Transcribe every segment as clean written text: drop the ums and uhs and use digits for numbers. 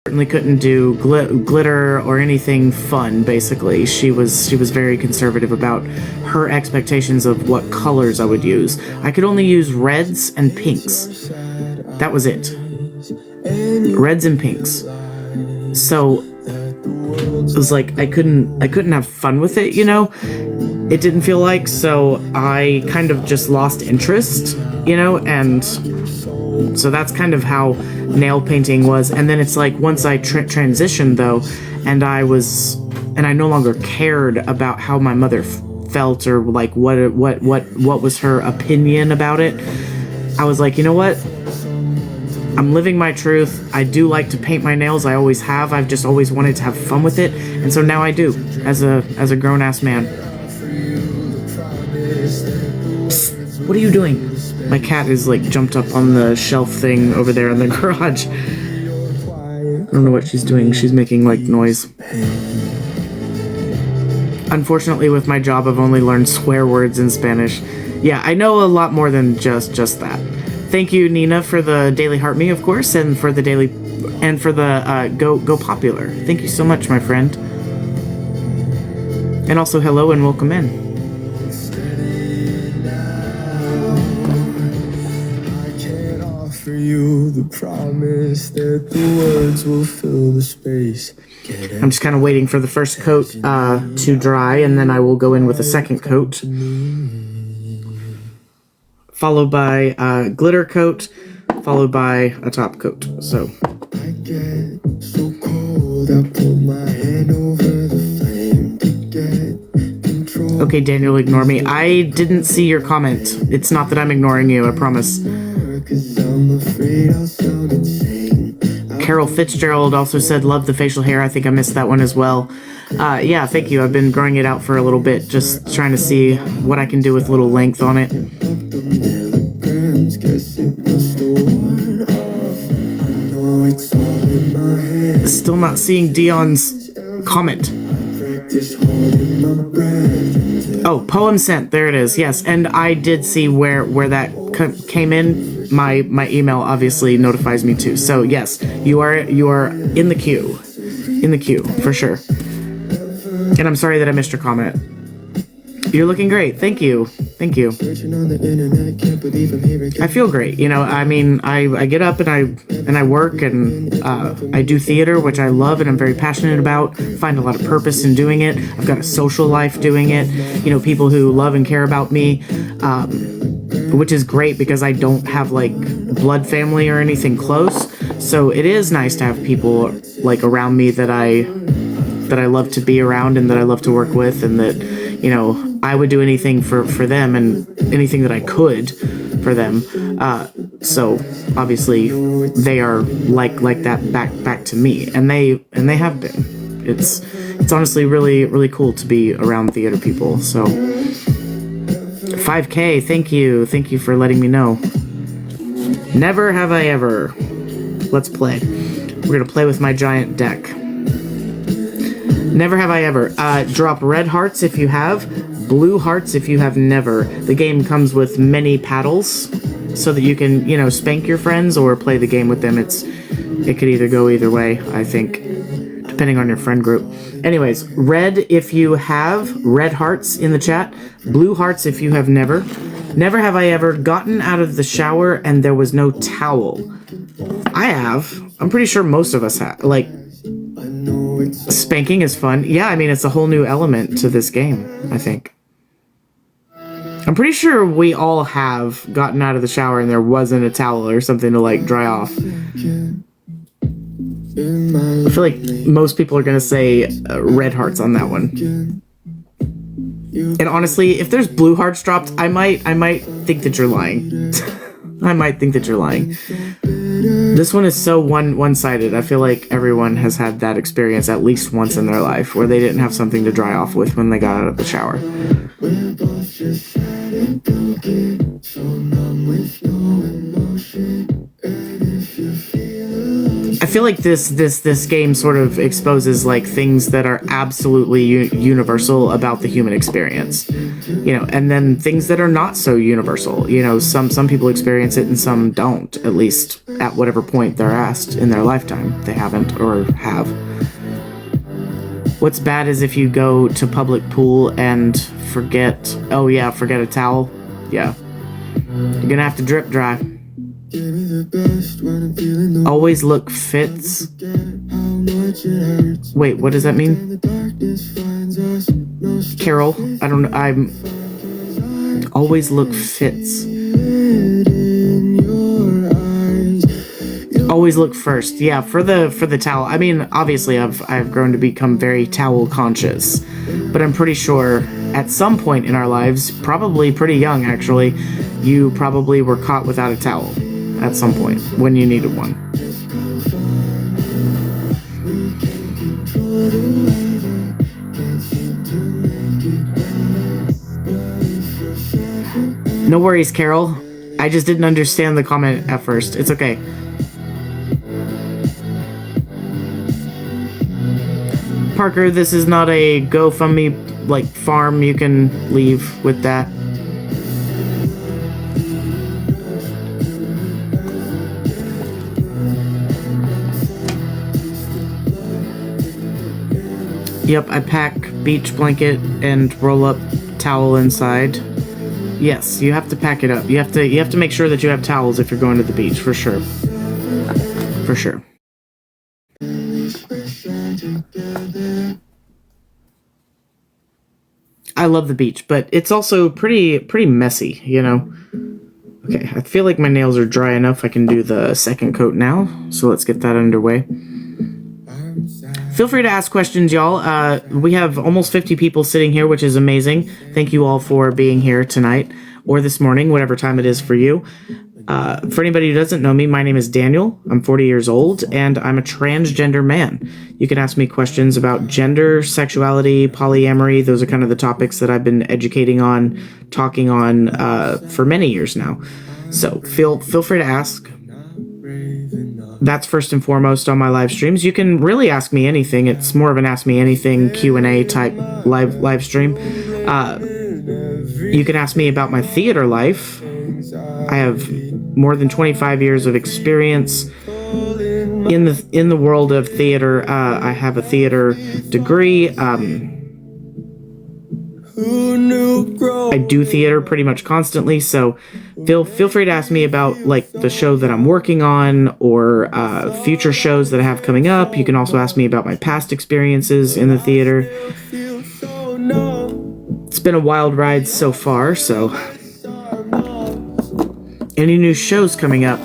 certainly couldn't do glitter or anything fun. Basically, she was very conservative about her expectations of what colors I would use. I could only use reds and pinks. That was it. Reds and pinks. So it was like I couldn't have fun with it, you know? It didn't feel like, so I kind of just lost interest, you know, and so that's kind of how nail painting was. And then it's like once I transitioned though, and I no longer cared about how my mother felt or like what was her opinion about it. I was like, you know what? I'm living my truth. I do like to paint my nails. I always have. I've just always wanted to have fun with it, and so now I do as a grown-ass man. Psst, what are you doing? My cat is like jumped up on the shelf thing over there in the garage. I don't know what she's doing. She's making like noise. Unfortunately, with my job, I've only learned swear words in Spanish. Yeah, I know a lot more than just that. Thank you, Nina, for the daily heart me, of course, and for the daily, and for the go popular. Thank you so much, my friend. And also, hello and welcome in. I can't offer you the promise that the words will fill the space. I'm just kind of waiting for the first coat to dry, and then I will go in with a second coat. Followed by glitter coat, followed by a top coat. So. I get so cold, I pull my hand over the flame to get control. Okay, Daniel, ignore me. I didn't see your comment. It's not that I'm ignoring you, I promise. Carol Fitzgerald also said, love the facial hair. I think I missed that one as well. Yeah, thank you. I've been growing it out for a little bit, just trying to see what I can do with a little length on it. Still not seeing Dion's comment. Oh, poem sent. There it is. Yes, and I did see where that came in. My email obviously notifies me too. So yes, you are in the queue. In the queue for sure. And I'm sorry that I missed your comment. You're looking great. Thank you. Thank you. I feel great. You know, I mean, I get up and I work and I do theater, which I love and I'm very passionate about. Find a lot of purpose in doing it. I've got a social life doing it. You know, people who love and care about me, which is great because I don't have like blood family or anything close. So it is nice to have people like around me that I love to be around and that I love to work with, and that, you know, I would do anything for them and anything that I could for them. So obviously they are like that back to me, and they have been. It's honestly really cool to be around theater people. So 5K, thank you for letting me know. Never have I ever. Let's play. We're gonna play with my giant deck. Never have I ever. Drop red hearts if you have, blue hearts if you have never. The game comes with many paddles so that you can, you know, spank your friends or play the game with them. It could either go either way, I think, depending on your friend group. Anyways, red if you have red hearts in the chat, blue hearts if you have never. Never have I ever gotten out of the shower and there was no towel. I have. I'm pretty sure most of us have. Like, spanking is fun. Yeah, I mean, it's a whole new element to this game, I think. I'm pretty sure we all have gotten out of the shower and there wasn't a towel or something to, like, dry off. I feel like most people are going to say red hearts on that one. And honestly, if there's blue hearts dropped, I might think that you're lying. I might think that you're lying. This one is so one-sided. I feel like everyone has had that experience at least once in their life where they didn't have something to dry off with when they got out of the shower. I feel like this game sort of exposes like things that are absolutely universal about the human experience, and then things that are not so universal. Some people experience it and some don't, at least at whatever point they're asked in their lifetime. They haven't or have. What's bad is if you go to public pool and forget a towel. Yeah. You're gonna have to drip dry. Always look fits. Wait, what does that mean? Carol, I don't know. I'm always look fits. Always look first. Yeah, for the towel. I mean, obviously I've grown to become very towel conscious, but I'm pretty sure at some point in our lives, probably pretty young actually, you probably were caught without a towel at some point when you needed one. No worries, Carol. I just didn't understand the comment at first. It's okay. Parker, this is not a GoFundMe farm. You can leave with that. Yep, I pack beach blanket and roll up towel inside. Yes, you have to pack it up. You have to make sure that you have towels if you're going to the beach, for sure. For sure. I love the beach, but it's also pretty messy, Okay, I feel like my nails are dry enough. I can do the second coat now, so let's get that underway. Feel free to ask questions, y'all. We have almost 50 people sitting here, which is amazing. Thank you all for being here tonight or this morning, whatever time it is for you. For anybody who doesn't know me, my name is Daniel. I'm 40 years old, and I'm a transgender man. You can ask me questions about gender, sexuality, polyamory. Those are kind of the topics that I've been educating on, talking on for many years now. So feel free to ask. That's first and foremost on my live streams. You can really ask me anything. It's more of an ask me anything Q&A type live stream. You can ask me about my theater life. I have more than 25 years of experience in the world of theater. I have a theater degree. I do theater pretty much constantly, so feel free to ask me about the show that I'm working on or future shows that I have coming up. You can also ask me about my past experiences in the theater. It's been a wild ride so far, so any new shows coming up?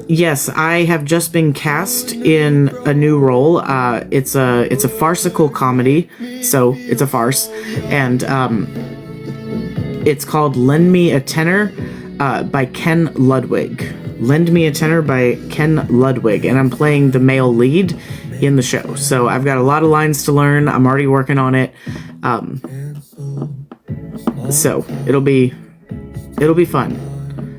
Yes, I have just been cast in a new role. It's a farcical comedy, so it's a farce, and it's called Lend Me a Tenor by Ken Ludwig. Lend Me a Tenor by Ken Ludwig, and I'm playing the male lead in the show. So I've got a lot of lines to learn. I'm already working on it. So it'll be fun.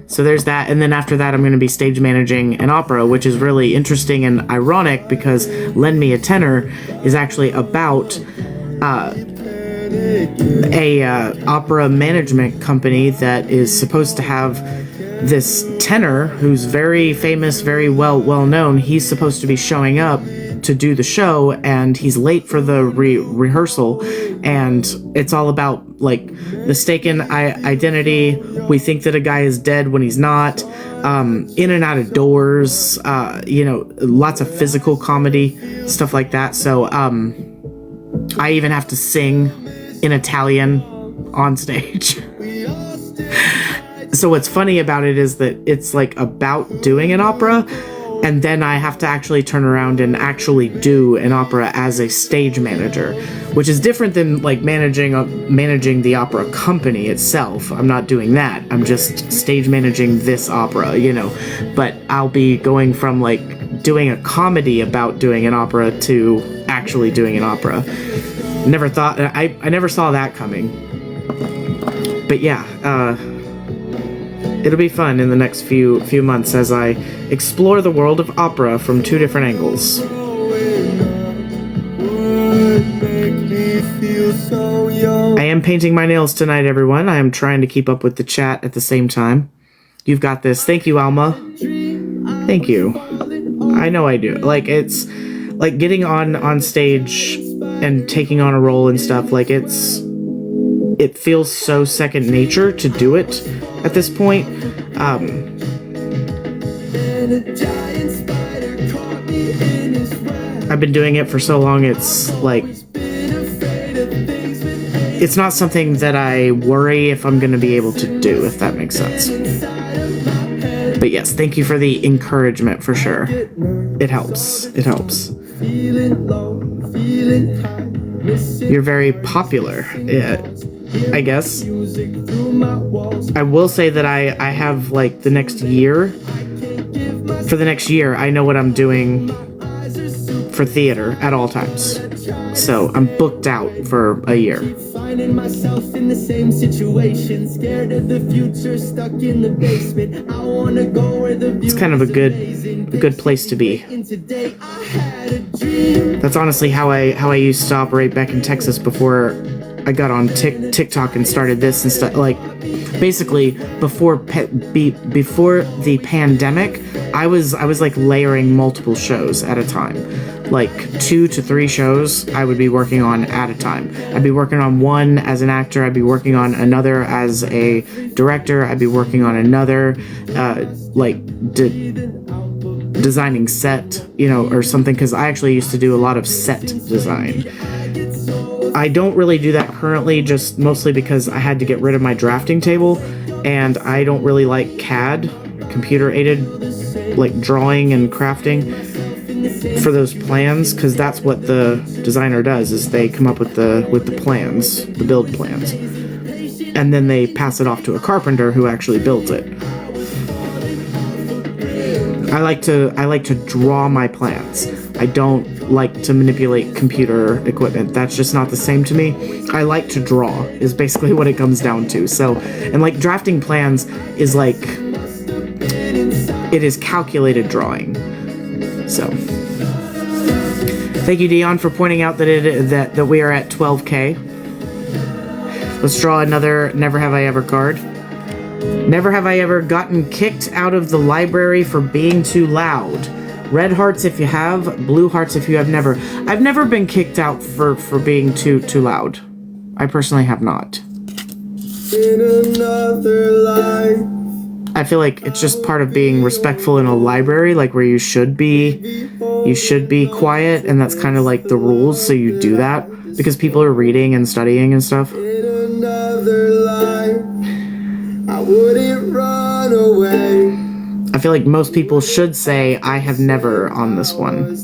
So there's that, and then after that I'm going to be stage managing an opera, which is really interesting and ironic because Lend Me a Tenor is actually about a opera management company that is supposed to have this tenor who's very famous, very well known. He's supposed to be showing up to do the show, and he's late for the rehearsal, and it's all about mistaken identity. We think that a guy is dead when he's not. In and out of doors, lots of physical comedy, stuff like that. So I even have to sing in Italian on stage. So what's funny about it is that it's about doing an opera, and then I have to actually turn around and actually do an opera as a stage manager, which is different than managing the opera company itself. I'm not doing that. I'm just stage managing this opera, But I'll be going from doing a comedy about doing an opera to actually doing an opera. Never thought I never saw that coming. But yeah, It'll be fun in the next few months as I explore the world of opera from 2 different angles. I am painting my nails tonight, everyone. I am trying to keep up with the chat at the same time. You've got this. Thank you, Alma. Thank you. I know I do. Like, it's like getting on stage and taking on a role and stuff. Like, it feels so second nature to do it at this point. I've been doing it for so long, it's like, it's not something that I worry if I'm going to be able to do, if that makes sense. But yes, thank you for the encouragement, for sure. It helps. It helps. You're very popular, I guess. I will say that I have, like, the next year. For the next year, I know what I'm doing for theater at all times. So I'm booked out for a year. Finding myself in the same situation, scared of the future, stuck in the basement. I wanna go where the view. It's kind of a good place to be. That's honestly how I used to operate back in Texas before I got on TikTok and started this and stuff. Like, basically before the pandemic, I was like layering multiple shows at a time. Like 2 to 3 shows I would be working on at a time. I'd be working on one as an actor, I'd be working on another as a director, I'd be working on another, designing set, or something, because I actually used to do a lot of set design. I don't really do that currently, just mostly because I had to get rid of my drafting table, and I don't really like CAD, computer-aided, like, drawing and crafting for those plans, because that's what the designer does, is they come up with the plans, the build plans, and then they pass it off to a carpenter who actually builds it. I like to draw my plans. I don't like to manipulate computer equipment. That's just not the same to me. I like to draw, is basically what it comes down to. So, and like drafting plans is like, it is calculated drawing. So, thank you, Dion, for pointing out that we are at 12K. Let's draw another Never Have I Ever card. Never have I ever gotten kicked out of the library for being too loud. Red hearts if you have, blue hearts if you have never. I've never been kicked out for being too loud. I personally have not. In another life. I feel like it's just part of being respectful in a library, like where you should be quiet, and that's kind of like the rules, so you do that because people are reading and studying and stuff. In another life, I wouldn't run away. I feel like most people should say I have never on this one,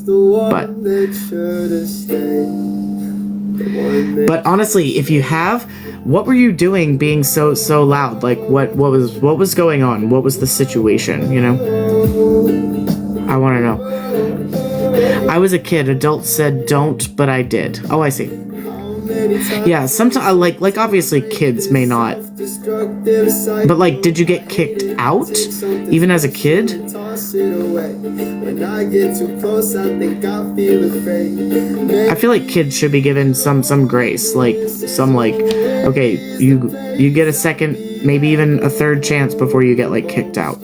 but honestly, if you have, what were you doing being so loud? Like, what was going on? What was the situation, I want to know. I was a kid. Adults said don't, but I did. Oh, I see. Yeah, sometimes, like obviously kids may not, but like, did you get kicked out even as a kid? I feel like kids should be given some grace, like okay, you get a second, maybe even a third chance before you get like kicked out.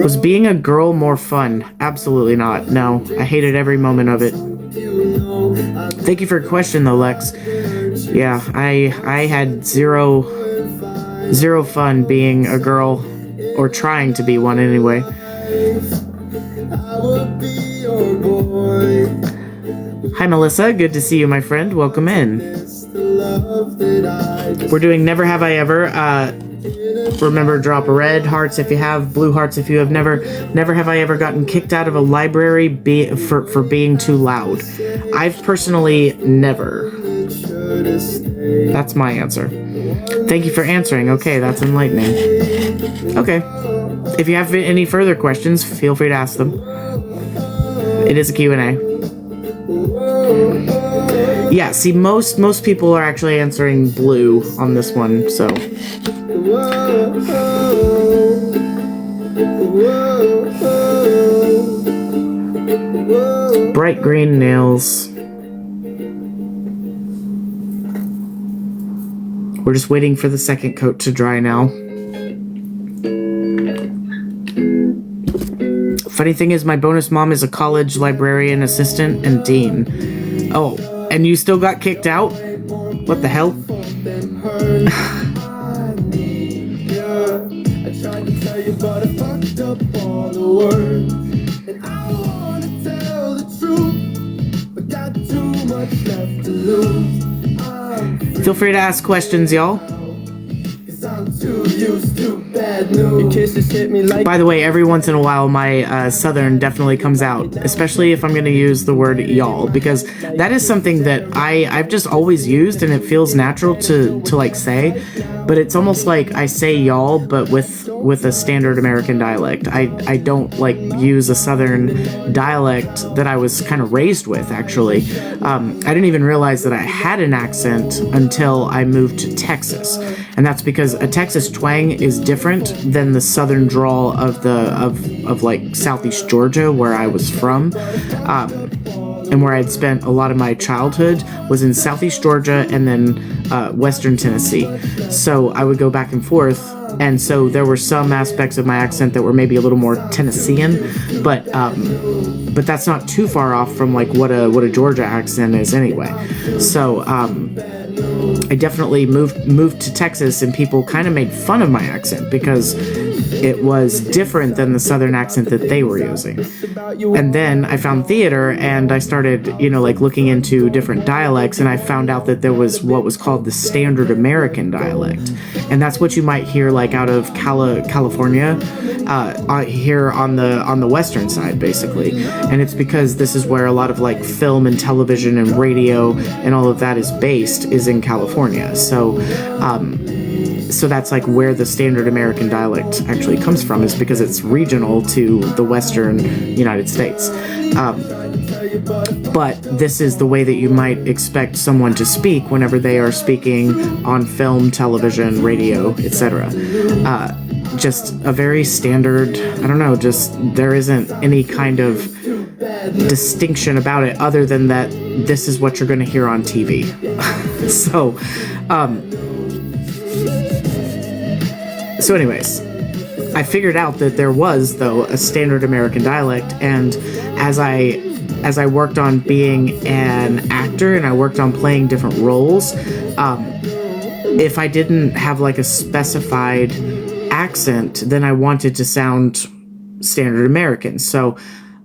Was being a girl more fun? Absolutely not. No, I hated every moment of it. Thank you for your question, though, Lex. Yeah, I had zero fun being a girl, or trying to be one anyway. Hi, Melissa. Good to see you, my friend. Welcome in. We're doing Never Have I Ever. Remember, drop red hearts if you have, blue hearts if you have never. Never have I ever gotten kicked out of a library for being too loud. I've personally never. That's my answer. Thank you for answering. Okay, that's enlightening. Okay. If you have any further questions, feel free to ask them. It is a Q&A. Yeah, see, most people are actually answering blue on this one, so... Bright green nails. We're just waiting for the second coat to dry now. Funny thing is, my bonus mom is a college librarian assistant and dean. Oh, and you still got kicked out? What the hell? Feel free to ask questions, y'all. By the way, every once in a while, my Southern definitely comes out, especially if I'm going to use the word y'all, because that is something that I've just always used, and it feels natural to like say, but it's almost like I say y'all, but with a standard American dialect. I don't like use a Southern dialect that I was kind of raised with, actually. I didn't even realize that I had an accent until I moved to Texas, and that's because a Texas twang is different than the Southern drawl of like Southeast Georgia, where I was from. And where I'd spent a lot of my childhood was in Southeast Georgia and then Western Tennessee. So I would go back and forth, and so there were some aspects of my accent that were maybe a little more Tennessean, but that's not too far off from like what a Georgia accent is anyway. So I definitely moved to Texas, and people kind of made fun of my accent because it was different than the Southern accent that they were using. And then I found theater, and I started, like looking into different dialects, and I found out that there was what was called the standard American dialect. And that's what you might hear like out of California, here on the western side, basically. And it's because this is where a lot of like film and television and radio and all of that is based, is in California. So that's like where the standard American dialect actually comes from, is because it's regional to the western United States. But this is the way that you might expect someone to speak whenever they are speaking on film, television, radio, etc. Just a very standard, I don't know, just there isn't any kind of distinction about it other than that this is what you're going to hear on TV. So anyways, I figured out that there was, though, a standard American dialect, and as I worked on being an actor and I worked on playing different roles, if I didn't have like a specified accent, then I wanted to sound standard American. So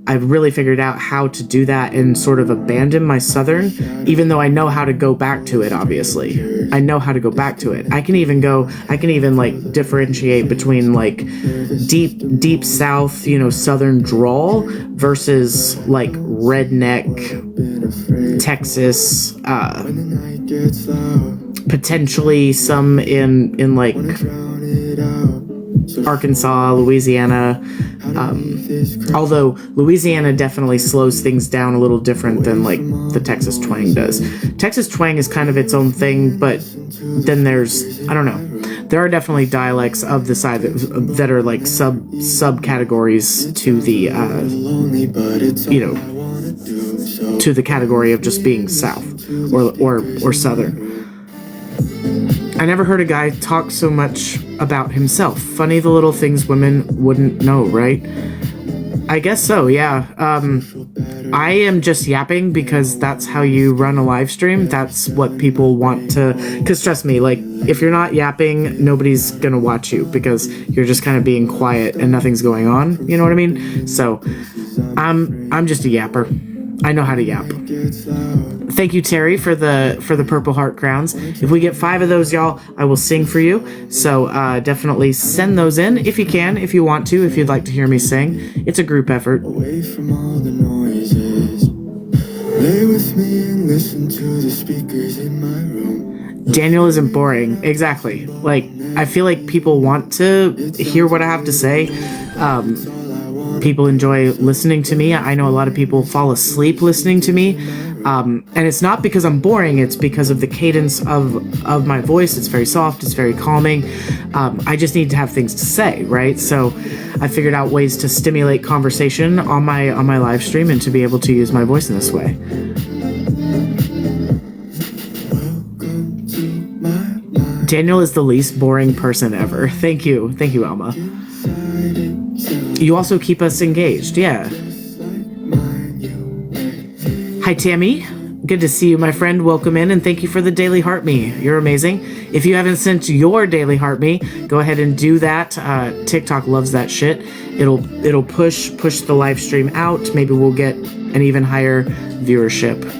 I really figured out how to do that and sort of abandon my Southern, even though I know how to go back to it, obviously. I know how to go back to it. I can even like differentiate between like deep South, Southern drawl versus like redneck Texas, potentially some in like Arkansas, Louisiana, although Louisiana definitely slows things down a little different than like the Texas twang does. Texas twang is kind of its own thing, but then there's, I don't know, there are definitely dialects of the side that are like subcategories to the to the category of just being South or Southern. I never heard a guy talk so much about himself. Funny the little things women wouldn't know, right? I guess so, yeah. I am just yapping because that's how you run a live stream. That's what people want to... Because trust me, like, if you're not yapping, nobody's gonna watch you because you're just kind of being quiet and nothing's going on. You know what I mean? So, I'm just a yapper. I know how to yap. Thank you, Terry, for the Purple Heart crowns. If we get 5 of those, y'all, I will sing for you. So definitely send those in if you can, if you want to, if you'd like to hear me sing. It's a group effort. Away from all the noises. Lay with me and listen to the speakers in my room. Daniel isn't boring. Exactly. Like, I feel like people want to hear what I have to say. people enjoy listening to me. I know a lot of people fall asleep listening to me. And it's not because I'm boring, it's because of the cadence of my voice. It's very soft, it's very calming. I just need to have things to say, right? So I figured out ways to stimulate conversation on my live stream and to be able to use my voice in this way. Daniel is the least boring person ever. Thank you, Alma. You also keep us engaged, yeah. Hi, Tammy. Good to see you, my friend. Welcome in, and thank you for the Daily Heart Me. You're amazing. If you haven't sent your Daily Heart Me, go ahead and do that. TikTok loves that shit. It'll push the live stream out. Maybe we'll get an even higher viewership.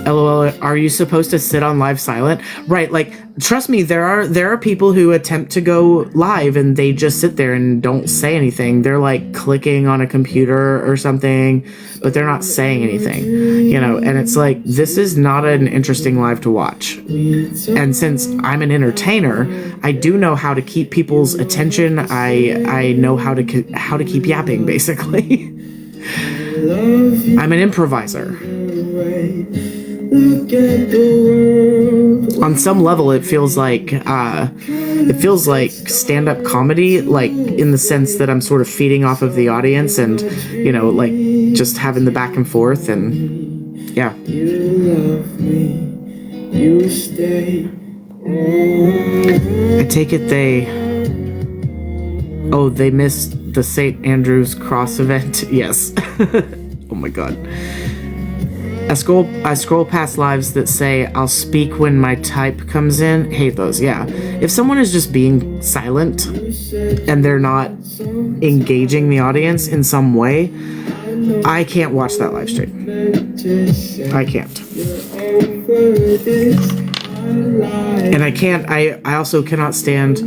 LOL, are you supposed to sit on live silent? Right, like, trust me, there are people who attempt to go live and they just sit there and don't say anything. They're like clicking on a computer or something, but they're not saying anything, you know, and it's like, this is not an interesting live to watch. And since I'm an entertainer, I do know how to keep people's attention. I know how to keep yapping, basically. I'm an improviser. On some level, it feels like stand-up comedy, like in the sense that I'm sort of feeding off of the audience and, you know, like just having the back and forth and yeah. You love me, you stay. I take it they missed the St. Andrew's Cross event. Yes. Oh my god. I scroll past lives that say, I'll speak when my type comes in. Hate those, yeah. If someone is just being silent and they're not engaging the audience in some way, I can't watch that live stream. I can't. And I also cannot stand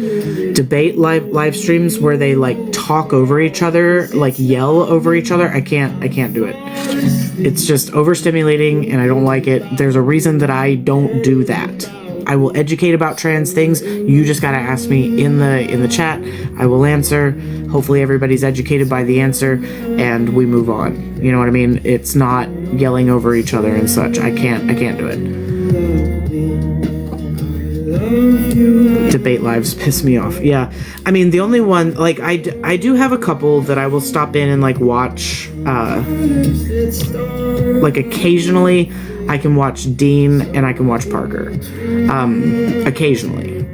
debate live streams where they like talk over each other, like yell over each other. I can't do it. It's just overstimulating and I don't like it. There's a reason that I don't do that. I will educate about trans things. You just gotta ask me in the chat. I will answer. Hopefully everybody's educated by the answer and we move on. You know what I mean? It's not yelling over each other and such. I can't do it. Debate lives piss me off. Yeah, I mean the only one, like I do have a couple that I will stop in and like watch. Like occasionally I can watch Dean and I can watch Parker. Occasionally.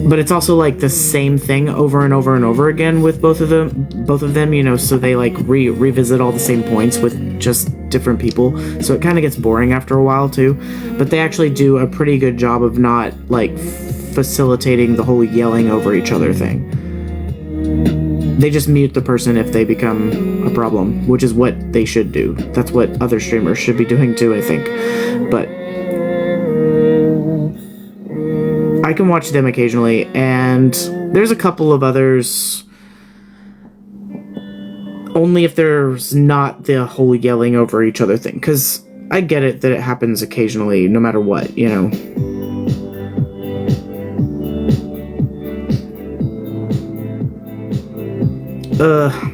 But it's also like the same thing over and over and over again with both of them, you know, so they like revisit all the same points with just different people. So it kind of gets boring after a while too. But they actually do a pretty good job of not like facilitating the whole yelling over each other thing. They just mute the person if they become a problem, which is what they should do. That's what other streamers should be doing too, I think. But I can watch them occasionally, and there's a couple of others, only if there's not the whole yelling over each other thing, because I get it that it happens occasionally, no matter what, you know.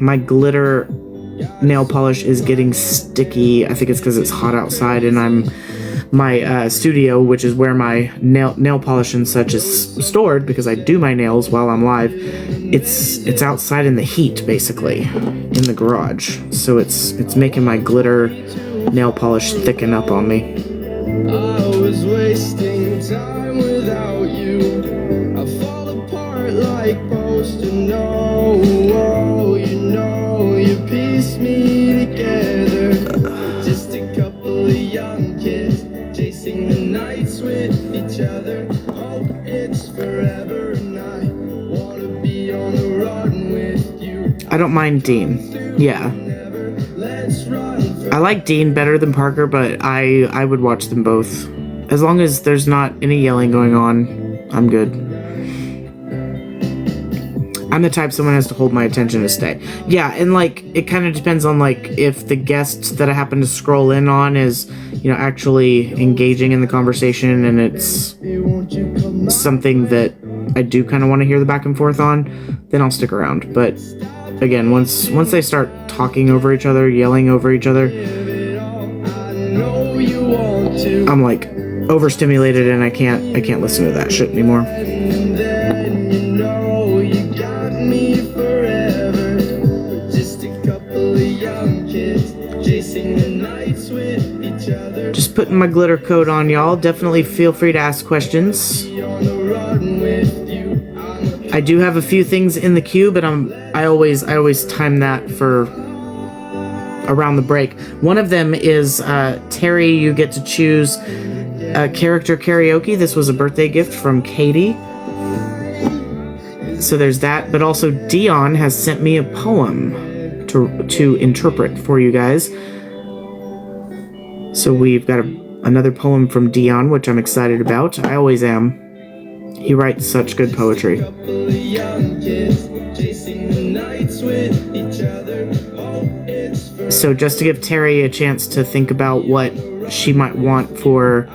My glitter nail polish is getting sticky. I think it's because it's hot outside, and my studio, which is where my nail polish and such is stored, because I do my nails while I'm live, it's outside in the heat, basically, in the garage. So it's making my glitter nail polish thicken up on me. I was wasting time without you. I fall apart like poster. No, you know you piece me together. Just a couple of young kids chasing the nights with each other. Hope it's forever, and I wanna be on the run with you. I don't mind Dean. Yeah. I like Dean better than Parker, but I would watch them both. As long as there's not any yelling going on, I'm good. I'm the type someone has to hold my attention to stay. Yeah, and like, it kind of depends on like if the guest that I happen to scroll in on is, you know, actually engaging in the conversation and it's something that I do kind of want to hear the back and forth on, then I'll stick around. But again, once they start talking over each other, yelling over each other, I'm like overstimulated and I can't listen to that shit anymore. Just putting my glitter coat on, y'all. Definitely feel free to ask questions. I do have a few things in the queue, but I always time that for around the break. One of them is Terry. You get to choose a character karaoke. This was a birthday gift from Katie. So there's that, but also Dion has sent me a poem to interpret for you guys. So we've got another poem from Dion, which I'm excited about. I always am. He writes such good poetry. So just to give Terry a chance to think about what she might want for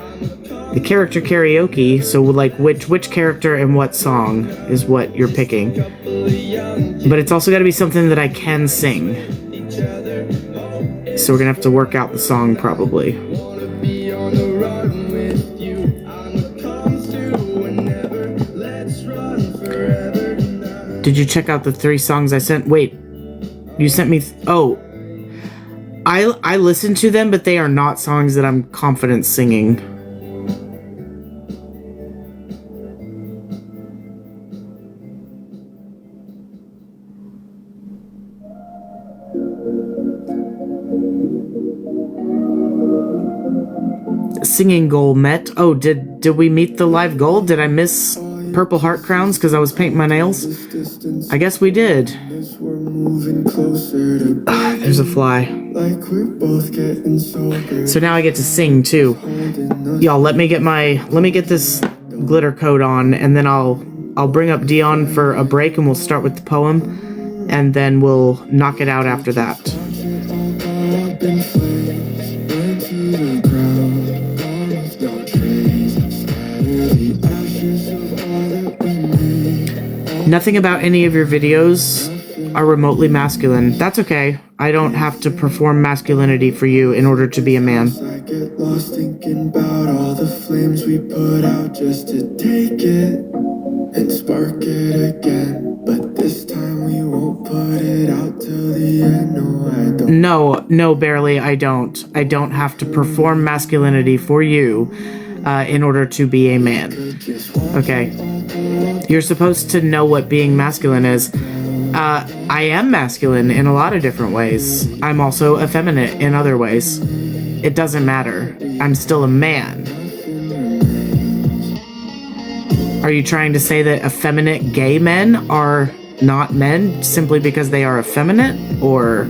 the character karaoke, so like which character and what song is what you're picking. But it's also got to be something that I can sing. So we're gonna have to work out the song probably. Did you check out the 3 songs I sent? Wait, you sent me... oh. I listened to them, but they are not songs that I'm confident singing. Singing goal met. Oh, did we meet the live goal? Did I miss purple heart crowns because I was painting my nails? I guess we did. There's a fly. So now I get to sing too. Y'all, let me get this glitter coat on, and then I'll bring up Dion for a break, and we'll start with the poem, and then we'll knock it out after that. Nothing about any of your videos are remotely masculine. That's okay. I don't have to perform masculinity for you in order to be a man. I get lost thinking about all the flames we put out just to take it and spark it again. But this time we won't put it out till the end. No, I don't. No, barely. I don't. I don't have to perform masculinity for you in order to be a man. Okay. You're supposed to know what being masculine is. I am masculine in a lot of different ways. I'm also effeminate in other ways. It doesn't matter. I'm still a man. Are you trying to say that effeminate gay men are not men simply because they are effeminate? Or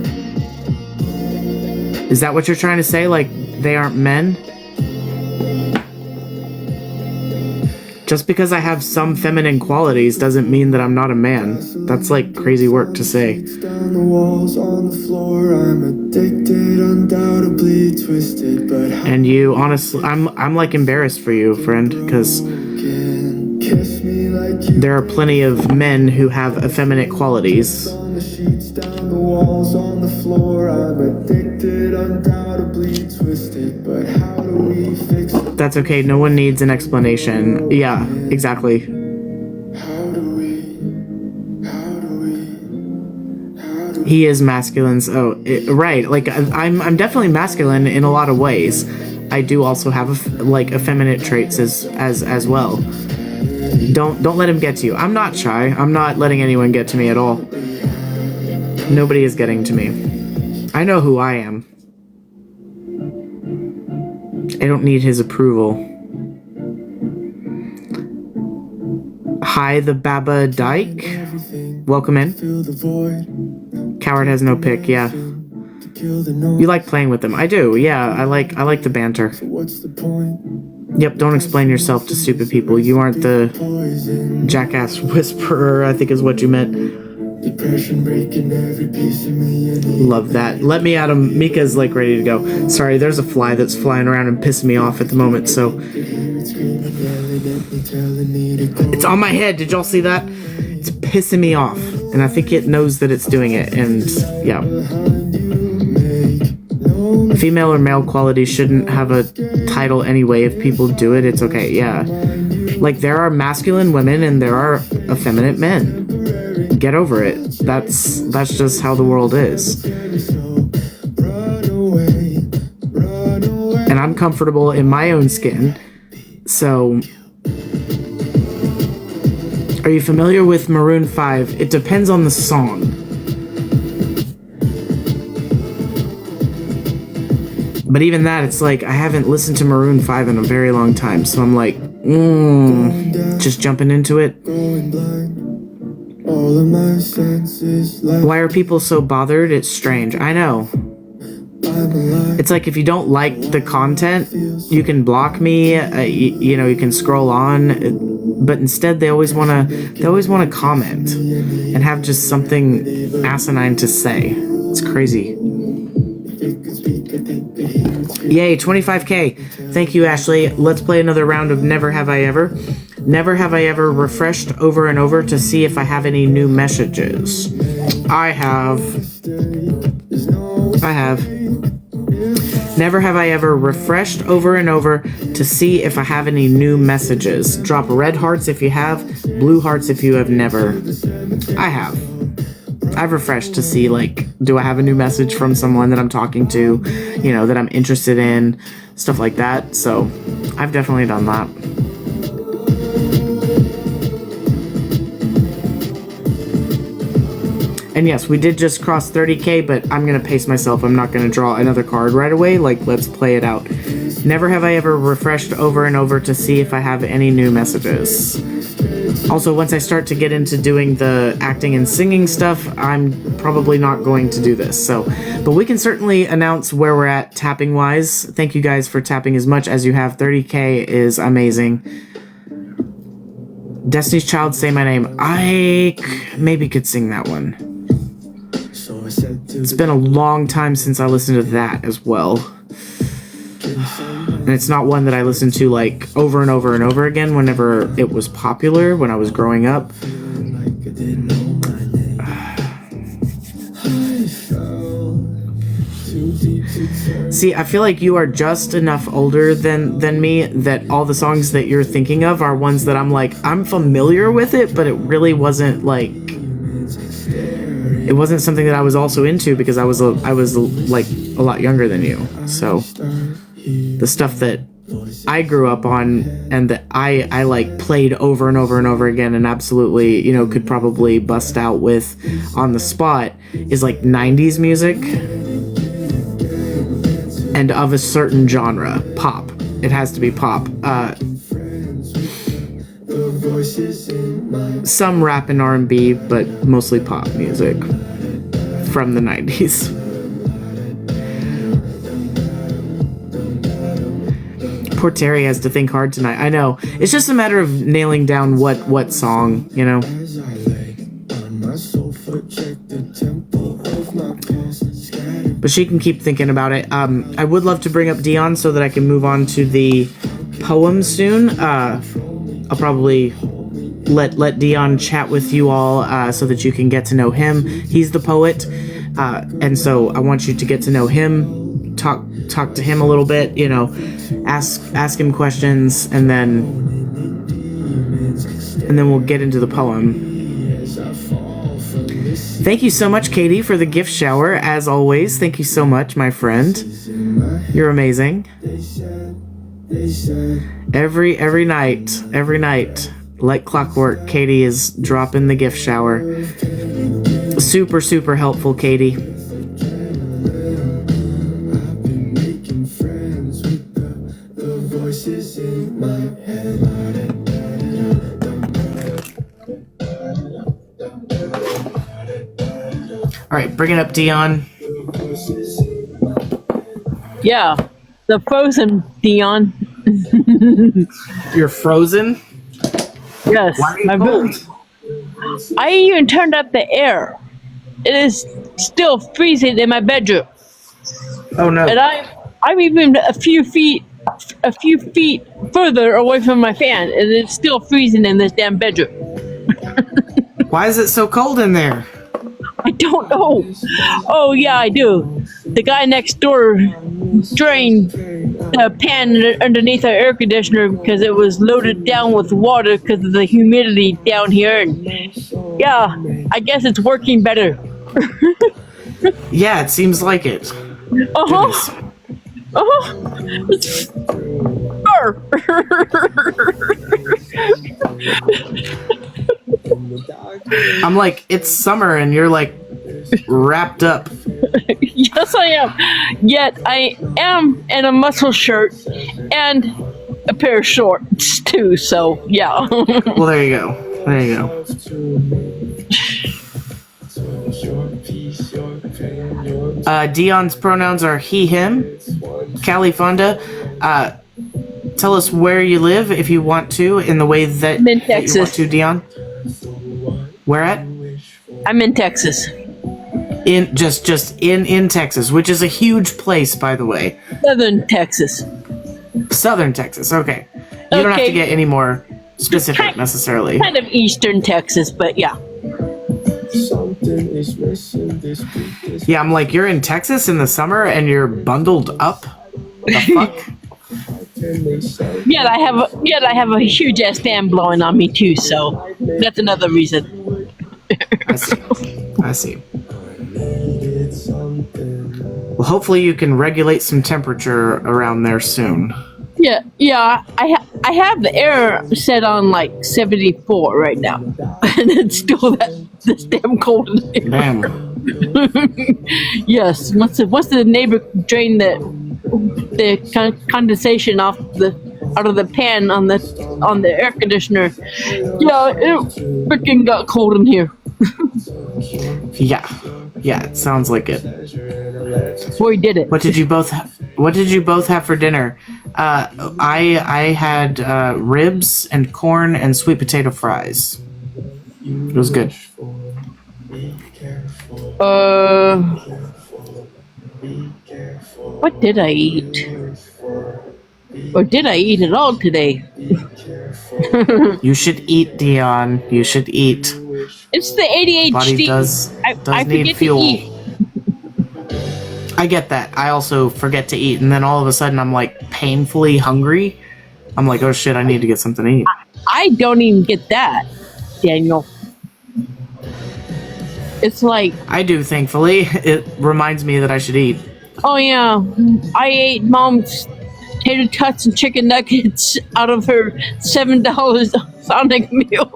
is that what you're trying to say? Like, they aren't men? Just because I have some feminine qualities doesn't mean that I'm not a man. That's like crazy work to say. Down the walls on the floor, I'm addicted, undoubtedly twisted, but and you, honestly, I'm like embarrassed for you, friend, because there are plenty of men who have effeminate qualities. on the sheets, down the walls on the floor, I'm addicted, undoubtedly twisted, but how do we fix it? That's okay, no one needs an explanation. Yeah, exactly. He is masculine, so right. Like I'm definitely masculine in a lot of ways. I do also have effeminate traits as well. Don't let him get to you. I'm not shy. I'm not letting anyone get to me at all. Nobody is getting to me. I know who I am. I don't need his approval. Hi, the Baba Dyke. Welcome in. Coward has no pick, yeah. You like playing with them. I do, yeah. I like the banter. Yep, don't explain yourself to stupid people. You aren't the jackass whisperer, I think is what you meant. Love that. Let me at him. Mika's like ready to go. Sorry, there's a fly that's flying around and pissing me off at the moment, so. It's on my head. Did y'all see that? It's pissing me off. And I think it knows that it's doing it, and yeah. Female or male quality shouldn't have a title anyway. If people do it, it's okay, yeah. Like, there are masculine women and there are effeminate men. Get over it. That's just how the world is. And I'm comfortable in my own skin. So, are you familiar with Maroon 5? It depends on the song. But even that, it's like, I haven't listened to Maroon 5 in a very long time, so I'm like, just jumping into it. Why are people so bothered? It's strange. I know. It's like, if you don't like the content, you can block me, you can scroll on, but instead they always want to comment and have just something asinine to say. It's crazy. Yay, 25k. Thank you, Ashley. Let's play another round of Never Have I Ever. Never have I ever refreshed over and over to see if I have any new messages. I have. Never have I ever refreshed over and over to see if I have any new messages. Drop red hearts if you have, blue hearts if you have never. I have. I've refreshed to see, like, do I have a new message from someone that I'm talking to, that I'm interested in, stuff like that. So, I've definitely done that. And yes, we did just cross 30k, but I'm going to pace myself. I'm not going to draw another card right away. Like, let's play it out. Never have I ever refreshed over and over to see if I have any new messages. Also, once I start to get into doing the acting and singing stuff, I'm probably not going to do this. But we can certainly announce where we're at tapping-wise. Thank you guys for tapping as much as you have. 30k is amazing. Destiny's Child, Say My Name. I maybe could sing that one. It's been a long time since I listened to that as well. And it's not one that I listened to, like, over and over and over again whenever it was popular when I was growing up. See, I feel like you are just enough older than me that all the songs that you're thinking of are ones that I'm like, I'm familiar with it, but it really wasn't, like, it wasn't something that I was also into because I was like a lot younger than you. So the stuff that I grew up on and that I like played over and over and over again and absolutely, could probably bust out with on the spot is like 90s music and of a certain genre, pop. It has to be pop. Some rap and R&B, but mostly pop music from the 90s. Poor Terry has to think hard tonight. I know. It's just a matter of nailing down what song, But she can keep thinking about it. I would love to bring up Dion so that I can move on to the poem soon. I'll probably let Dion chat with you all so that you can get to know him. He's the poet, and so I want you to get to know him, talk to him a little bit, ask him questions, and then we'll get into the poem. Thank you so much, Katie, for the gift shower. As always, thank you so much, my friend. You're amazing. Every night, like clockwork, Katie is dropping the gift shower. Super, super helpful, Katie. All right, bring it up, Dion. Yeah, the frozen Dion. You're frozen? Yes. Why are you cold? I even turned up the air. It is still freezing in my bedroom. Oh no. And I'm even a few feet further away from my fan, and it's still freezing in this damn bedroom. Why is it so cold in there? I don't know. Oh yeah, I do. The guy next door drained the pan underneath our air conditioner because it was loaded down with water because of the humidity down here. And yeah, I guess it's working better. Yeah, it seems like it. Uh huh. Uh huh. It's I'm like, it's summer and you're like wrapped up. Yes, I am. Yet I am in a muscle shirt and a pair of shorts too. So yeah. Well, there you go. There you go. Dion's pronouns are he, him. Callie Fonda, tell us where you live if you want to, in the way that, I'm in that you want Texas. to, Dion. Where at? I'm in Texas. In just in Texas, which is a huge place, by the way. Southern Texas. Southern Texas. Okay. You don't have to Okay. get any more specific necessarily. Kind of eastern Texas, but yeah. Yeah, I'm like, you're in Texas in the summer and you're bundled up. The fuck? Yet I have a huge ass fan blowing on me too, so that's another reason. I see. I see. Well, hopefully you can regulate some temperature around there soon. Yeah. I have the air set on like 74 right now, and it's still this damn cold in here. Damn. Yes. Once the neighbor drained the condensation out of the pan on the air conditioner, yeah, it freaking got cold in here. Yeah, it sounds like it. Boy, did it. What did you both have for dinner? I had ribs and corn and sweet potato fries. It was good. What did I eat? Or did I eat it all today? You should eat, Dion. You should eat. It's the ADHD. Body does I need forget fuel. to eat. I get that. I also forget to eat, and then all of a sudden I'm like painfully hungry. I'm like, oh shit, I need to get something to eat. I don't even get that, Daniel. It's like, I do, thankfully. It reminds me that I should eat. oh yeah, I ate Mom's tater tots and chicken nuggets out of her $7 Sonic meal.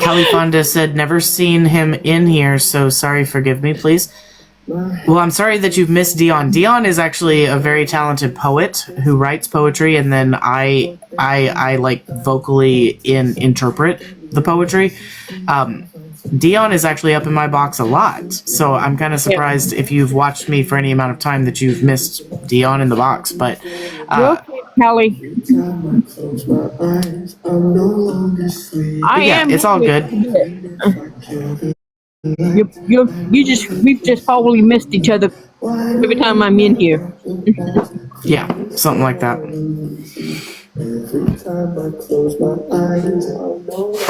Callie Fonda said, never seen him in here, so sorry, forgive me, please. Well, I'm sorry that you've missed Dion. Dion is actually a very talented poet who writes poetry, and then I like vocally interpret the poetry. Dion is actually up in my box a lot, so I'm kind of surprised if you've watched me for any amount of time that you've missed Dion in the box. But Kelly, it's all good. We've just probably missed each other every time I'm in here. Yeah, something like that.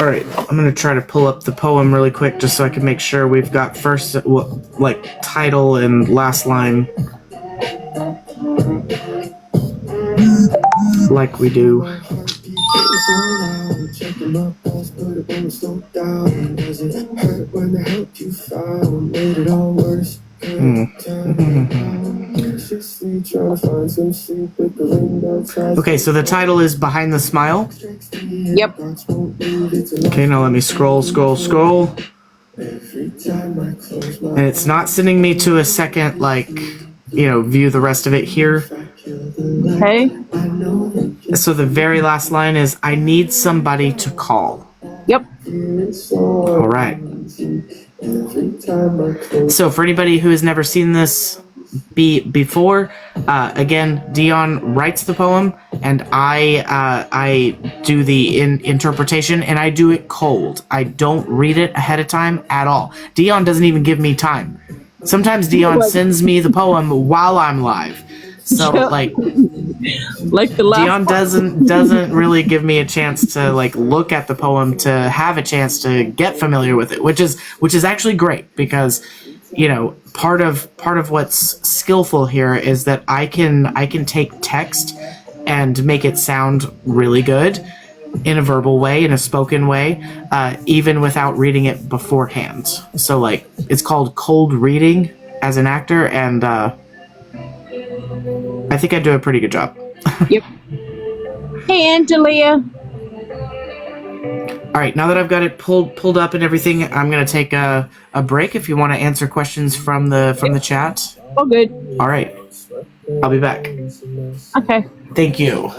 All right, I'm gonna try to pull up the poem really quick just so I can make sure we've got first, like, title and last line, like we do. Okay, so the title is Behind the Smile. Yep. Okay, now let me scroll. And it's not sending me to a second, like, view the rest of it here. Okay. So the very last line is, I need somebody to call. Yep. All right. So for anybody who has never seen this before, again, Dion writes the poem, and I do the interpretation, and I do it cold. I don't read it ahead of time at all. Dion doesn't even give me time. Sometimes Dion sends me the poem while I'm live. So like Like the last Dion doesn't really give me a chance to like look at the poem to have a chance to get familiar with it, which is actually great because part of what's skillful here is that I can take text and make it sound really good in a verbal way, in a spoken way, even without reading it beforehand. So like it's called cold reading as an actor, and I think I do a pretty good job. Yep. Hey, Angelia. All right, now that I've got it pulled up and everything, I'm gonna take a break. If you want to answer questions from the chat. Oh, good. All right, I'll be back. Okay. Thank you.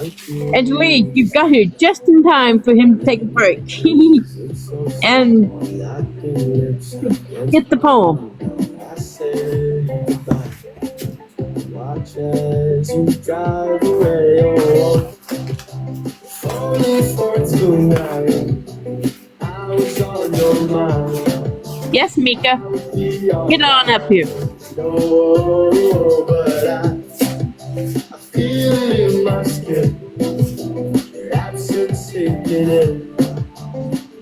Angelia, you got here just in time for him to take a break. And get the poem. Watch as you drive away. Only for tonight. I was on your mind. Yes, Mika. Get on up here. No, but I feel it in my skin. Your absence sinking in.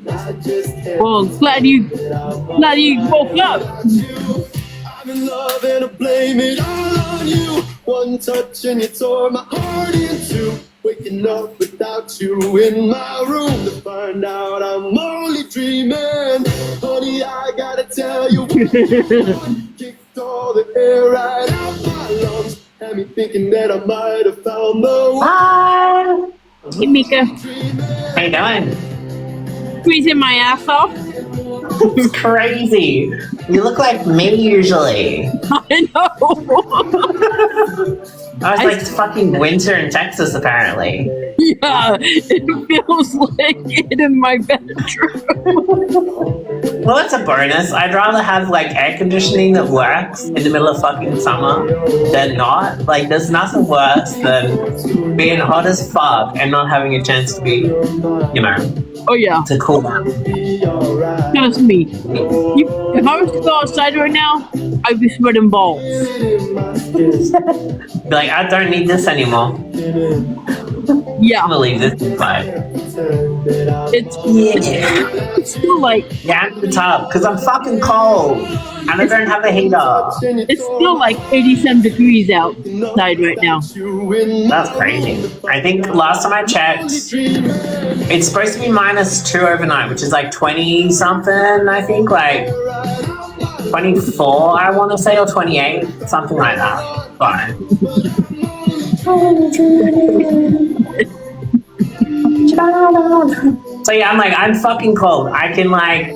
I just can't. Well, glad you woke up. I'm in love and I blame it all on you. One touch and you tore my heart in two. Waking up without you in my room to find out I'm only dreaming. Honey, I gotta tell you, kicked all the air right out my lungs. Had me thinking that I might have found the one. Hi. Hey, Mika. How you doing? Squeezing my ass off. It's crazy. You look like me usually. I know. I was like, it's fucking winter in Texas, apparently. Yeah, it feels like it in my bedroom. Well, that's a bonus. I'd rather have like air conditioning that works in the middle of fucking summer than not. Like, there's nothing worse than being hot as fuck and not having a chance to be, Oh yeah, to cool down. trust me. If I was to go outside right now, I'd be sweating balls. Be like, I don't need this anymore. Yeah, I'm gonna leave this inside. it's still like Yeah, I'm in the tub because I'm fucking cold and I don't have a heater. it's still like 87 degrees outside right now. That's crazy. I think last time I checked, it's supposed to be -2 overnight, which is like 20 something, I think, like 24, I want to say, or 28, something like that. Fine. So yeah, I'm fucking cold. I can I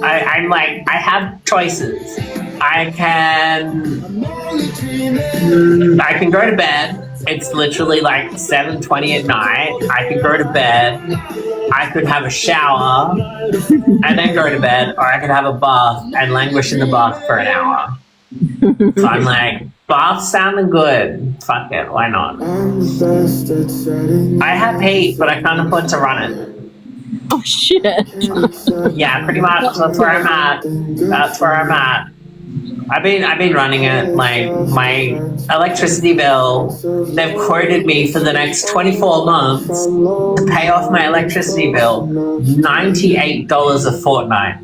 have choices. I can go to bed. It's literally like 7:20 at night. I could go to bed. I could have a shower and then go to bed, or I could have a bath and languish in the bath for an hour. So I'm like, baths sounding good. Fuck it, why not? I have heat, but I can't afford to run it. Oh shit! Yeah, pretty much. That's where I'm at. That's where I'm at. I've been running it. Like, my electricity bill, they've quoted me for the next 24 months to pay off my electricity bill, $98 a fortnight.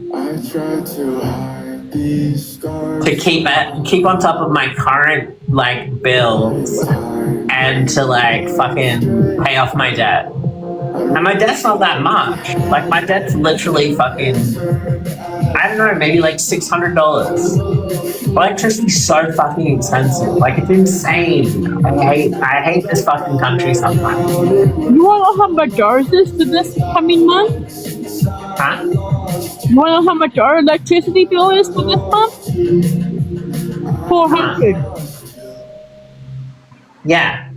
To keep on top of my current like bills and to like fucking pay off my debt. And my debt's not that much. Like, my debt's literally fucking, I don't know, maybe like $600. Electricity's so fucking expensive. Like, it's insane. I hate this fucking country sometimes. You wanna know how much ours is for this coming month? Huh? You wanna know how much our electricity bill is for this month? 400. Yeah.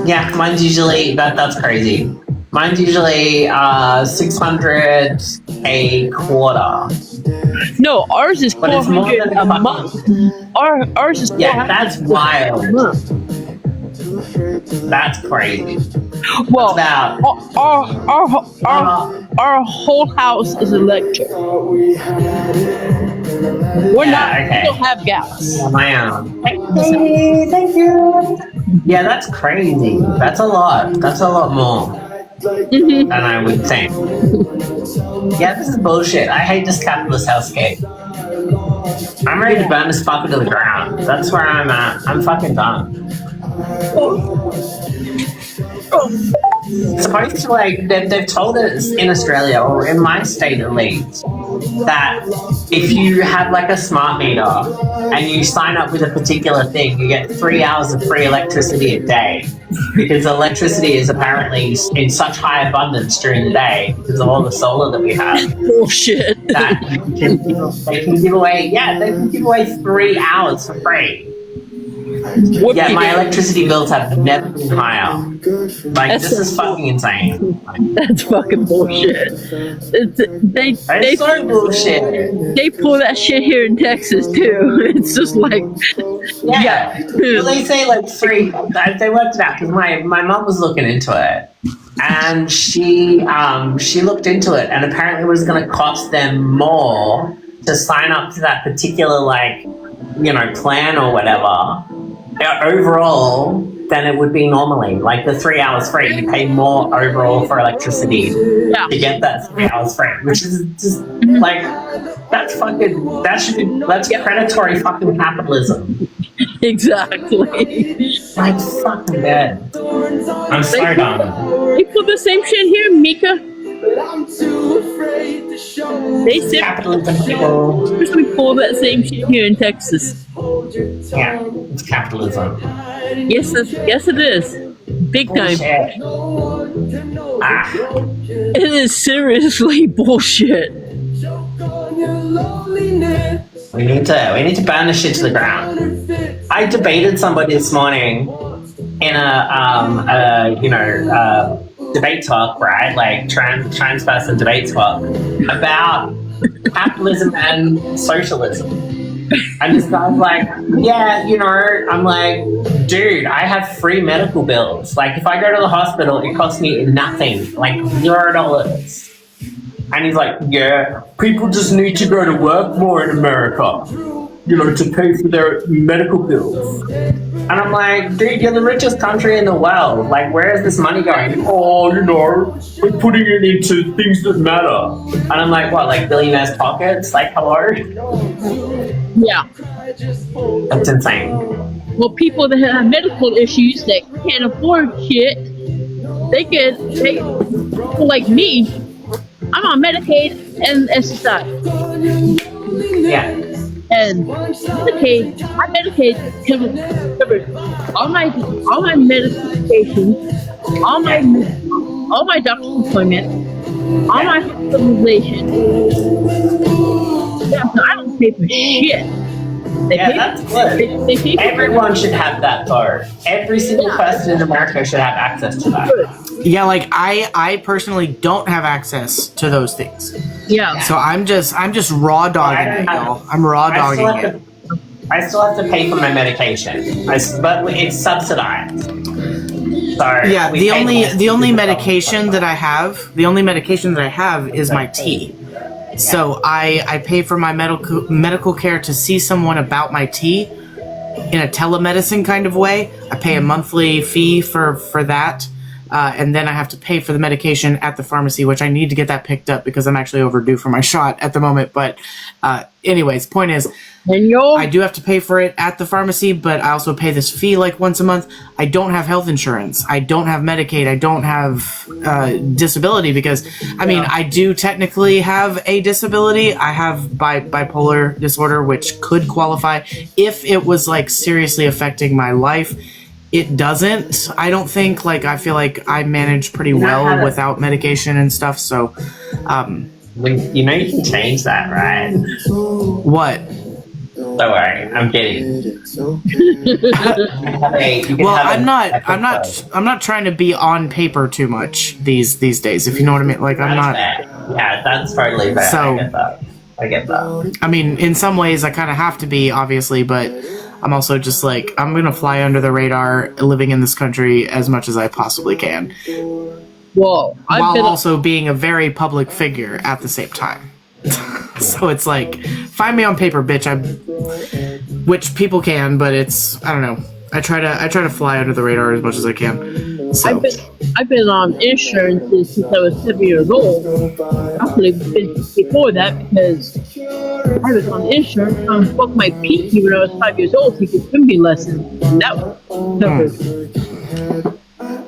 Yeah, mine's usually, that's crazy. Mine's usually 600 a quarter. No, ours is But it's more 400 than a month. Ours is 400 Yeah, that's wild. a month. That's crazy. Well, Now, our whole house is electric. We're not. okay. We don't have gas. On my own. Thank you. Yeah, that's crazy. That's a lot. That's a lot more than I would think. Yeah, this is bullshit. I hate this capitalist hellscape. I'm ready to burn this fucker to the ground. That's where I'm at. I'm fucking done. Supposed to, like, they've told us in Australia, or in my state at least, that if you have like a smart meter and you sign up with a particular thing, you get 3 hours of free electricity a day, because electricity is apparently in such high abundance during the day because of all the solar that we have. Bullshit. That they can give away 3 hours for free. Yeah, my electricity bills have never been higher. Like, this is fucking insane. That's fucking bullshit. They so bullshit. They pull that shit here in Texas too. It's just like, yeah. Well, they say like three. They worked it out because my mum was looking into it, and she looked into it, and apparently it was going to cost them more to sign up to that particular, like, plan or whatever, overall, than it would be normally. Like, the 3 hours free, you pay more overall for electricity to get that 3 hours free, which is just like, that's predatory fucking capitalism. Exactly. Like, fucking dead. I'm so done. They put the same shit here, Mika. They said Capitalism, people. we pull that same shit here in Texas. Yeah, it's capitalism. Yes, it is. Big time. Bullshit. It is seriously bullshit. We need to burn this shit to the ground. I debated somebody this morning in a debate talk, right? Like trans person debate talk about capitalism and socialism. And this guy's like, yeah, I'm like, dude, I have free medical bills. Like, if I go to the hospital, it costs me nothing, like $0. And he's like, yeah, people just need to go to work more in America, to pay for their medical bills. And I'm like, dude, you're the richest country in the world. Like, where is this money going? Oh, we're putting it into things that matter. And I'm like, what, like billionaires' pockets? Like, hello? Yeah. That's insane. Well, people that have medical issues that can't afford shit, people like me, I'm on Medicaid and SSI. Yeah. And Medicaid covers all my medications, all my doctor's appointments, all my hospitalization. Yeah, so I don't pay for shit. That's good. Everyone should have that card. Every single person in America should have access to that. Yeah, like I personally don't have access to those things. Yeah. So I'm just raw dogging it, y'all. I'm raw dogging it. I still have to pay for my medication, but it's subsidized. So yeah, the only medication that I have is my tea. So I pay for my medical care to see someone about my tea in a telemedicine kind of way. I pay a monthly fee for that. And then I have to pay for the medication at the pharmacy, which I need to get that picked up because I'm actually overdue for my shot at the moment. But anyways, point is, I do have to pay for it at the pharmacy, but I also pay this fee like once a month. I don't have health insurance. I don't have Medicaid. I don't have disability because, I do technically have a disability. I have bipolar disorder, which could qualify if it was like seriously affecting my life. It doesn't. I don't think. Like, I feel like I manage pretty well without medication and stuff. So, you can change that, right? What? Don't worry, I'm kidding. I'm not trying to be on paper too much these days. If you know what I mean. Like, I'm not. Yeah, that's totally fair. So, I get that. I mean, in some ways, I kind of have to be, obviously, but I'm also just like, I'm gonna fly under the radar, living in this country as much as I possibly can, Well, while also being a very public figure at the same time. So it's like, find me on paper, bitch. Which people can, but it's, I don't know. I try to fly under the radar as much as I can. So I've been on insurance since I was 7 years old. Actually, before that, because I was on insurance. I booked my PT when I was 5 years old to get swimming lessons, and that was covered.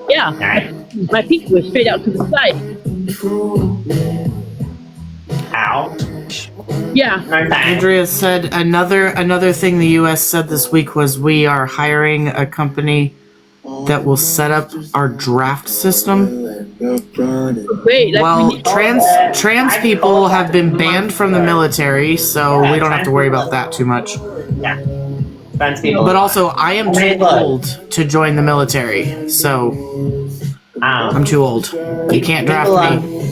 Yeah, my PT was straight out to the side. Ow. Yeah. Andrea said another thing the U.S. said this week was, we are hiring a company that will set up our draft system. Wait, Well, trans people have been banned from the military, so we don't have to worry about that too much. Yeah. Trans people. But also, I am too old to join the military, so I'm too old. You can't draft me.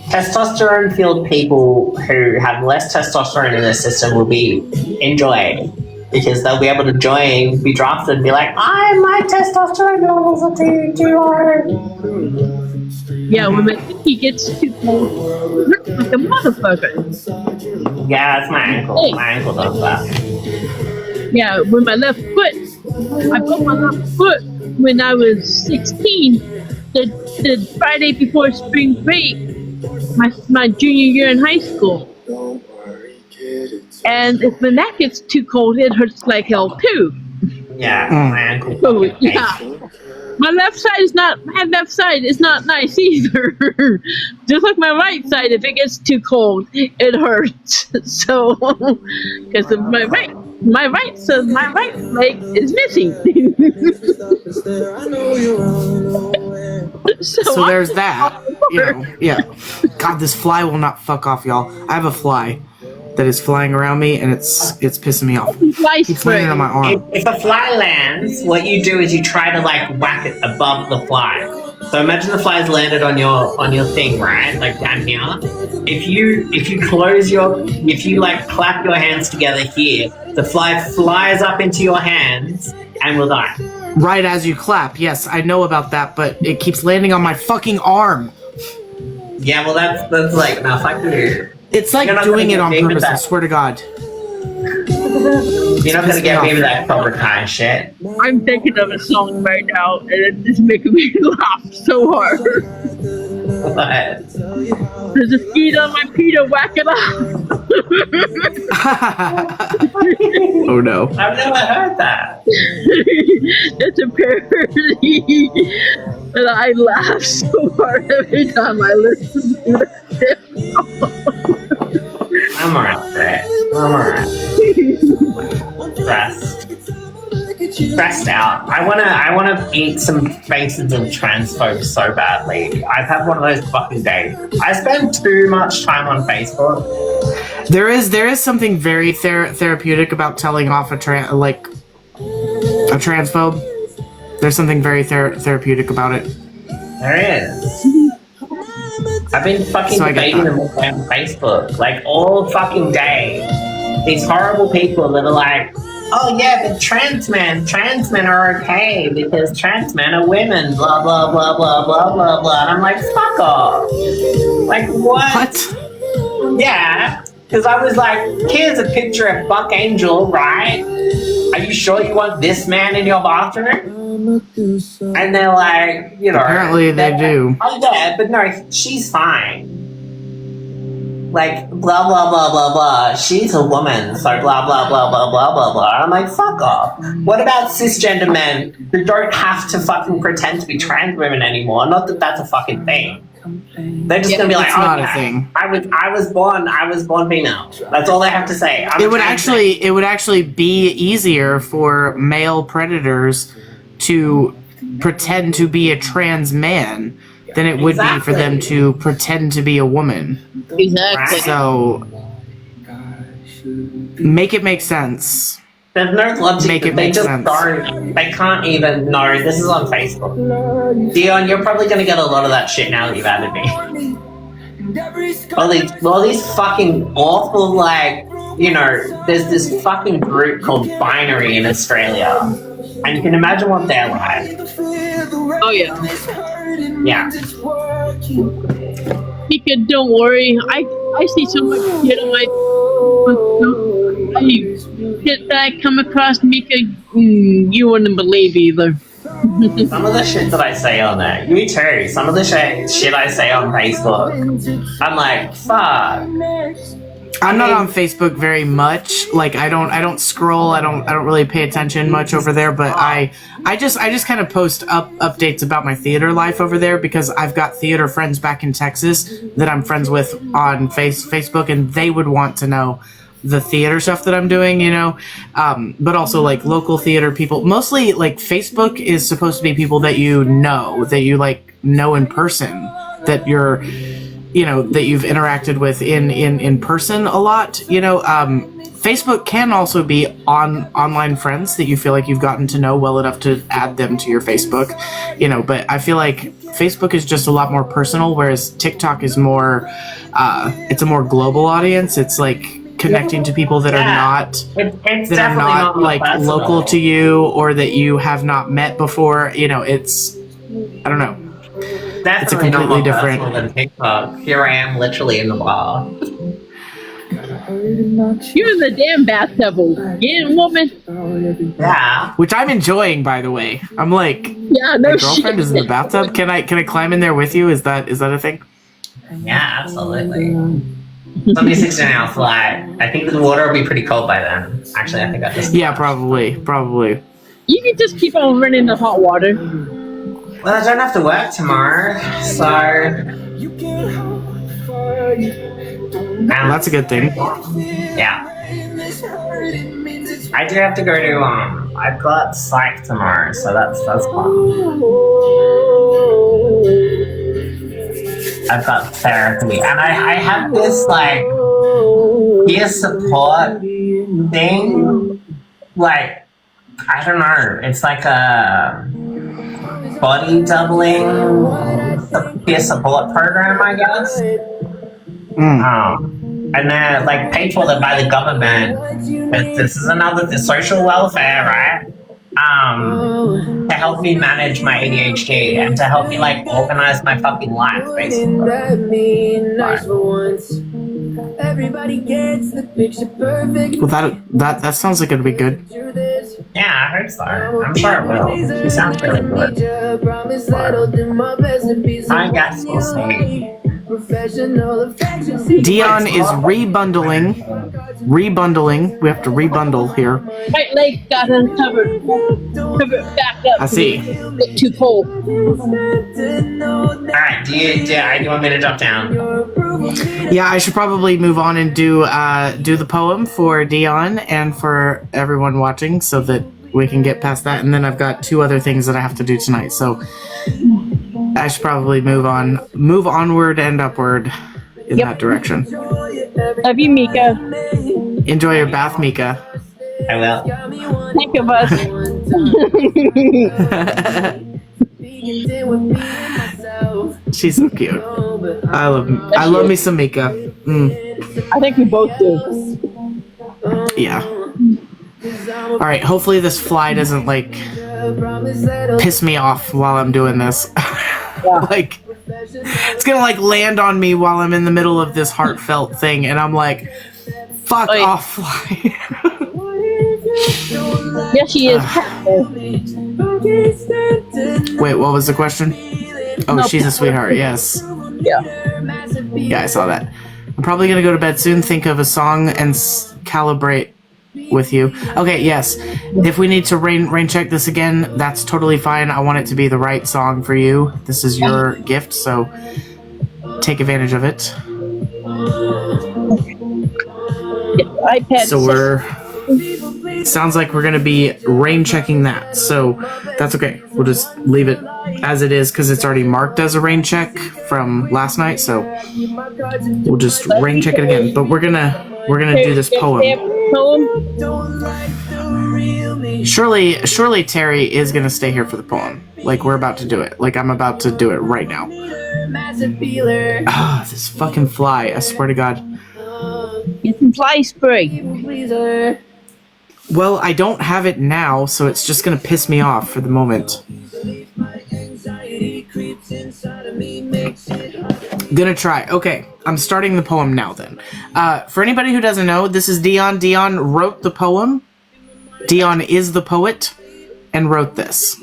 Testosterone-filled people who have less testosterone in their system will be enjoyed, because they'll be able to join, be drafted, and be like, my testosterone levels are too high. Yeah, when my pinky gets too cold, it hurts like a motherfucker. Yeah, that's my ankle. Hey. My ankle does that. Yeah, with my left foot. I broke my left foot when I was 16, the Friday before spring break, my junior year in high school. And if when that gets too cold, it hurts like hell too. Yeah, my ankle. So, yeah. My left side is not nice either. Just like my right side, if it gets too cold, it hurts. So, because my right leg is missing. So there's that. You know, yeah. God, this fly will not fuck off, y'all. I have a fly that is flying around me, and it's pissing me off. Keeps landing on my arm. If a fly lands, what you do is you try to like whack it above the fly. So imagine the fly's landed on your thing, right? Like down here. If you like clap your hands together here, the fly flies up into your hands and will die. Right as you clap, yes, I know about that, but it keeps landing on my fucking arm. Yeah, well that's like, no, fuck you. It's like doing it on purpose, I swear to God. You're not gonna get me with that Cobra Kai shit. I'm thinking of a song right now, and it's just making me laugh so hard. What? There's a skeet on my Peter, whack it up. Oh no. I've never heard that. It's a parody, and I laugh so hard every time I listen to it. I'm alright. Stressed out. I wanna eat some faces of trans folks so badly. I've had one of those fucking days. I spend too much time on Facebook. There is something very therapeutic about telling off a transphobe. There's something very therapeutic about it. There is. I've been fucking debating them on Facebook, like all fucking day. These horrible people that are like, oh yeah, but trans men are okay because trans men are women, blah blah blah blah blah blah blah. And I'm like, fuck off. Like what? Yeah, because I was like, here's a picture of Buck Angel, right? Are you sure you want this man in your bathroom? And they're like, you know. Apparently they do. Oh yeah, but no, she's fine. Like, blah, blah, blah, blah, blah. She's a woman, so blah, blah, blah, blah, blah, blah, blah. I'm like, fuck off. What about cisgender men who don't have to fucking pretend to be trans women anymore? Not that that's a fucking thing. They're just gonna be like, it's not a thing. I was born female. That's all they have to say. It would actually be easier for male predators to pretend to be a trans man than it would be for them to pretend to be a woman. Exactly. So make it make sense. There's no logic. Make it they make just sense. don't. They can't even know. This is on Facebook. Dion, you're probably gonna get a lot of that shit now that you've added me. All these fucking awful, like, you know, there's this fucking group called Binary in Australia, and you can imagine what they're like. Oh yeah. Yeah. Mika, don't worry. I see so much shit on my shit that I come across, Mika. You wouldn't believe either. Some of the shit that I say on there, you too. Some of the shit I say on Facebook, I'm like, fuck. I'm not on Facebook very much. Like I don't scroll. I don't really pay attention much over there. But I just kind of post updates about my theater life over there because I've got theater friends back in Texas that I'm friends with on Facebook, and they would want to know the theater stuff that I'm doing, you know. But also like local theater people. Mostly like Facebook is supposed to be people that you know in person, that you're, you know, that you've interacted with in person a lot, you know. Facebook can also be online friends that you feel like you've gotten to know well enough to add them to your Facebook, you know. But I feel like Facebook is just a lot more personal, whereas TikTok is more, it's a more global audience. It's like connecting to people that are not like local to you or that you have not met before, you know. It's, I don't know. Definitely it's a completely different than TikTok. Here I am, literally in the bar. You're in the damn bathtub, again, woman. Yeah. which I'm enjoying, by the way. I'm like, Yeah, no my girlfriend shit. is in the bathtub. Can I climb in there with you? Is that a thing? Yeah, absolutely. Somebody 16 hour flight. I think the water will be pretty cold by then. Actually, I think I just. Yeah, probably. You can just keep on running the hot water. Well, I don't have to work tomorrow, so. Well, that's a good thing. Yeah. I do have to go to I've got psych tomorrow, so that's fun. I've got therapy, and I have this like peer support thing. Like, I don't know, it's like a body doubling peer support program, I guess. And they're like paid for them by the government. This is another social welfare, right? To help me manage my ADHD and to help me like organize my fucking life, basically. Well, that sounds like it'd be good. Yeah, I heard so. I'm sure it will. She sounds really good. But I guess we'll see. Dion is rebundling. We have to rebundle here. Right leg got uncovered. Covered back up. I see. Get too cold. Alright, do you want me to jump down? Yeah, I should probably move on and do the poem for Dion and for everyone watching so that we can get past that. And then I've got 2 other things that I have to do tonight. So I should probably move onward and upward in that direction. Love you, Mika. Enjoy your bath, Mika. I will. Think of us. She's so cute. I love me some Mika. I think we both do. Yeah. All right. Hopefully this fly doesn't like piss me off while I'm doing this. Like, it's gonna like land on me while I'm in the middle of this heartfelt thing, and I'm like, "Fuck off, fly." Yes, she is. Wait, what was the question? Oh, No, she's a sweetheart. Yes. Yeah. Yeah, I saw that. I'm probably gonna go to bed soon. Think of a song and calibrate with you. Okay, yes. If we need to rain check this again, that's totally fine. I want it to be the right song for you. This is your gift, so take advantage of it. iPad. So sounds like we're gonna be rain checking that. So that's okay. We'll just leave it as it is because it's already marked as a rain check from last night. So we'll just rain check it again. But we're gonna do this poem. Surely Terry is gonna stay here for the poem. Like, we're about to do it. Like, I'm about to do it right now. Ah, this fucking fly, I swear to God. Get some fly spray. Pleaser. Well, I don't have it now, so it's just gonna piss me off for the moment. Gonna try. Okay, I'm starting the poem now then. For anybody who doesn't know, this is Dion. Dion wrote the poem. Dion is the poet and wrote this.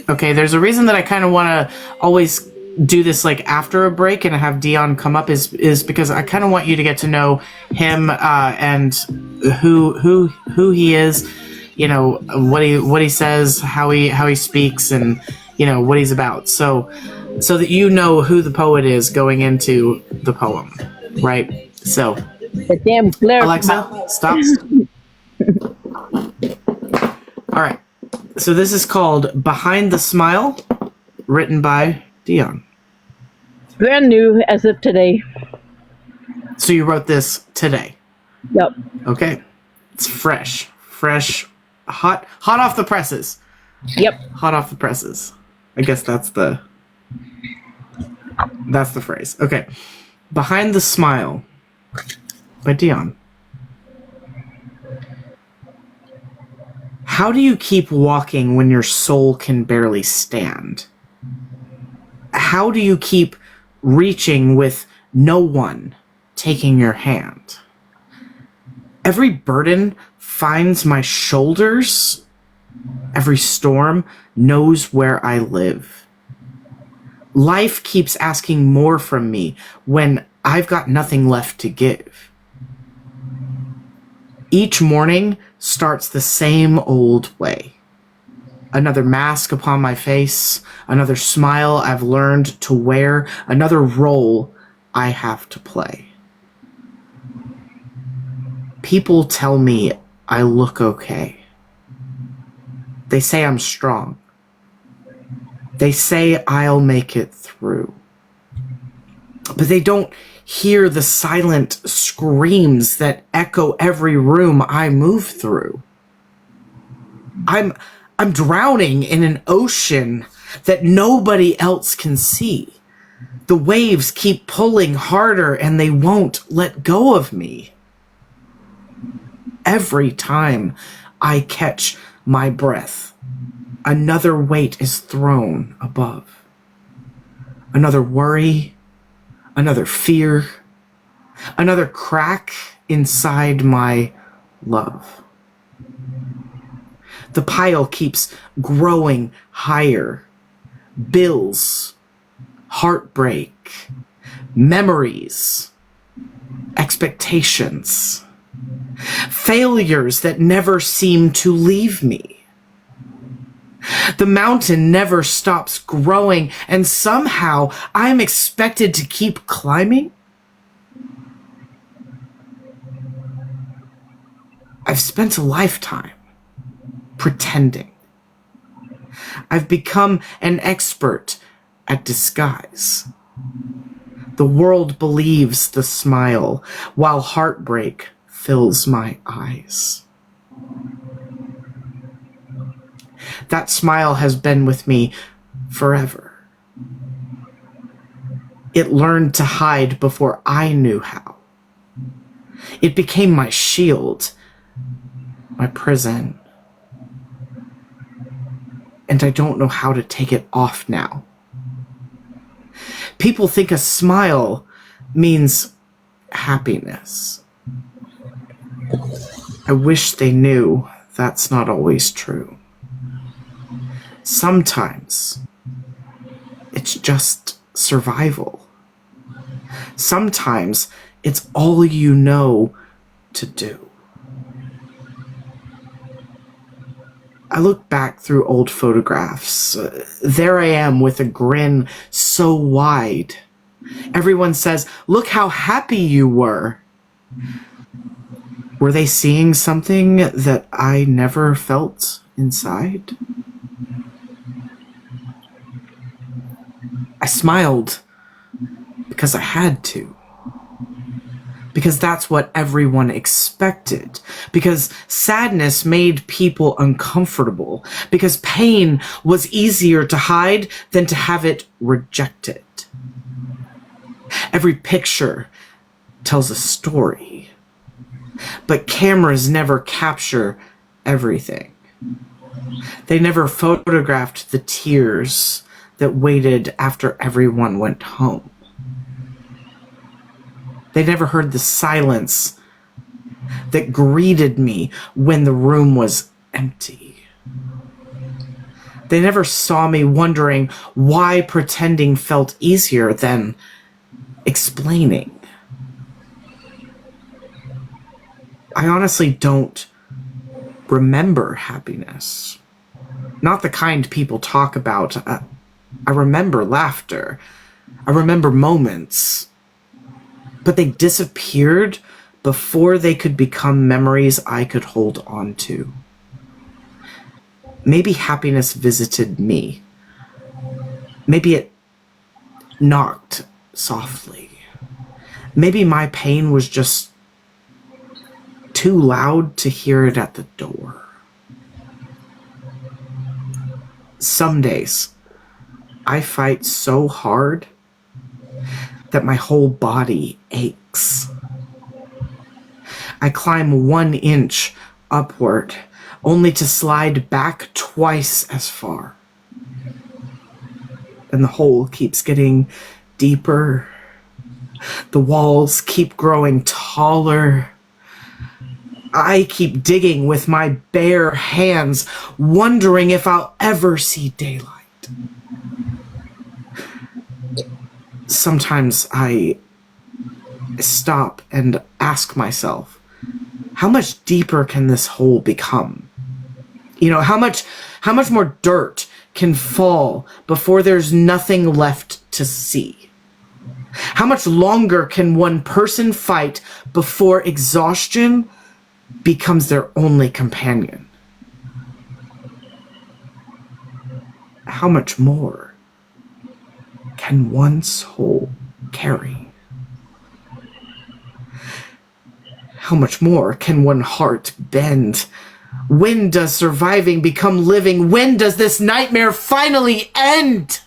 Okay, there's a reason that I kind of want to always do this like after a break and have Dion come up is because I kind of want you to get to know him and who he is, you know, what he says, how he speaks, and you know what he's about. So that you know who the poet is going into the poem, right? So, The damn glare. Alexa, stop. All right. So this is called Behind the Smile, written by Dion. Brand new as of today. So you wrote this today. Yep. Okay. It's fresh, hot off the presses. Yep. Hot off the presses. I guess that's the phrase. Okay. Behind the Smile by Dion. How do you keep walking when your soul can barely stand? How do you keep reaching with no one taking your hand? Every burden finds my shoulders. Every storm knows where I live. Life keeps asking more from me when I've got nothing left to give. Each morning starts the same old way. Another mask upon my face, another smile I've learned to wear, another role I have to play. People tell me I look okay. They say I'm strong. They say I'll make it through. But they don't hear the silent screams that echo every room I move through. I'm drowning in an ocean that nobody else can see. The waves keep pulling harder and they won't let go of me. Every time I catch my breath, another weight is thrown above. Another worry, another fear, another crack inside my love. The pile keeps growing higher. Bills, heartbreak, memories, expectations, failures that never seem to leave me. The mountain never stops growing, and somehow I'm expected to keep climbing. I've spent a lifetime pretending. I've become an expert at disguise. The world believes the smile, while heartbreak fills my eyes. That smile has been with me forever. It learned to hide before I knew how. It became my shield, my prison. And I don't know how to take it off now. People think a smile means happiness. I wish they knew that's not always true. Sometimes it's just survival. Sometimes it's all you know to do. I look back through old photographs. There I am with a grin so wide. Everyone says, "Look how happy you were." Were they seeing something that I never felt inside? I smiled because I had to. Because that's what everyone expected. Because sadness made people uncomfortable. Because pain was easier to hide than to have it rejected. Every picture tells a story. But cameras never capture everything. They never photographed the tears that waited after everyone went home. They never heard the silence that greeted me when the room was empty. They never saw me wondering why pretending felt easier than explaining. I honestly don't remember happiness. Not the kind people talk about. I remember laughter. I remember moments. But they disappeared before they could become memories I could hold on to. Maybe happiness visited me. Maybe it knocked softly. Maybe my pain was just too loud to hear it at the door. Some days, I fight so hard that my whole body aches. I climb 1 inch upward, only to slide back twice as far. And the hole keeps getting deeper. The walls keep growing taller. I keep digging with my bare hands, wondering if I'll ever see daylight. Sometimes I stop and ask myself, how much deeper can this hole become? You know, how much more dirt can fall before there's nothing left to see? How much longer can one person fight before exhaustion becomes their only companion? How much more can one soul carry? How much more can one heart bend? When does surviving become living? When does this nightmare finally end?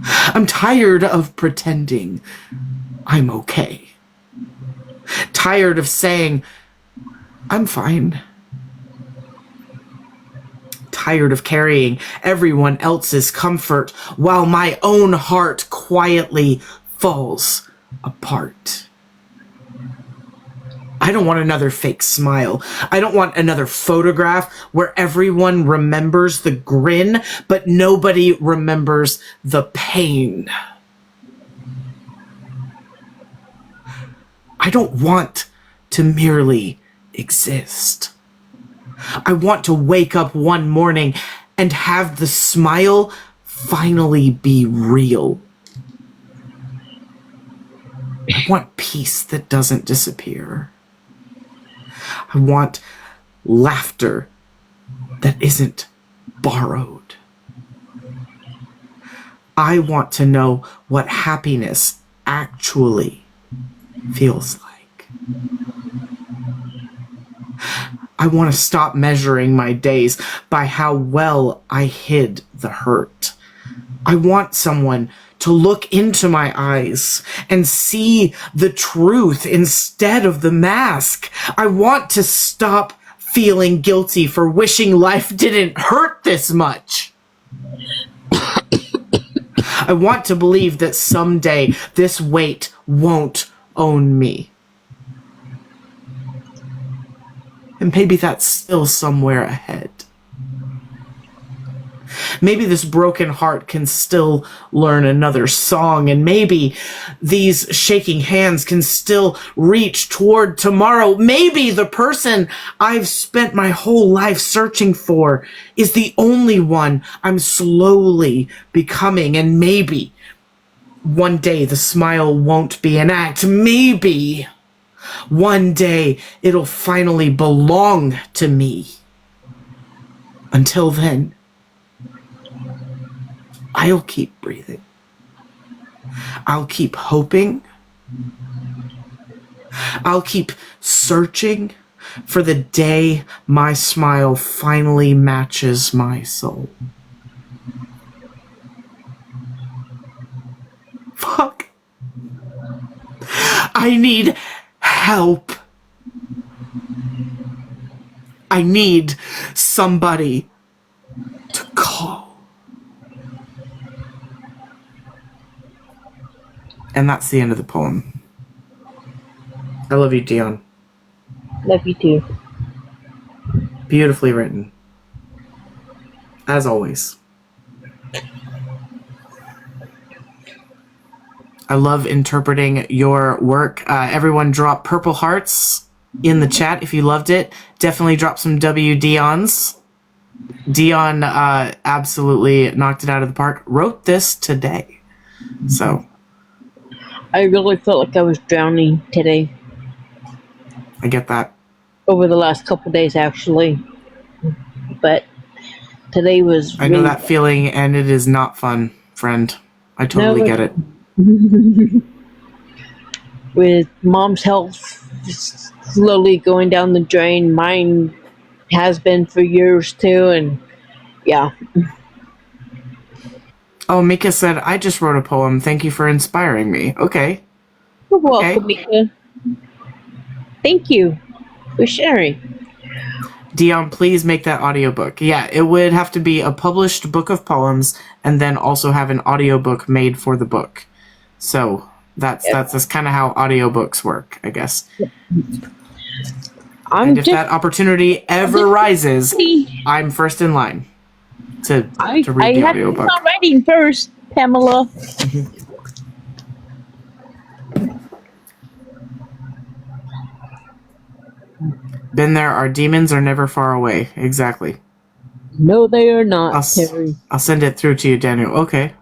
I'm tired of pretending I'm okay. Tired of saying I'm fine. Tired of carrying everyone else's comfort while my own heart quietly falls apart. I don't want another fake smile. I don't want another photograph where everyone remembers the grin, but nobody remembers the pain. I don't want to merely exist. I want to wake up one morning and have the smile finally be real. I want peace that doesn't disappear. I want laughter that isn't borrowed. I want to know what happiness actually feels like. I want to stop measuring my days by how well I hid the hurt. I want someone to look into my eyes and see the truth instead of the mask. I want to stop feeling guilty for wishing life didn't hurt this much. I want to believe that someday this weight won't own me. And maybe that's still somewhere ahead. Maybe this broken heart can still learn another song, and maybe these shaking hands can still reach toward tomorrow. Maybe the person I've spent my whole life searching for is the only one I'm slowly becoming, and maybe one day the smile won't be an act. Maybe one day it'll finally belong to me. Until then, I'll keep breathing. I'll keep hoping. I'll keep searching for the day my smile finally matches my soul. Fuck. I need help. I need somebody to call. And that's the end of the poem. I love you, Dion. Love you too. Beautifully written. As always. I love interpreting your work. Everyone drop purple hearts in the chat if you loved it. Definitely drop some Dions. Dion absolutely knocked it out of the park. Wrote this today. So I really felt like I was drowning today. I get that. Over the last couple of days, actually. But today was I know that feeling, and it is not fun, friend. I totally get it. With Mom's health slowly going down the drain, mine has been for years too, and yeah. Oh, Mika said, I just wrote a poem. Thank you for inspiring me. Okay. You're welcome, Mika. Thank you for sharing. Dion, please make that audiobook. Yeah, it would have to be a published book of poems and then also have an audiobook made for the book. So that's kind of how audiobooks work, I guess. And if that opportunity ever rises, I'm first in line to read the audiobook. I have writing first, Pamela. Been there. Our demons are never far away. Exactly. No, they are not, Terry. I'll send it through to you, Daniel. Okay.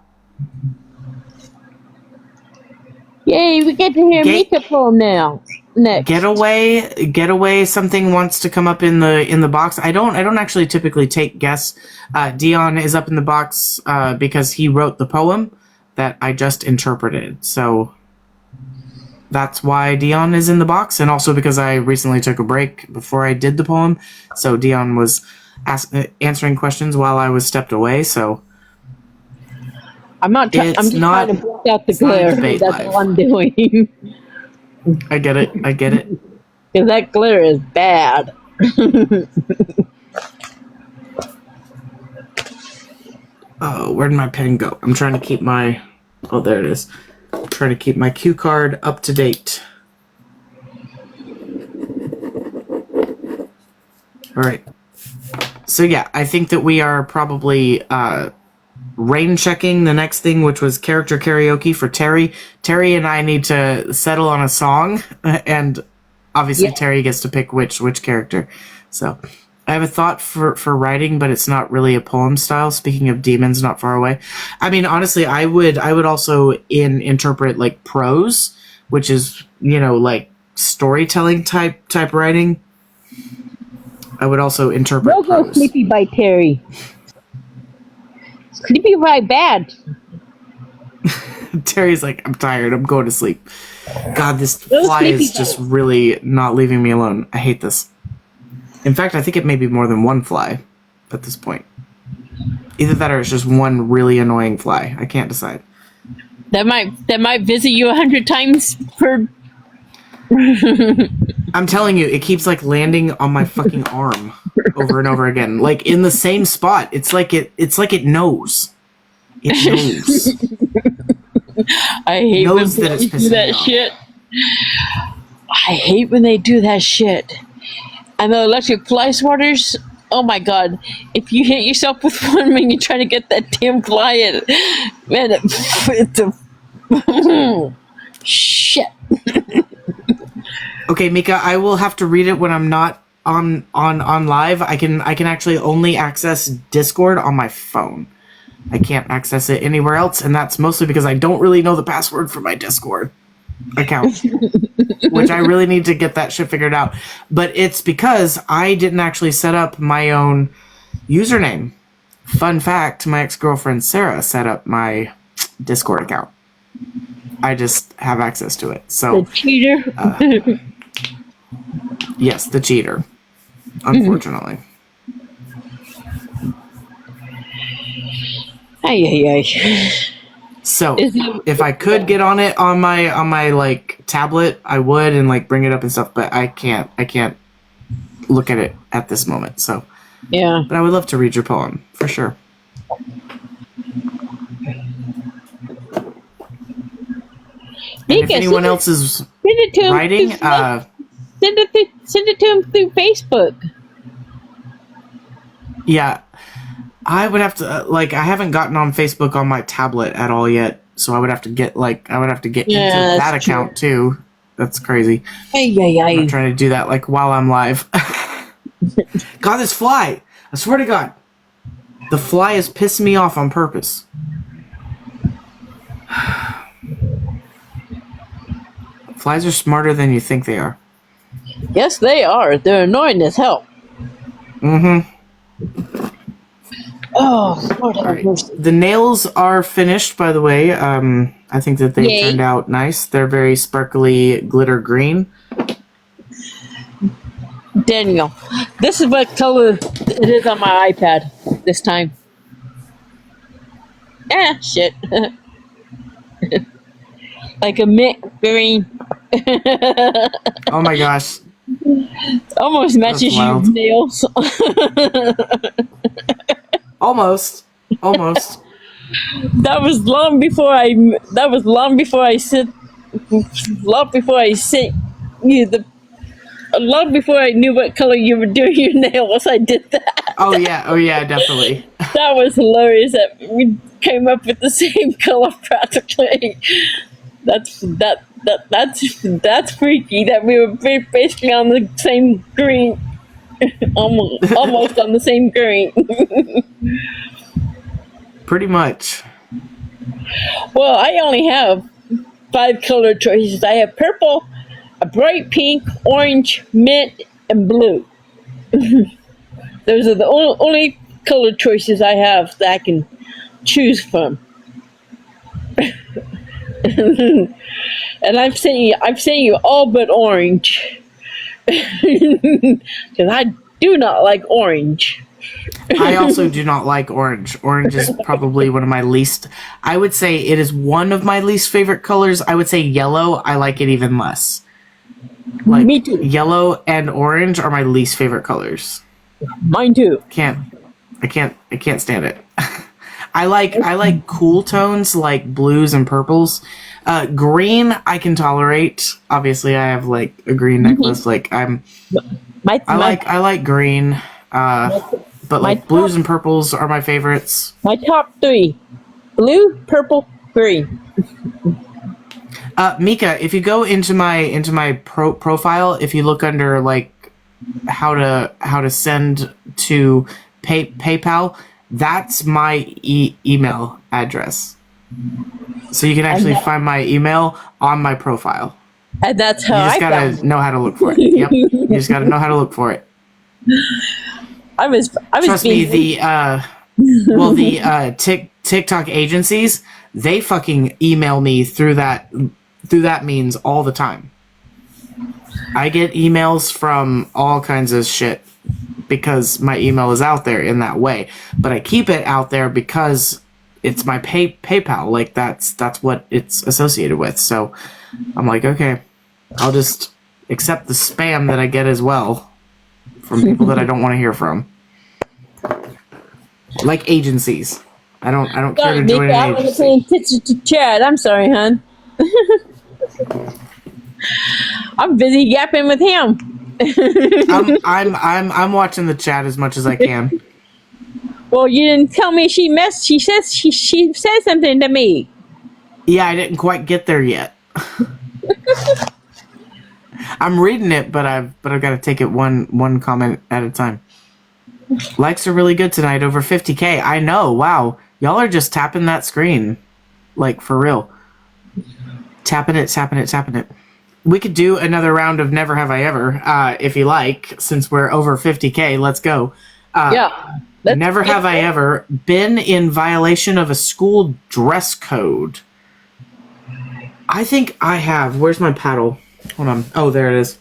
Yay, we get to hear Mika poem now. Next. Get away. Something wants to come up in the box. I don't actually typically take guests. Dion is up in the box because he wrote the poem that I just interpreted. So that's why Dion is in the box, and also because I recently took a break before I did the poem. So Dion was answering questions while I was stepped away. So I'm not. I'm just trying to block out the glare. That's all I'm doing. I get it. Because that glare is bad. Oh, where did my pen go? I'm trying to keep my... Oh, there it is. I'm trying to keep my cue card up to date. All right. So yeah, I think that we are probably rain checking the next thing, which was character karaoke for Terry. Terry and I need to settle on a song, and obviously Terry gets to pick which character. So I have a thought for writing, but it's not really a poem style. Speaking of demons not far away, I mean, honestly, I would also interpret like prose, which is, like storytelling type writing. I would also interpret Go prose. Sleepy by Terry. Sleepy by bad. Terry's like, I'm tired. I'm going to sleep. God, this fly is just really not leaving me alone. I hate this. In fact, I think it may be more than one fly at this point. Either that or it's just one really annoying fly. I can't decide. That might visit you 100 times per... I'm telling you, it keeps like landing on my fucking arm over and over again, like in the same spot. It's like it knows. It knows. I hate when they do that shit. I hate when they do that shit. And the electric fly swatters, oh my god. If you hit yourself with one when you're trying to get that damn fly in, man, it's a... shit. Okay, Mika, I will have to read it when I'm not on live. I can actually only access Discord on my phone. I can't access it anywhere else, and that's mostly because I don't really know the password for my Discord account, which I really need to get that shit figured out. But it's because I didn't actually set up my own username. Fun fact, my ex-girlfriend Sarah set up my Discord account. I just have access to it. So the cheater. Yes, the cheater. Unfortunately. Ay. So if I could get on it on my like tablet, I would, and like bring it up and stuff, but I can't look at it at this moment. So, Yeah. but I would love to read your poem for sure. And if anyone else is writing, send it to him through Facebook. Yeah, I would have to I haven't gotten on Facebook on my tablet at all yet, so I would have to get into that account too. That's crazy. I'm trying to do that while I'm live. God, this fly! I swear to God, the fly is pissing me off on purpose. Flies are smarter than you think they are. Yes, they are. They're annoying as hell. Mm-hmm. Oh, Lord have Right. mercy. The nails are finished, by the way. I think that they turned out nice. They're very sparkly glitter green. Daniel, this is what color it is on my iPad this time. Shit. Like a mint green. Oh my gosh. Almost matches your nails. Almost. That was long before I sent long before I knew what color you were doing your nails. I did that. Oh yeah, definitely. That was hilarious that we came up with the same color practically. That's freaky that we were basically on the same green. almost on the same green. Pretty much. Well, I only have 5 color choices. I have purple, a bright pink, orange, mint, and blue. Those are the only color choices I have that I can choose from. And I've sent you all but orange. Because I do not like orange. I also do not like orange. Orange is probably one of my least... I would say it is one of my least favorite colors. I would say yellow, I like it even less. Me too. Yellow and orange are my least favorite colors. Mine too. I can't stand it. I like cool tones like blues and purples. Green I can tolerate. Obviously, I have a green necklace. I like green. But blues and purples are my favorites. My top 3: blue, purple, green. Mika, if you go into my profile, if you look under how to send to PayPal, that's my email address. So you can actually find my email on my profile. And that's how you just gotta know how to look for it. Yep, you just gotta know how to look for it. I was Trust me, the TikTok agencies, they fucking email me through that means all the time. I get emails from all kinds of shit because my email is out there in that way. But I keep it out there because it's my PayPal. That's what it's associated with. So I'm like, okay, I'll just accept the spam that I get as well from people that I don't want to hear from. Like agencies. I don't care to join an agency. saying Tits to Chad. I'm sorry, hon. I'm busy yapping with him. I'm watching the chat as much as I can. Well, you didn't tell me she said something to me. Yeah, I didn't quite get there yet. I'm reading it, but I've got to take it one comment at a time. Likes are really good tonight, over 50K. I know, wow. Y'all are just tapping that screen. For real. Tapping it. We could do another round of Never Have I Ever, if you like, since we're over 50K. Let's go. Yeah. Never have I ever been in violation of a school dress code. I think I have. Where's my paddle? Hold on. Oh, there it is.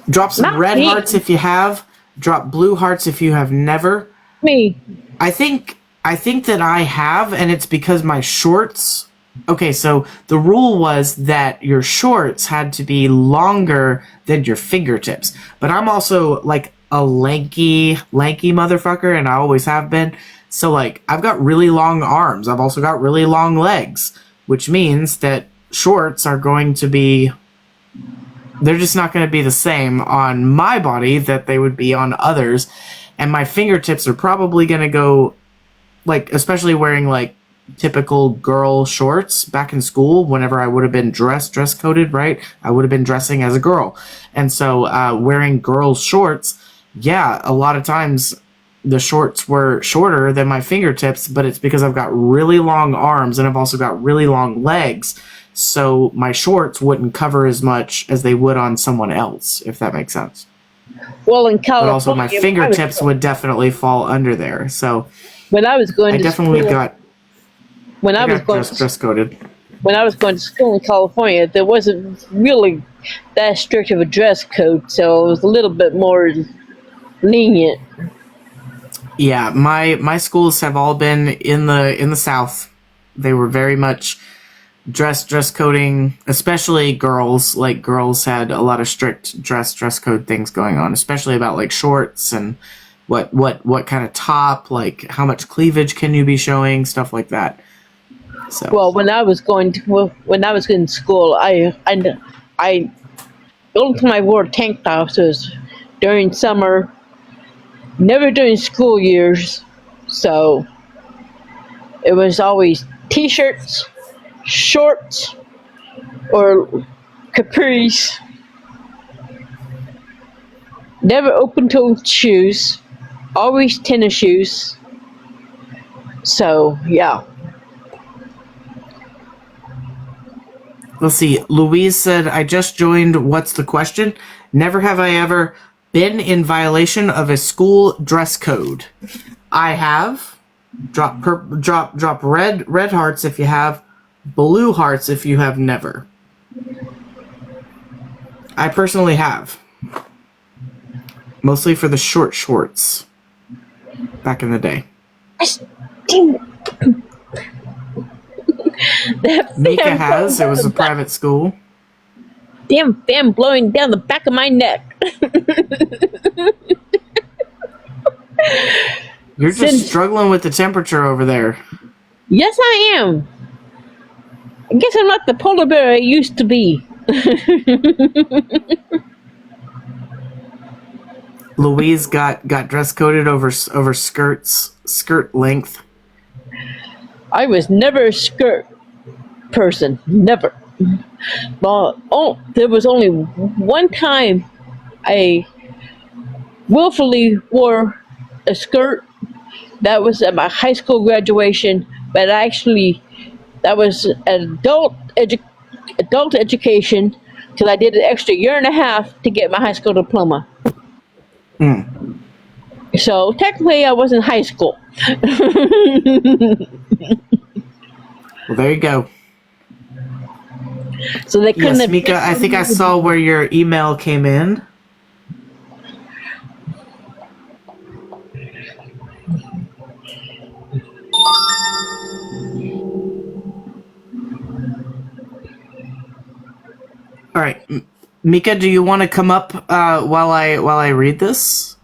Drop some red hearts if you have. Drop blue hearts if you have never. Me. I think that I have, and it's because my shorts Okay, so the rule was that your shorts had to be longer than your fingertips. But I'm also like a lanky motherfucker, and I always have been. So like I've got really long arms. I've also got really long legs, which means that shorts are going to be they're just not going to be the same on my body that they would be on others. And my fingertips are probably going to go like, especially wearing like typical girl shorts back in school, whenever I would have been dress coded, right? I would have been dressing as a girl. And so wearing girls shorts, yeah, a lot of times the shorts were shorter than my fingertips, but it's because I've got really long arms and I've also got really long legs. So my shorts wouldn't cover as much as they would on someone else, if that makes sense. Well, in But California, also my fingertips would definitely fall under there. So when I was going I to definitely school, got when I was got going dress coded. when I was going to school in California, there wasn't really that strict of a dress code, so it was a little bit more lenient. Yeah, my schools have all been in the South. They were very much dress coding, especially girls. Like girls had a lot of strict dress code things going on, especially about like shorts and what kind of top, like how much cleavage can you be showing, stuff like that. So Well, when I was in school, I the only time I wore tank tops was during summer, never during school years. So it was always t-shirts, shorts, or capris. Never open-toed shoes. Always tennis shoes. So yeah. let's see. Louise said, "I just joined. What's the question? Never have I ever been in violation of a school dress code. I have. Drop red hearts if you have, blue hearts if you have never. I personally have. Mostly for the short shorts. Back in the day. That Mika fan has. It was a private school. damn fan blowing down the back of my neck. You're just Since- struggling with the temperature over there. Yes, I am. I guess I'm not the polar bear I used to be. Louise got dress coded over skirt length. I was never a skirt person. Never. But there was only one time I willfully wore a skirt. That was at my high school graduation, but actually, that was an adult education because I did an extra year and a half to get my high school diploma. So technically, I was in high school. Well, there you go. So they couldn't Yes, have. Mika, I think I saw where your email came in. All right, Mika, do you want to come up while I read this?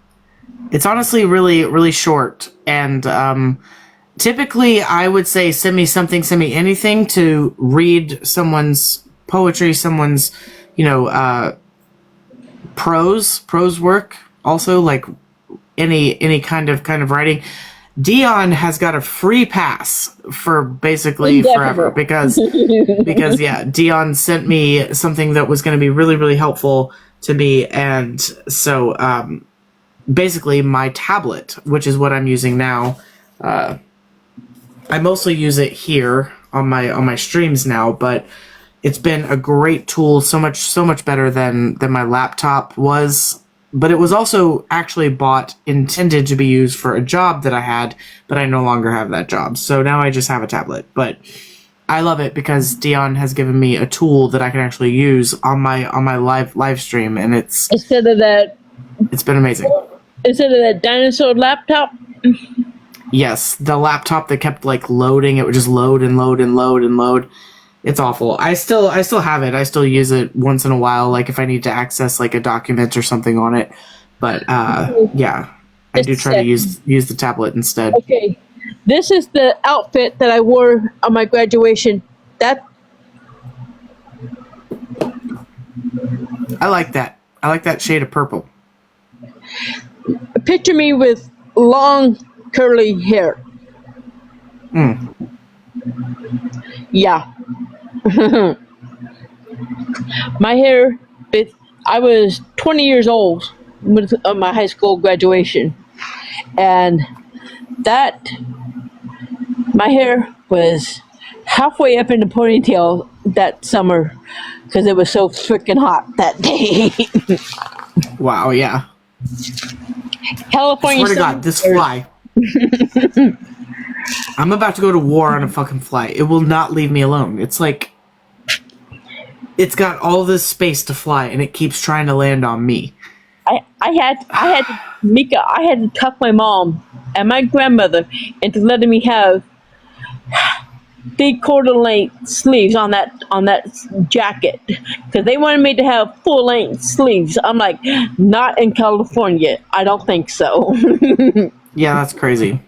It's honestly really short, and typically I would say send me something, send me anything to read someone's poetry, someone's prose work. Also, like any kind of writing. Dion has got a free pass for basically forever because yeah, Dion sent me something that was going to be really helpful to me, and so basically my tablet, which is what I'm using now. I mostly use it here on my streams now, but it's been a great tool, so much better than my laptop was. But it was also actually intended to be used for a job that I had, but I no longer have that job. So now I just have a tablet. But I love it because Dion has given me a tool that I can actually use on my live stream, and it's Instead of that been amazing. dinosaur laptop. Yes, the laptop that kept like loading. It would just load and load and load and load. It's awful. I still have it. I still use it once in a while, like if I need to access like a document or something on it. But yeah, I Just do a try to second. use the tablet instead. Okay, this is the outfit that I wore on my graduation. That I like that. I like that shade of purple. picture me with long curly hair. Mm. Yeah, my hair. I was 20 years old with my high school graduation, and that my hair was halfway up in the ponytail that summer because it was so freaking hot that day. Wow. Yeah. California Swear to summer. God, this fly. I'm about to go to war on a fucking fly. It will not leave me alone. It's like it's got all this space to fly, and it keeps trying to land on me. I had to talk my mom and my grandmother into letting me have 3/4 length sleeves on that jacket because they wanted me to have full length sleeves. I'm like, not in California. I don't think so. Yeah, that's crazy. You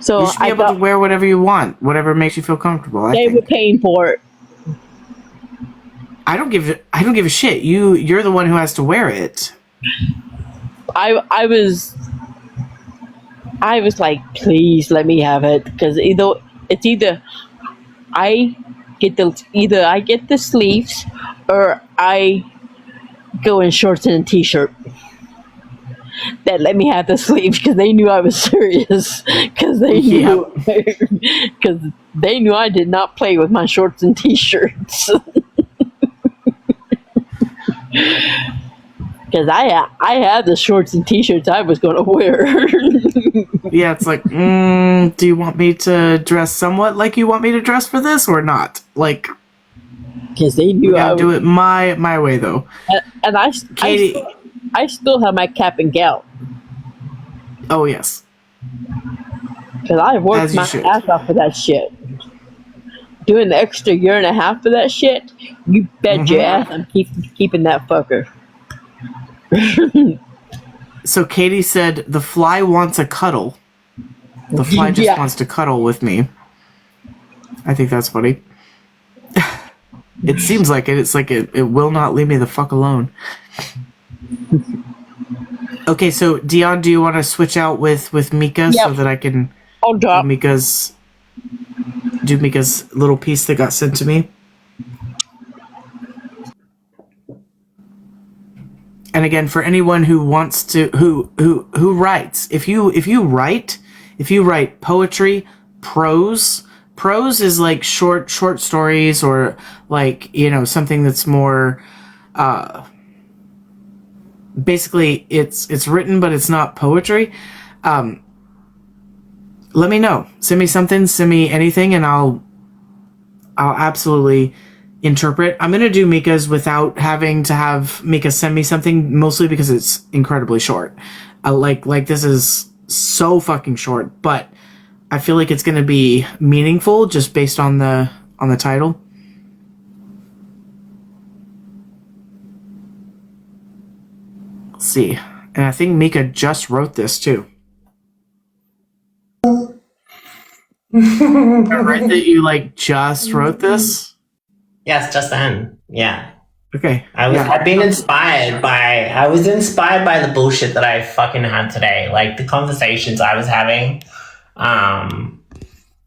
So should be I able to got. wear whatever you want, whatever makes you feel comfortable. I They were think. paying for it. I don't give a shit. You're the one who has to wear it. I was like, please let me have it because either I I get the sleeves or I go in shorts and a t-shirt. That let me have the sleeves because they knew I was serious because they Yeah. knew because they knew I did not play with my shorts and t-shirts. Because I had the shorts and t-shirts I was going to wear. Yeah, it's like, do you want me to dress somewhat like you want me to dress for this or not? Like, Because they we knew I gotta was, do it my way though. and Katie. I still have my cap and gown Oh yes, because I worked as you my should. ass off for that shit. Doing the extra year and a half for that shit, you bet your ass I'm keeping that fucker. So Katie said the fly wants a cuddle. The fly just Yeah. wants to cuddle with me. I think that's funny. It seems like it. It's like it will not leave me the fuck alone. Okay, so Dion, do you want to switch out with Mika so Yep. that I can I'll do drop. Mika's little piece that got sent to me? And again, for anyone who wants to who writes, if you write poetry, prose is like short stories or like, something that's more basically it's written but it's not poetry. Let me know. Send me something, send me anything, and I'll absolutely interpret. I'm gonna do Mika's without having to have Mika send me something, mostly because it's incredibly short. Like this is so fucking short, but I feel like it's gonna be meaningful just based on the title. Let's see, and I think Mika just wrote this too. Right, that you like just wrote this. Yes, just then. Yeah. Okay. I've been inspired by I was inspired by the bullshit that I fucking had today. Like the conversations I was having.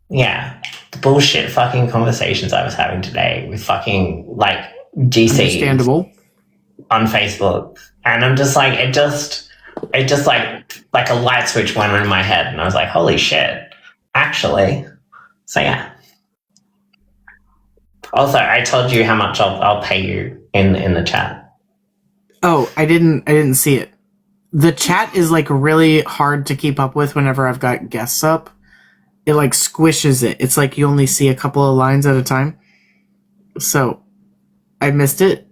Yeah. The bullshit fucking conversations I was having today with fucking like GCs Understandable. on Facebook. And I'm just like it just like a light switch went on in my head and I was like, holy shit. Actually. So yeah. Also, I told you how much I'll pay you in the chat. Oh, I didn't see it. The chat is like really hard to keep up with whenever I've got guests up. It like squishes it. It's like you only see a couple of lines at a time. So I missed it.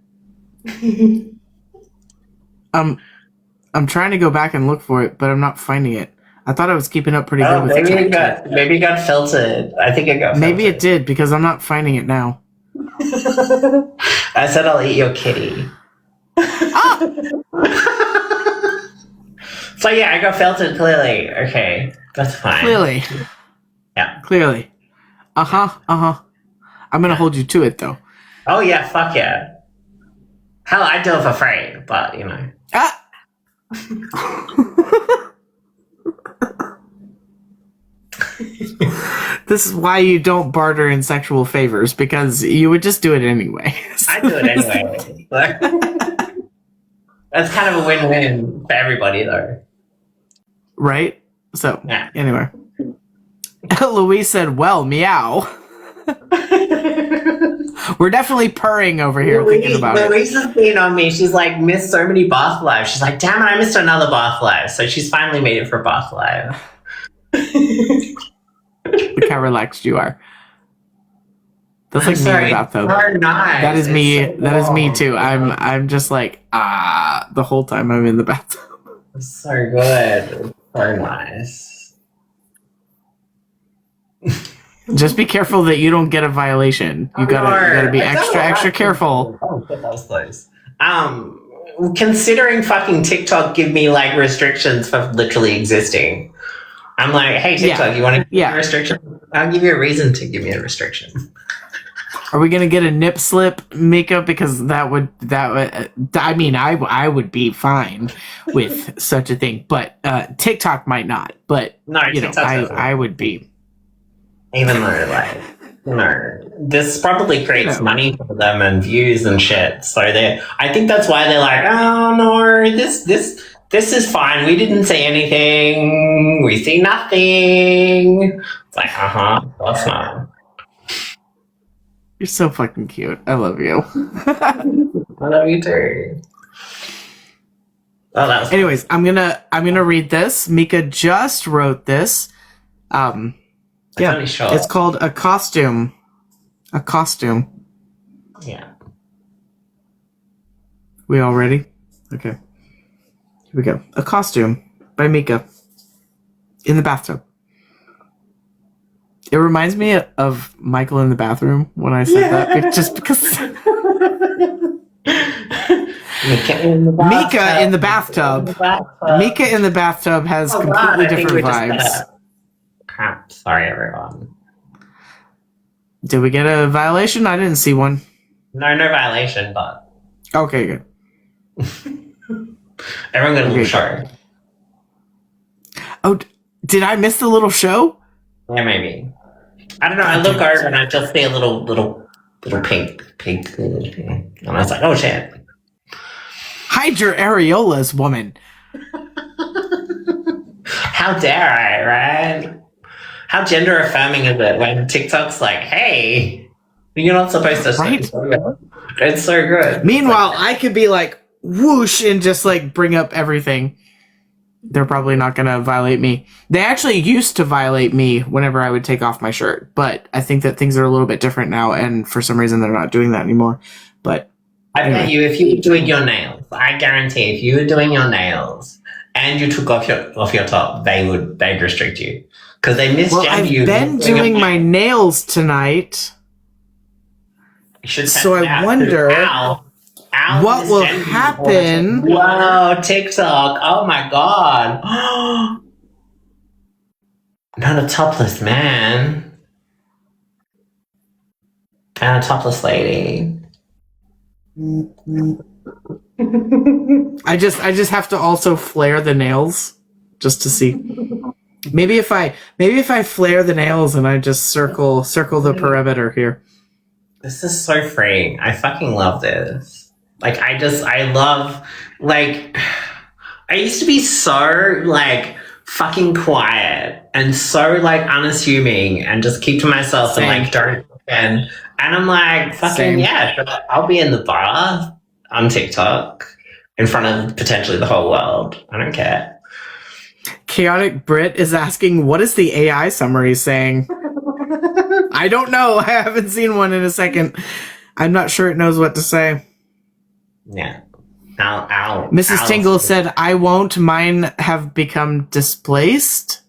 I'm trying to go back and look for it, but I'm not finding it. I thought I was keeping up pretty good Oh, with the maybe it got filtered. I think it got filtered. Maybe it did because I'm not finding it now. I said I'll eat your kitty. So yeah, I got filtered clearly. Okay, that's fine. Clearly. Yeah. Clearly. I'm gonna hold you to it though. Oh yeah, fuck yeah. Hell, I'd do it for free, but you know. This is why you don't barter in sexual favors, because you would just do it anyway. I'd do it anyway. That's kind of a win-win for everybody, though. Right? So, yeah. Anyway. Louise said, well, meow. We're definitely purring over here thinking about it. Louise is being on me. She's like, missed so many bath lives. She's like, damn it, I missed another bath live. So she's finally made it for bath live. Look how relaxed you are. That's like me in the bathtub. Nice. That is me. So that is me too. I'm just like the whole time I'm in the bathtub. It's so good. So nice. Just be careful that you don't get a violation. You gotta be extra careful. Oh, that was close. Considering fucking TikTok give me like restrictions for literally existing. I'm like, hey TikTok, you want to give me a restriction? I'll give you a reason to give me a restriction. Are we gonna get a nip slip, Mika? Because that would. I mean, I would be fine with such a thing, but TikTok might not. But no, you know, I would be. Even though, like, you know, this probably creates money for them and views and shit. So I think that's why they're like, oh no, this is fine. We didn't say anything. We see nothing. It's like, that's not. You're so fucking cute. I love you. I love you too. Oh, that was Anyways, I'm gonna read this. Mika just wrote this. It's called A Costume. A Costume. Yeah. We all ready? Okay. Here we go. A Costume by Mika. In the bathtub. It reminds me of Michael in the bathroom when I said that, just because. Mika in the bathtub. Mika in the bathtub has completely different vibes. Crap. Sorry, everyone. Did we get a violation? I didn't see one. No violation, but. Okay, good. Everyone got a little show. Oh, did I miss the little show? Yeah, maybe. I don't know. I look over and I just see a little pink, and I was like, oh shit. Hide your areolas, woman. How dare I, right? How gender affirming is it when TikTok's like, hey, you're not supposed to say it. It's so good. Meanwhile, I could be like, whoosh, and just like bring up everything. They're probably not going to violate me. They actually used to violate me whenever I would take off my shirt, but I think that things are a little bit different now, and for some reason they're not doing that anymore. But I bet you, if you were doing your nails, I guarantee, if you were doing your nails and you took off your top, they'd restrict you because they misgender you. I've been doing my nails tonight, so I wonder. What will happen? Wow, TikTok. Oh my god. Not a topless man. And a topless lady. I just have to also flare the nails just to see. Maybe if I flare the nails and I just circle the perimeter here. This is so freeing. I fucking love this. Like, I love, like, I used to be so, like, fucking quiet and so, like, unassuming and just keep to myself and, like, don't, and I'm like, fucking, yeah, I'll be in the bar on TikTok in front of potentially the whole world. I don't care. Chaotic Brit is asking, what is the AI summary saying? I don't know. I haven't seen one in a second. I'm not sure it knows what to say. Yeah. Ow, ow. Mrs. ow. Tingle said, I won't. Mine have become displaced.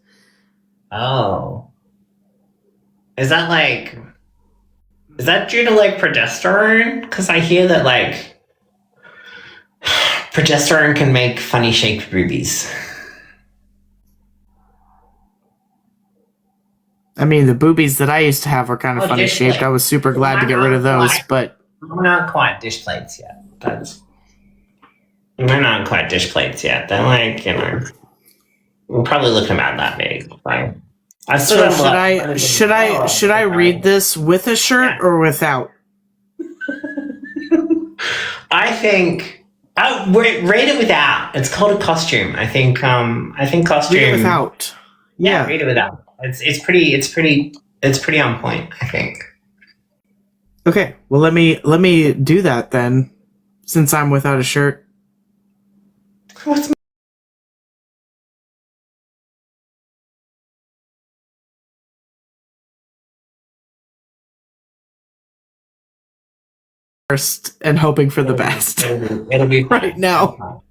Oh. Is that like... Is that due to like progesterone? Because I hear that like... progesterone can make funny shaped boobies. I mean, the boobies that I used to have were kind of funny dish shaped. plate. I was super glad to get rid of those, but... We're not quite dish plates yet. They're not quite dish plates yet. They're like, you know... We're probably looking about that big. Right? So should I read this with a shirt or without? I think read it without. It's called a costume. I think costume. Read it without. Yeah, read it without. It's pretty on point, I think. Okay, well let me do that then, since I'm without a shirt. What's First and hoping for the best. It'll be fine. Right now.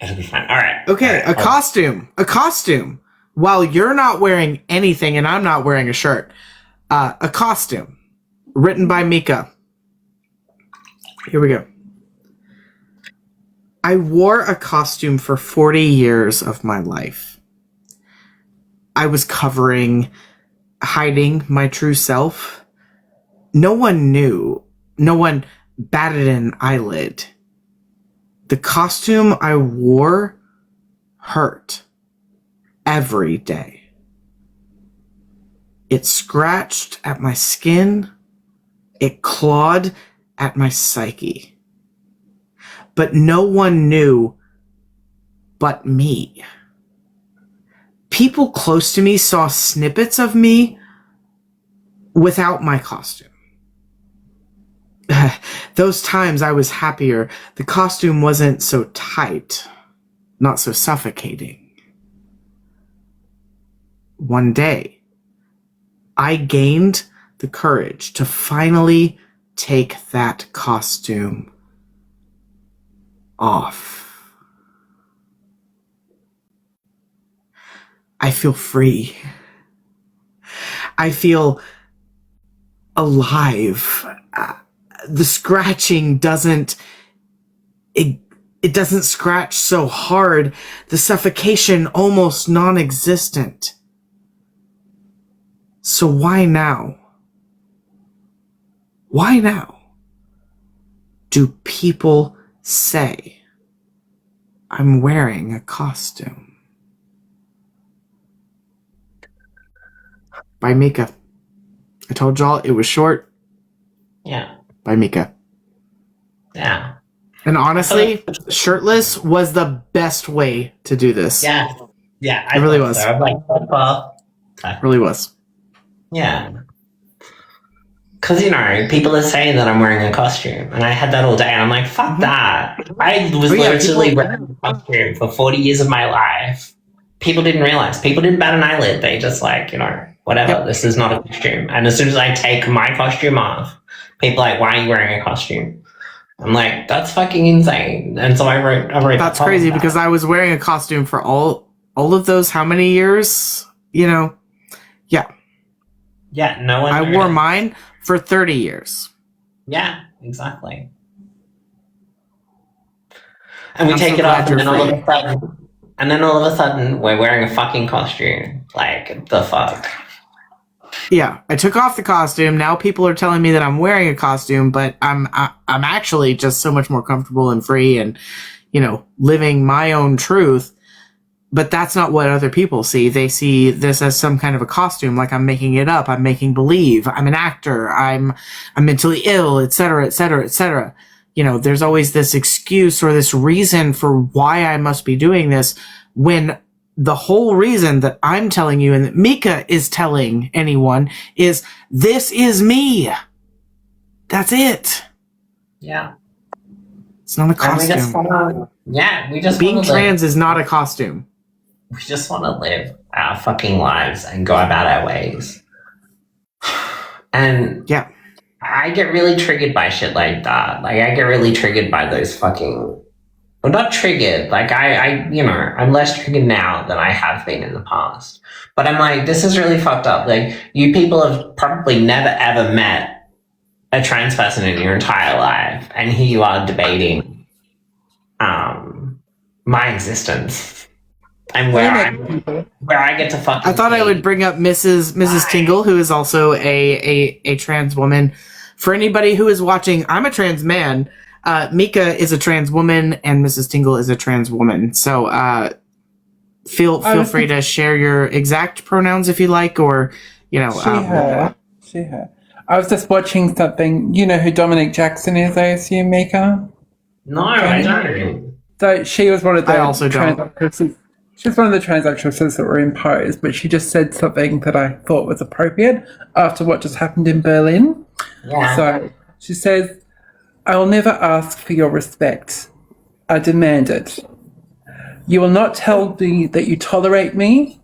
It'll be fine. All right. Okay, all right. A costume. While you're not wearing anything and I'm not wearing a shirt, a costume written by Mika. Here we go. I wore a costume for 40 years of my life. I was hiding my true self. No one knew. No one batted an eyelid. The costume I wore hurt every day. It scratched at my skin. It clawed at my psyche. But no one knew but me. People close to me saw snippets of me without my costume. Those times I was happier. The costume wasn't so tight, not so suffocating. One day, I gained the courage to finally take that costume off. I feel free. I feel alive. The scratching doesn't scratch so hard. The suffocation almost non-existent. So why now? Why now do people say I'm wearing a costume? By Mika. I told y'all it was short. Yeah. By Mika. Yeah. And honestly, shirtless was the best way to do this. Yeah. Yeah. It really was. So. I'm like, It really was. Yeah. Because, you know, people are saying that I'm wearing a costume. And I had that all day. And I'm like, fuck that. I was literally wearing a costume for 40 years of my life. People didn't realize. People didn't bat an eyelid. They just like, you know, whatever. Yep. This is not a costume. And as soon as I take my costume off, people are like, why are you wearing a costume? I'm like, that's fucking insane. And so I wrote that's crazy because I was wearing a costume for all of those how many years? You know? Yeah. Yeah, no one. I wore mine for 30 years. Yeah, exactly. And we take it off and then all of a sudden we're wearing a fucking costume. Like, the fuck? Yeah, I took off the costume. Now people are telling me that I'm wearing a costume, but I'm actually just so much more comfortable and free and, you know, living my own truth. But that's not what other people see. They see this as some kind of a costume, like I'm making it up. I'm making believe. I'm an actor. I'm mentally ill, etc., etc., etc. You know, there's always this excuse or this reason for why I must be doing this when the whole reason that I'm telling you and that Mika is telling anyone is this is me. That's it. Yeah. It's not a costume. We just being trans is not a costume. We just want to live our fucking lives and go about our ways. And yeah, I get really triggered by shit like that. Like, I get really triggered by those fucking. Well, not triggered. Like, I'm less triggered now than I have been in the past. But I'm like, this is really fucked up. Like, you people have probably never ever met a trans person in your entire life, and here you are debating my existence and where I get to fucking. I thought I would bring up Mrs. Tingle, who is also a trans woman. For anybody who is watching, I'm a trans man. Mika is a trans woman, and Mrs. Tingle is a trans woman. So feel free to share your exact pronouns if you like, or she, her. I was just watching something. You know who Dominic Jackson is, I assume, Mika? No, I don't. So she was one of the I also trans don't. actresses. She was one of the trans actresses that were imposed, but she just said something that I thought was appropriate after what just happened in Berlin. Yeah. So she says, I will never ask for your respect. I demand it. You will not tell me that you tolerate me.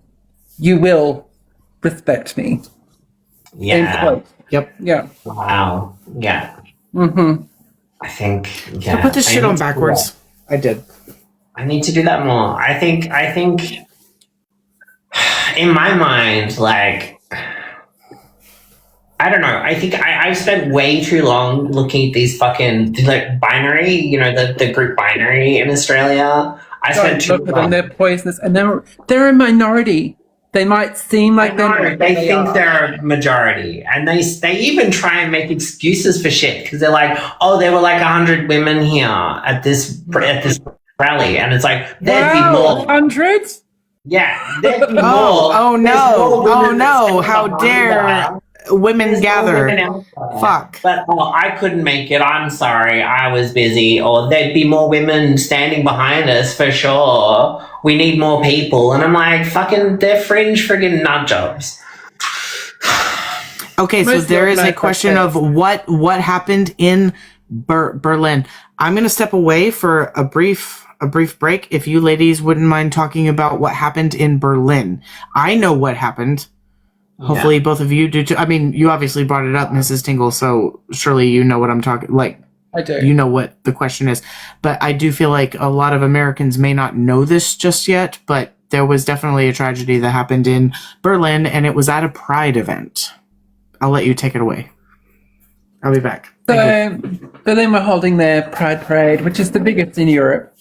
You will respect me. Yeah. End quote. Yep. Yeah. Wow. Yeah. Mm-hmm. I think. Yeah. I put this shit on backwards. I did. I need to do that more. I think in my mind, like, I don't know. I think I've spent way too long looking at these fucking, like, binary, you know, the group binary in Australia. I spent too Look at them, long. they're poisonous, and they're a minority. They might seem like They think they're a majority, and they even try and make excuses for shit because they're like, oh, there were like 100 women here at this rally, and it's like there'd be more. Hundreds? Yeah, there'd be more. Oh no! How dare women gather? Fuck. But I couldn't make it. I'm sorry, I was busy. Or there'd be more women standing behind us for sure. We need more people, and I'm like, fucking, they're fringe friggin' nut jobs. Okay, so there is a question of what happened in Berlin. I'm going to step away for a brief break. If you ladies wouldn't mind talking about what happened in Berlin, I know what happened. Hopefully, both of you do too. I mean, you obviously brought it up, Mrs. Tingle, so surely you know what I'm talking. Like, I do. You know what the question is, but I do feel like a lot of Americans may not know this just yet. But there was definitely a tragedy that happened in Berlin, and it was at a Pride event. I'll let you take it away. I'll be back. So Berlin were holding their Pride Parade, which is the biggest in Europe.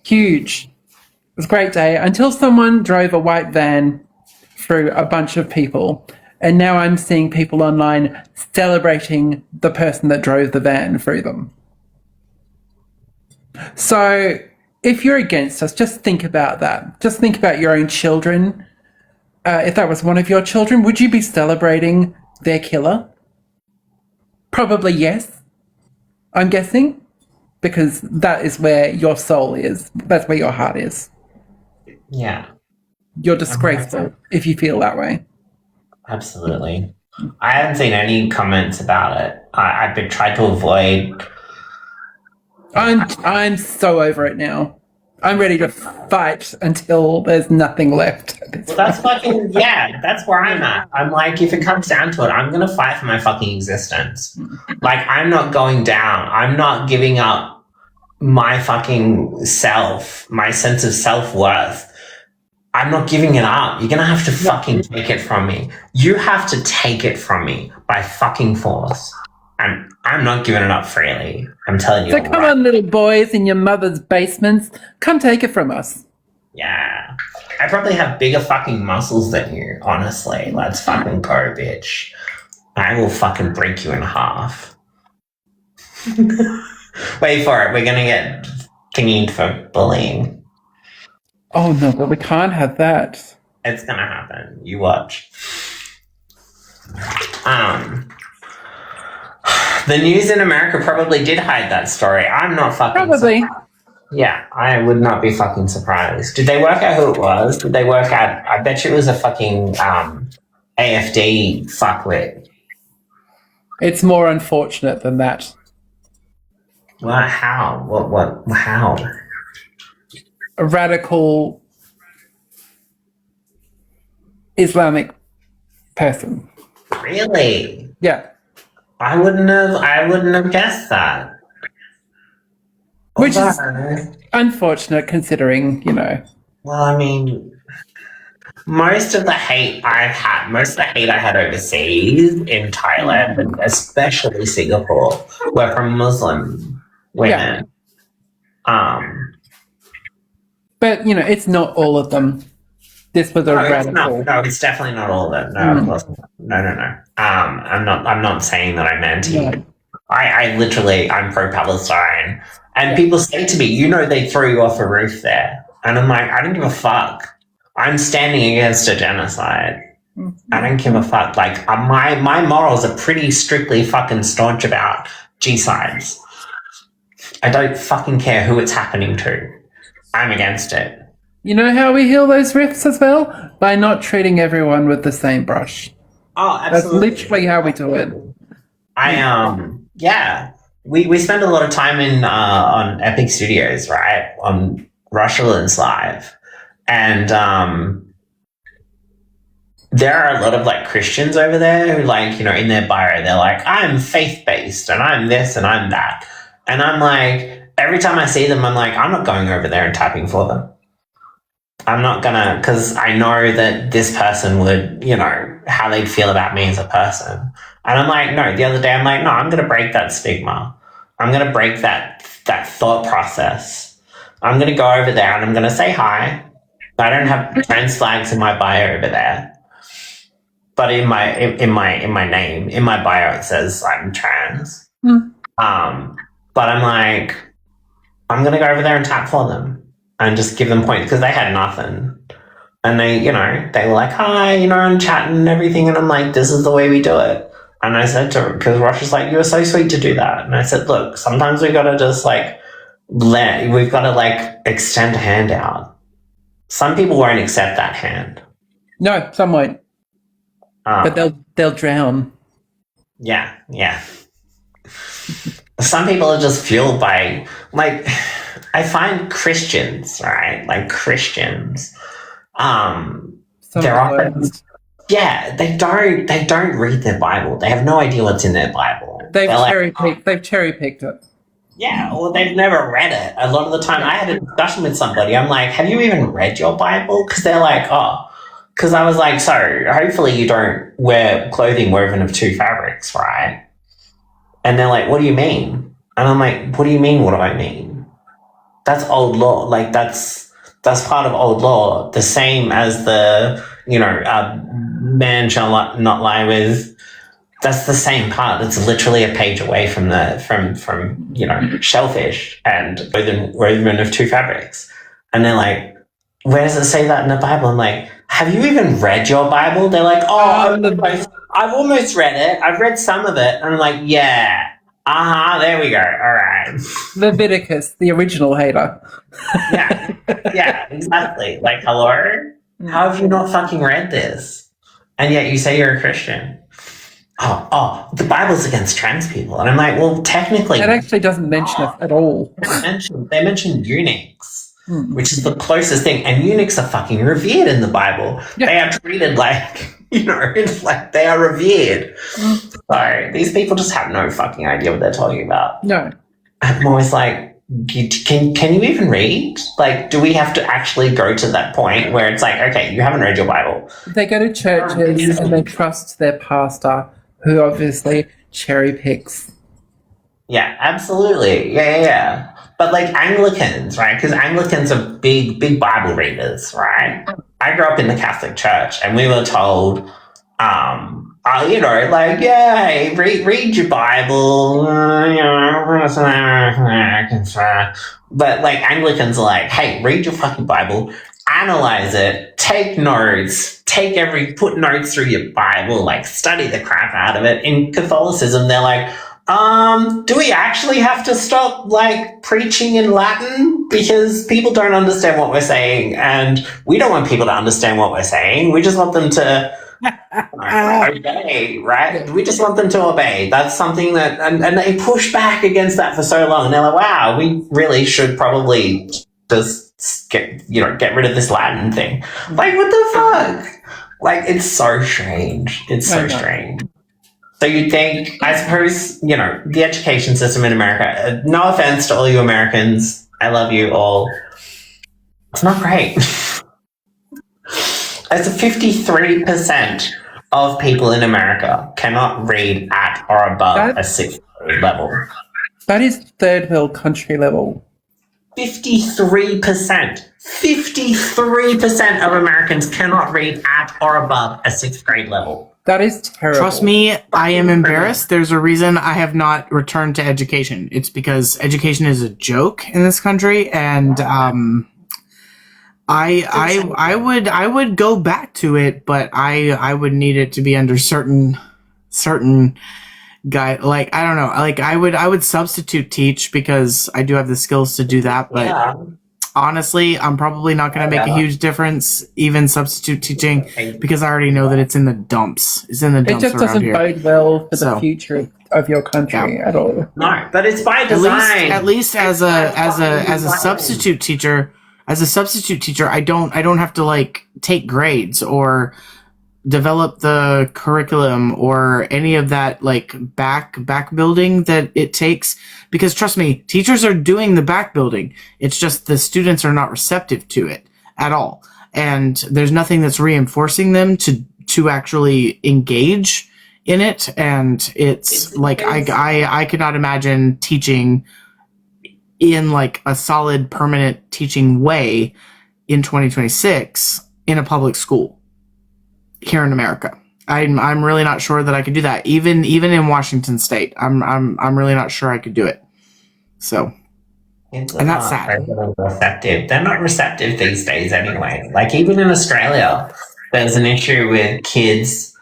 Huge. It was a great day until someone drove a white van through a bunch of people. And now I'm seeing people online celebrating the person that drove the van through them. So if you're against us, just think about that. Just think about your own children. If that was one of your children, would you be celebrating their killer? Probably yes, I'm guessing, because that is where your soul is. That's where your heart is. Yeah. You're disgraceful if you feel that way. Absolutely. I haven't seen any comments about it. I've been trying to avoid. I'm so over it now. I'm ready to fight until there's nothing left. Well, that's fucking, yeah, that's where I'm at. I'm like, if it comes down to it, I'm going to fight for my fucking existence. Like, I'm not going down. I'm not giving up my fucking self, my sense of self-worth. I'm not giving it up. You're going to have to fucking take it from me. You have to take it from me by fucking force. And I'm not giving it up freely. I'm telling you. So come on, little boys in your mother's basements. Come take it from us. Yeah. I probably have bigger fucking muscles than you, honestly. Let's fucking go, bitch. I will fucking break you in half. Wait for it. We're going to get thingied for bullying. Oh, no, but we can't have that. It's going to happen. You watch. The news in America probably did hide that story. I'm not fucking Probably. surprised. Yeah, I would not be fucking surprised. Did they work out who it was? Did they work out? I bet you it was a fucking AFD fuckwit. It's more unfortunate than that. Well, how? What? How? A radical Islamic person. Really? Yeah. I wouldn't have guessed that. Which is Although, unfortunate considering, you know. well, I mean, most of the hate I had overseas in Thailand and especially Singapore were from Muslim women. But, you know, it's not all of them. This was a radical. It's definitely not all of them. No, of course not. No. I'm not saying that I'm anti. No. I'm pro-Palestine, and people say to me, "You know, they throw you off a roof there," and I'm like, I don't give a fuck. I'm standing against a genocide. I don't give a fuck. Like my morals are pretty strictly fucking staunch about G-sides. I don't fucking care who it's happening to. I'm against it. You know how we heal those rifts as well? By not treating everyone with the same brush. Oh, absolutely. That's literally how we do it. We spend a lot of time on Epic Studios, right? On Rushlands Live. And there are a lot of like Christians over there who, like, you know, in their bio, they're like, I'm faith-based and I'm this and I'm that. And I'm like, every time I see them, I'm like, I'm not going over there and typing for them. I'm not gonna, because I know that this person would, you know, how they'd feel about me as a person. And I'm like, no, the other day I'm like, no, I'm gonna break that stigma. I'm gonna break that thought process. I'm gonna go over there and I'm gonna say hi. I don't have trans flags in my bio over there. But in my name, in my bio, it says I'm trans. But I'm like, I'm gonna go over there and tap for them and just give them points because they had nothing. And they, you know, they were like, hi, you know, and chatting and everything. And I'm like, this is the way we do it. And I said to her, because Rosh was like, you were so sweet to do that. And I said, look, sometimes we got to just like, we've got to like extend a hand out. Some people won't accept that hand. No, some won't. But they'll drown. Yeah. Some people are just fueled by, like, I find Christians, right? Like Christians, they're often, they don't read their Bible. They have no idea what's in their Bible. They've cherry picked it. Yeah, well, they've never read it. A lot of the time, I had a discussion with somebody. I'm like, have you even read your Bible? Because they're like, oh. Because I was like, so hopefully you don't wear clothing woven of two fabrics, right? And they're like, what do you mean? And I'm like, what do you mean, what do I mean? That's old law. Like, that's part of old law. The same as the, you know, man shall not lie with. That's the same part. It's literally a page away from you know, shellfish and woven of two fabrics. And they're like, where does it say that in the Bible? I'm like, have you even read your Bible? They're like, oh, I've almost read it. I've read some of it. And I'm like, yeah. There we go. All right. Leviticus, the original hater. Yeah, exactly. Like, hello? How have you not fucking read this? And yet you say you're a Christian. Oh, the Bible's against trans people. And I'm like, well, technically... It actually doesn't mention it at all. They mention eunuchs, which is the closest thing. And eunuchs are fucking revered in the Bible. Yeah. They are treated like... You know, it's like they are revered. So these people just have no fucking idea what they're talking about. No. I'm always like, can you even read? Like, do we have to actually go to that point where it's like, okay, you haven't read your Bible? They go to churches and they trust their pastor, who obviously cherry picks. Yeah, absolutely. Yeah. But like Anglicans, right? Because Anglicans are big Bible readers, right? I grew up in the Catholic Church, and we were told, you know, like, yeah, hey, read your Bible, you know. But like Anglicans are like, hey, read your fucking Bible, analyze it, take notes, put notes through your Bible, like study the crap out of it. In Catholicism, they're like, do we actually have to stop like preaching in Latin? Because people don't understand what we're saying, and we don't want people to understand what we're saying. We just want them to obey, right? We just want them to obey. That's something that, and they push back against that for so long. And they're like, wow, we really should probably just get rid of this Latin thing. Like, what the fuck? Like, it's so strange. It's so strange. So you think, I suppose, the education system in America, no offense to all you Americans, I love you all, it's not great. As 53% of people in America cannot read at or above a 6th grade level. That is third world country level. 53%. 53% of Americans cannot read at or above a 6th grade level. That is terrible. Trust me, I am embarrassed. There's a reason I have not returned to education. It's because education is a joke in this country, and I would go back to it, but I would need it to be under certain guy, like, I don't know, like I would substitute teach because I do have the skills to do that, but honestly, I'm probably not going to make a huge difference even substitute teaching because I already know that it's in the dumps. It's in the dumps It just around doesn't here. bode well for the future of your country at all. No, but it's by design. At least as a substitute teacher, I don't have to like take grades or develop the curriculum or any of that like back building that it takes, because trust me, teachers are doing the back building. It's just the students are not receptive to it at all, and there's nothing that's reinforcing them to actually engage in it. And it's like I could not imagine teaching in like a solid permanent teaching way in 2026 in a public school here in America. I'm really not sure that I could do that. Even in Washington State, I'm really not sure I could do it. So, and that's sad. Receptive. They're not receptive these days anyway. Like even in Australia, there's an issue with kids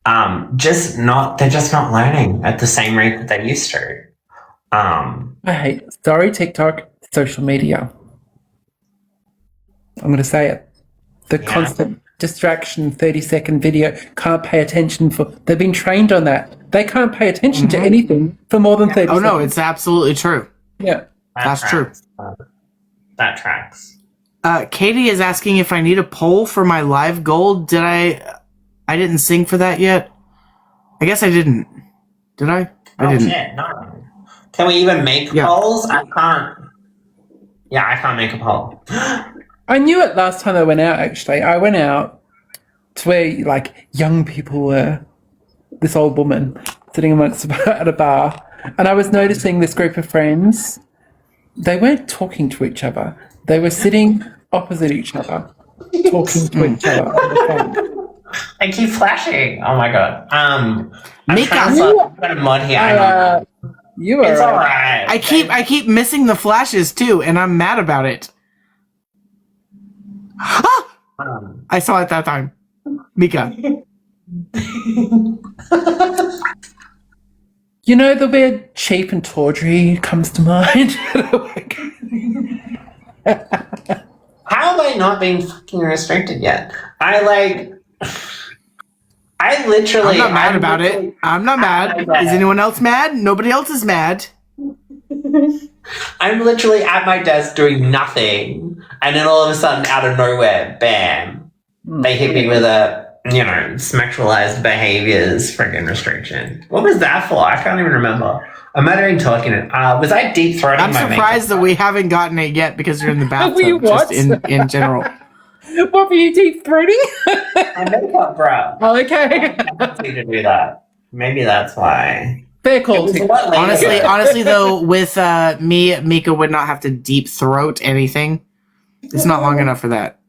they're just not learning at the same rate that they used to. Sorry, TikTok, social media. I'm going to say it. The constant distraction, 30-second video, can't pay attention they've been trained on that. They can't pay attention to anything for more than 30 seconds. Oh no, it's absolutely true. Yeah. That's true. That tracks. Katie is asking if I need a poll for my live goal. Did I didn't sing for that yet. I guess I didn't. Did I? I didn't. Shit, no. Can we even make polls? I can't. Yeah, I can't make a poll. I knew it last time I went out, actually. I went out to where, like, young people were, this old woman sitting amongst at a bar, and I was noticing this group of friends, they weren't talking to each other. They were sitting opposite each other, talking to each other on the phone. I keep flashing. Oh, my God. I'm Mika, trying to put a mod here. You are it's all right. I keep missing the flashes, too, and I'm mad about it. I saw it that time. Mika. You know, the word cheap and tawdry comes to mind. How have I not been fucking restricted yet? I literally... I'm not mad about it. I'm not mad. Is anyone else mad? Nobody else is mad. I'm literally at my desk doing nothing, and then all of a sudden, out of nowhere, bam, they hit me with a, sexualized behaviors friggin' restriction. What was that for? I can't even remember. I might have been talking it. Was I deep throating my makeup? I'm surprised that we haven't gotten it yet because you're in the bathtub. Were you what? Just in general. What were you deep throating? My makeup, bro. Oh, okay. I have to do that. Maybe that's why. Fair call. Honestly, though, with me, Mika would not have to deep throat anything. It's not long enough for that.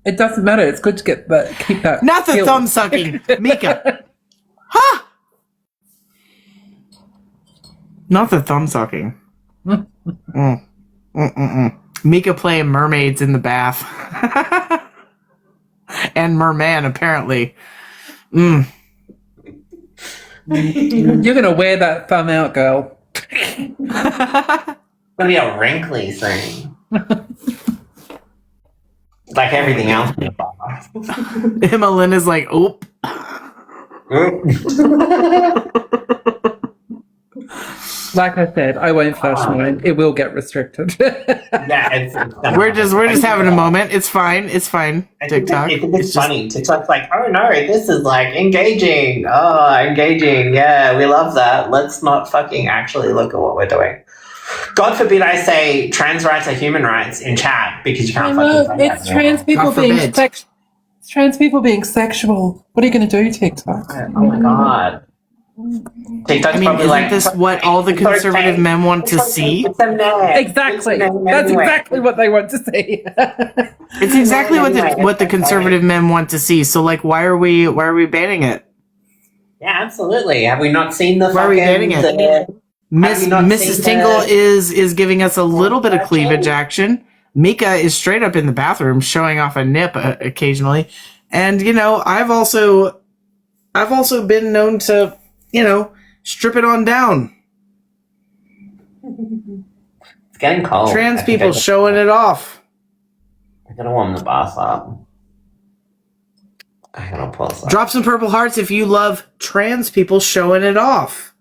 It doesn't matter. It's good to keep that. Not the skill. thumb sucking, Mika. Huh? Not the thumb sucking. Mika playing mermaids in the bath, and merman apparently. You're gonna wear that thumb out, girl. It's gonna be a wrinkly thing. Like everything else in the bar. Emma Lynn is like, oop. Like I said, I won't flash mine. It will get restricted. Yeah, it's We're just having a moment. It's fine. It's fine. TikTok. I think it's funny. TikTok's like, oh no, this is like engaging. Oh, engaging. Yeah, we love that. Let's not fucking actually look at what we're doing. God forbid I say trans rights are human rights in chat because you can't fucking say it's that. trans people God being forbid. it's trans people being sexual. What are you going to do, TikTok? Oh my god. TikTok's I mean, probably isn't like, this what all the conservative men want to see? It's a man. Exactly. It's a man That's anyway. exactly what they want to see. It's exactly what the conservative men want to see. So like, why are we banning it? Yeah, absolutely. Have we not seen the Why are we fucking... banning it? Have you not Mrs. seen Tingle the- is giving us a little bit of cleavage action. Mika is straight up in the bathroom showing off a nip occasionally, and you know I've also been known to strip it on down. It's getting cold. Trans I think people showing it off. I'm gonna warm the bath up. I'm gonna pause that. Drop some purple hearts if you love trans people showing it off.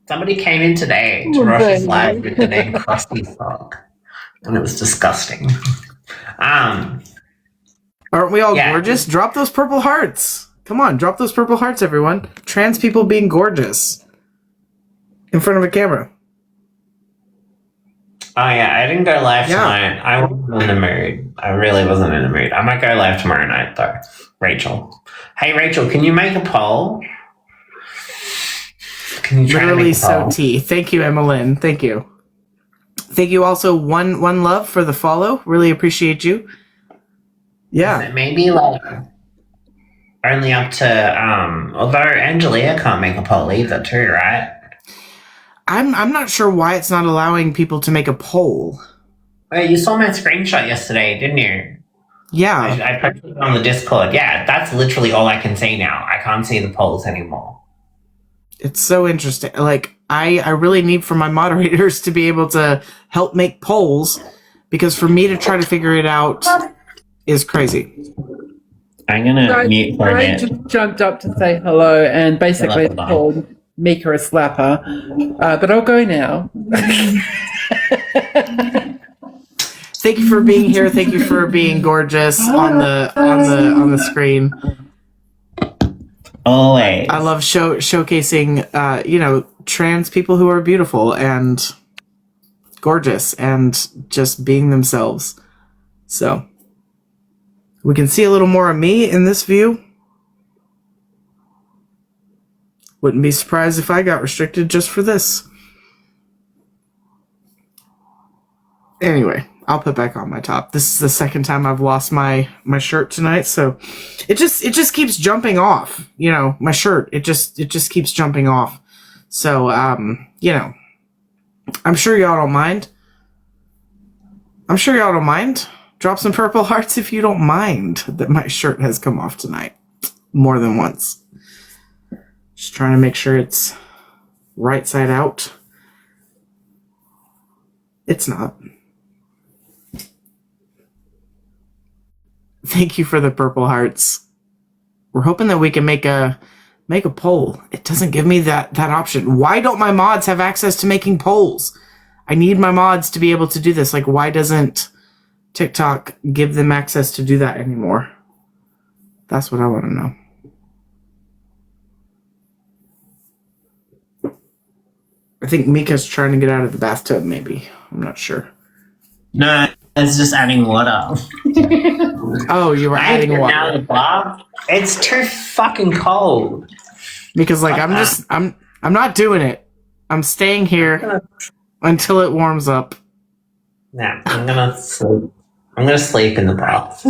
Somebody came in today to Rosh's live with the name Krusty Frog, and it was disgusting. Aren't we all Yeah. gorgeous? Drop those purple hearts. Come on, drop those purple hearts, everyone. Trans people being gorgeous in front of a camera. Oh yeah, I didn't go live Yeah. tonight. I wasn't in the mood. I really wasn't in the mood. I might go live tomorrow night though. Rachel. Hey Rachel, can you make a poll? Can you try to Literally make a so poll? tea. Thank you, Emmeline. Thank you. Thank you also, one love for the follow. Really appreciate you. Yeah. Maybe like only up to although Angelia can't make a poll either too, right? I'm not sure why it's not allowing people to make a poll. Wait, you saw my screenshot yesterday, didn't you? Yeah. I posted it on the Discord. Yeah, that's literally all I can see now. I can't see the polls anymore. It's so interesting. Like, I really need for my moderators to be able to help make polls, because for me to try to figure it out is crazy. I'm gonna mute for a I minute. just jumped up to say hello and basically Hello. called Mika a slapper. But I'll go now. Thank you for being here. Thank you for being gorgeous on the screen. Always. I love showcasing trans people who are beautiful and gorgeous and just being themselves. So we can see a little more of me in this view. Wouldn't be surprised if I got restricted just for this. Anyway, I'll put back on my top. This is the second time I've lost my shirt tonight, so it just keeps jumping off. My shirt, it just keeps jumping off. So I'm sure y'all don't mind. Drop some purple hearts if you don't mind that my shirt has come off tonight more than once. Just trying to make sure it's right side out. It's not. Thank you for the purple hearts. We're hoping that we can make a poll. It doesn't give me that option. Why don't my mods have access to making polls? I need my mods to be able to do this. Like, why doesn't TikTok give them access to do that anymore? That's what I want to know. I think Mika's trying to get out of the bathtub, maybe. I'm not sure. No, it's just adding water. Oh, you were adding water. Now the bar. It's too fucking cold. Because like I'm not doing it. I'm staying here until it warms up. Nah, I'm gonna sleep. I'm gonna sleep in the bath.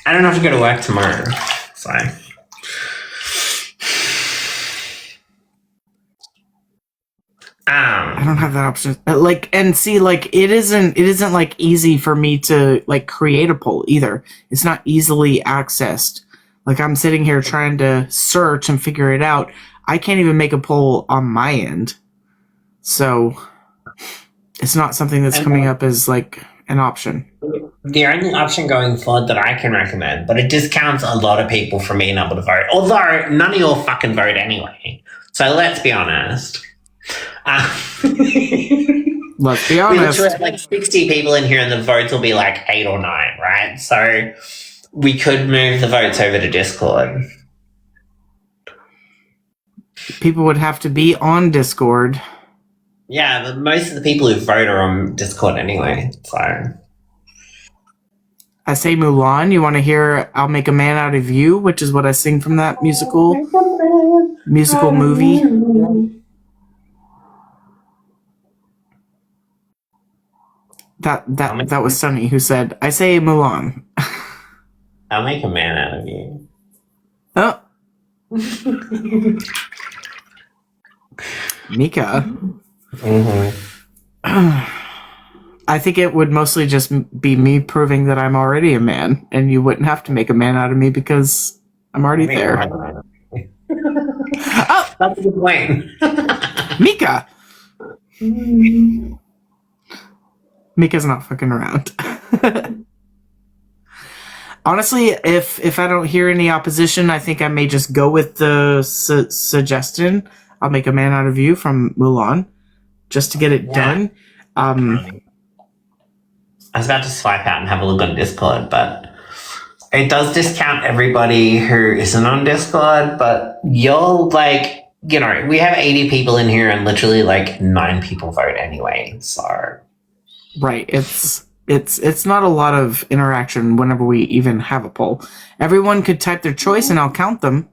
I don't have to go to work tomorrow, so. I don't have that option. It isn't like easy for me to like create a poll either. It's not easily accessed. Like, I'm sitting here trying to search and figure it out. I can't even make a poll on my end. So it's not something that's coming up as like an option. The only option going forward that I can recommend, but it discounts a lot of people from being able to vote. Although none of you will fucking vote anyway. So let's be honest. Let's be We honest. literally have like 60 people in here, and the votes will be like 8 or 9, right? So we could move the votes over to Discord. People would have to be on Discord. Yeah, but most of the people who vote are on Discord anyway, so. I say Mulan. You want to hear I'll Make a Man Out of You, which is what I sing from that musical movie. That was Sunny who said, I say Mulan. I'll make a man out of you. Oh. Mika. I think it would mostly just be me proving that I'm already a man, and you wouldn't have to make a man out of me because I'm already there. Oh, that's a good point. Mika. Mika's not fucking around. Honestly, if I don't hear any opposition, I think I may just go with the suggestion. I'll make a man out of you from Mulan, just to get it done. I was about to swipe out and have a look on Discord, but it does discount everybody who isn't on Discord, but you'll like, you know, we have 80 people in here and literally like 9 people vote anyway, so. Right, it's not a lot of interaction whenever we even have a poll. Everyone could type their choice and I'll count them.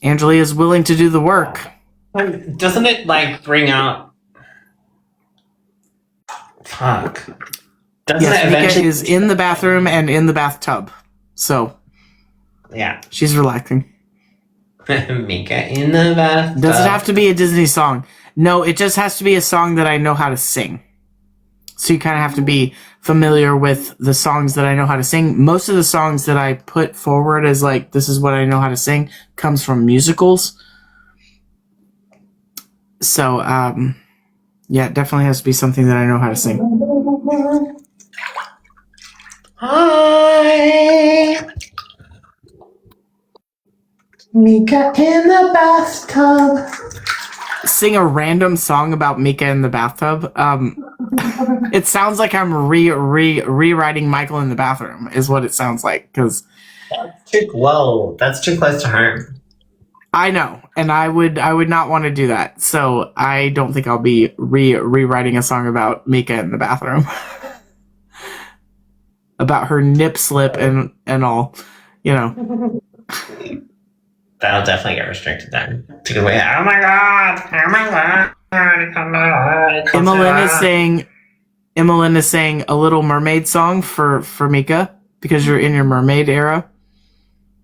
Angeli is willing to do the work. Doesn't it like bring out... Fuck. Yes, Mika is in the bathroom and in the bathtub. So, yeah. She's relaxing. Mika in the bathtub. Does it have to be a Disney song? No, it just has to be a song that I know how to sing. So you kind of have to be familiar with the songs that I know how to sing. Most of the songs that I put forward as like, this is what I know how to sing, comes from musicals. So, yeah, it definitely has to be something that I know how to sing. Hi, Mika in the bathtub. Sing a random song about Mika in the bathtub. It sounds like I'm rewriting Michael in the bathroom, is what it sounds like. Because that's too close to home. I know, and I would not want to do that. So I don't think I'll be rewriting a song about Mika in the bathroom. About her nip slip and all, you know. That'll definitely get restricted then. To go away. Oh my god! Oh my god! Emmeline is saying a Little Mermaid song for Mika because you're in your mermaid era.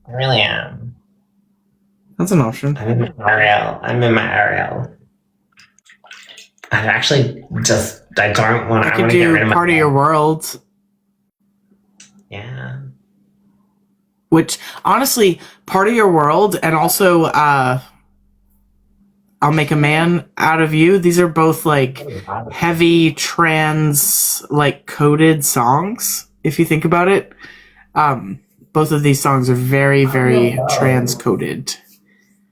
I really am. That's an option. I'm in my Ariel. I actually just I don't want. I could do Part of Your World. Yeah. Which, honestly, Part of Your World and also I'll Make a Man Out of You, these are both, like, heavy trans, like, coded songs, if you think about it. Both of these songs are very, very trans-coded.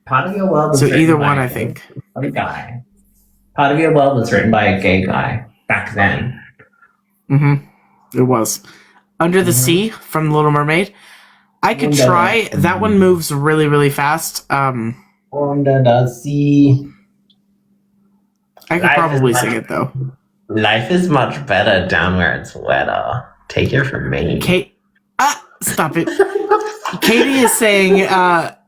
Part of Your World was so either one, I think. A guy. Part of Your World was written by a gay guy back then. Mm-hmm. It was. Under the Sea from The Little Mermaid. I could try. That one moves really, really fast. Under the sea. I could probably sing it, though. Life is much better down where it's wetter. Take it from me. Stop it. Katie is saying,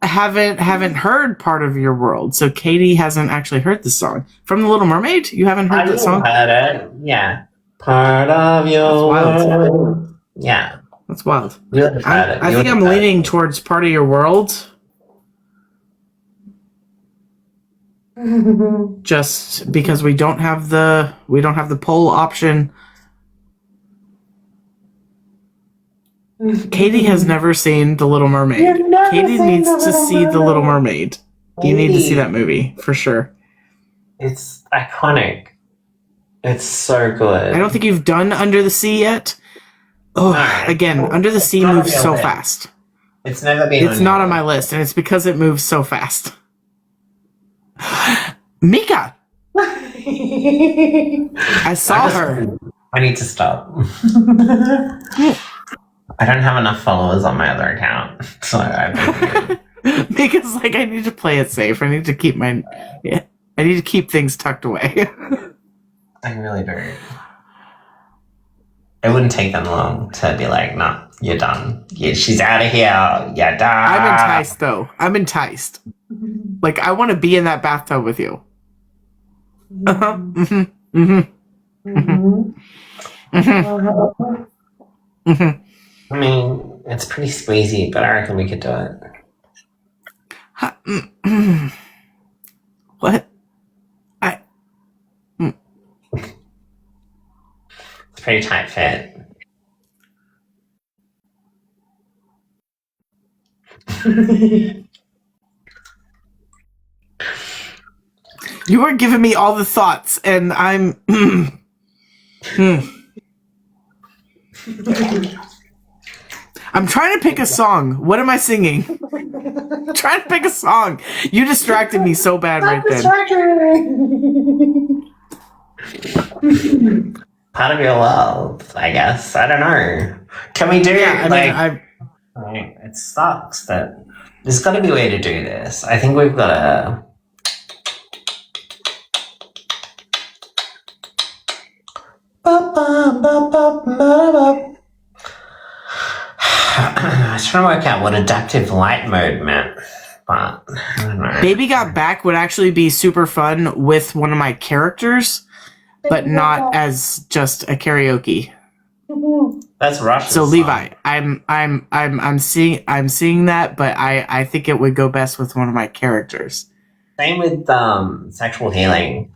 haven't heard Part of Your World. So Katie hasn't actually heard this song. From The Little Mermaid? You haven't heard that song? Heard it. Yeah. Part of Your World. Yeah. That's wild. I think I'm leaning towards Part of Your World. Just because we don't have the poll option. Katie has never seen The Little Mermaid. Katie needs to see The Little Mermaid. You need to see that movie for sure. It's iconic. It's so good. I don't think you've done Under the Sea yet. Oh, again, Under the Sea moves so fast. It's never been. It's not on my list, and it's because it moves so fast. Mika, I saw her. I need to stop. I don't have enough followers on my other account, so Because like I need to play it safe. I need to keep I need to keep things tucked away. I really do. It wouldn't take them long to be like, no, you're done. She's out of here. You're done. I'm enticed though. I'm enticed. Like I want to be in that bathtub with you. Uh-huh. Mm-hmm. Mm-hmm. Mm-hmm. Mm-hmm. Mm-hmm. I mean, it's pretty squeezy, but I reckon we could do it. What? It's pretty tight fit. You were giving me all the thoughts, and I'm. I'm trying to pick a song. What am I singing? Trying to pick a song. You distracted me so bad right then. Part of your world, I guess. I don't know. Can we do it? It sucks that there's got to be a way to do this. I think we've got to. I was trying to work out what adaptive light mode meant, but I don't know. Baby Got Back would actually be super fun with one of my characters, but not as just a karaoke. That's Russian. So Levi, I'm seeing that, but I think it would go best with one of my characters. Same with sexual healing.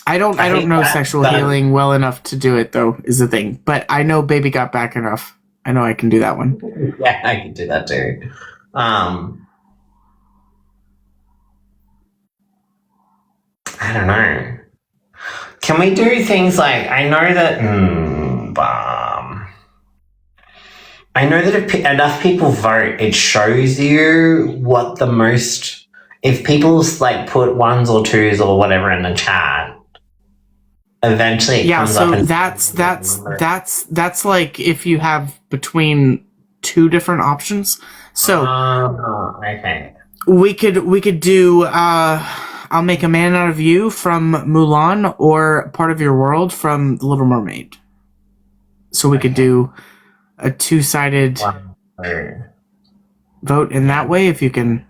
I don't know sexual healing well enough to do it though, is the thing. But I know Baby Got Back enough. I know I can do that one. Yeah, I can do that too. I don't know. Can we do things like I know that if enough people vote, it shows you what the most. If people like put ones or twos or whatever in the chat, eventually it comes up. So that's like if you have between two different options. So okay, we could do I'll Make a Man Out of You from Mulan or Part of Your World from The Little Mermaid. So we could do a two-sided vote in that way if you can.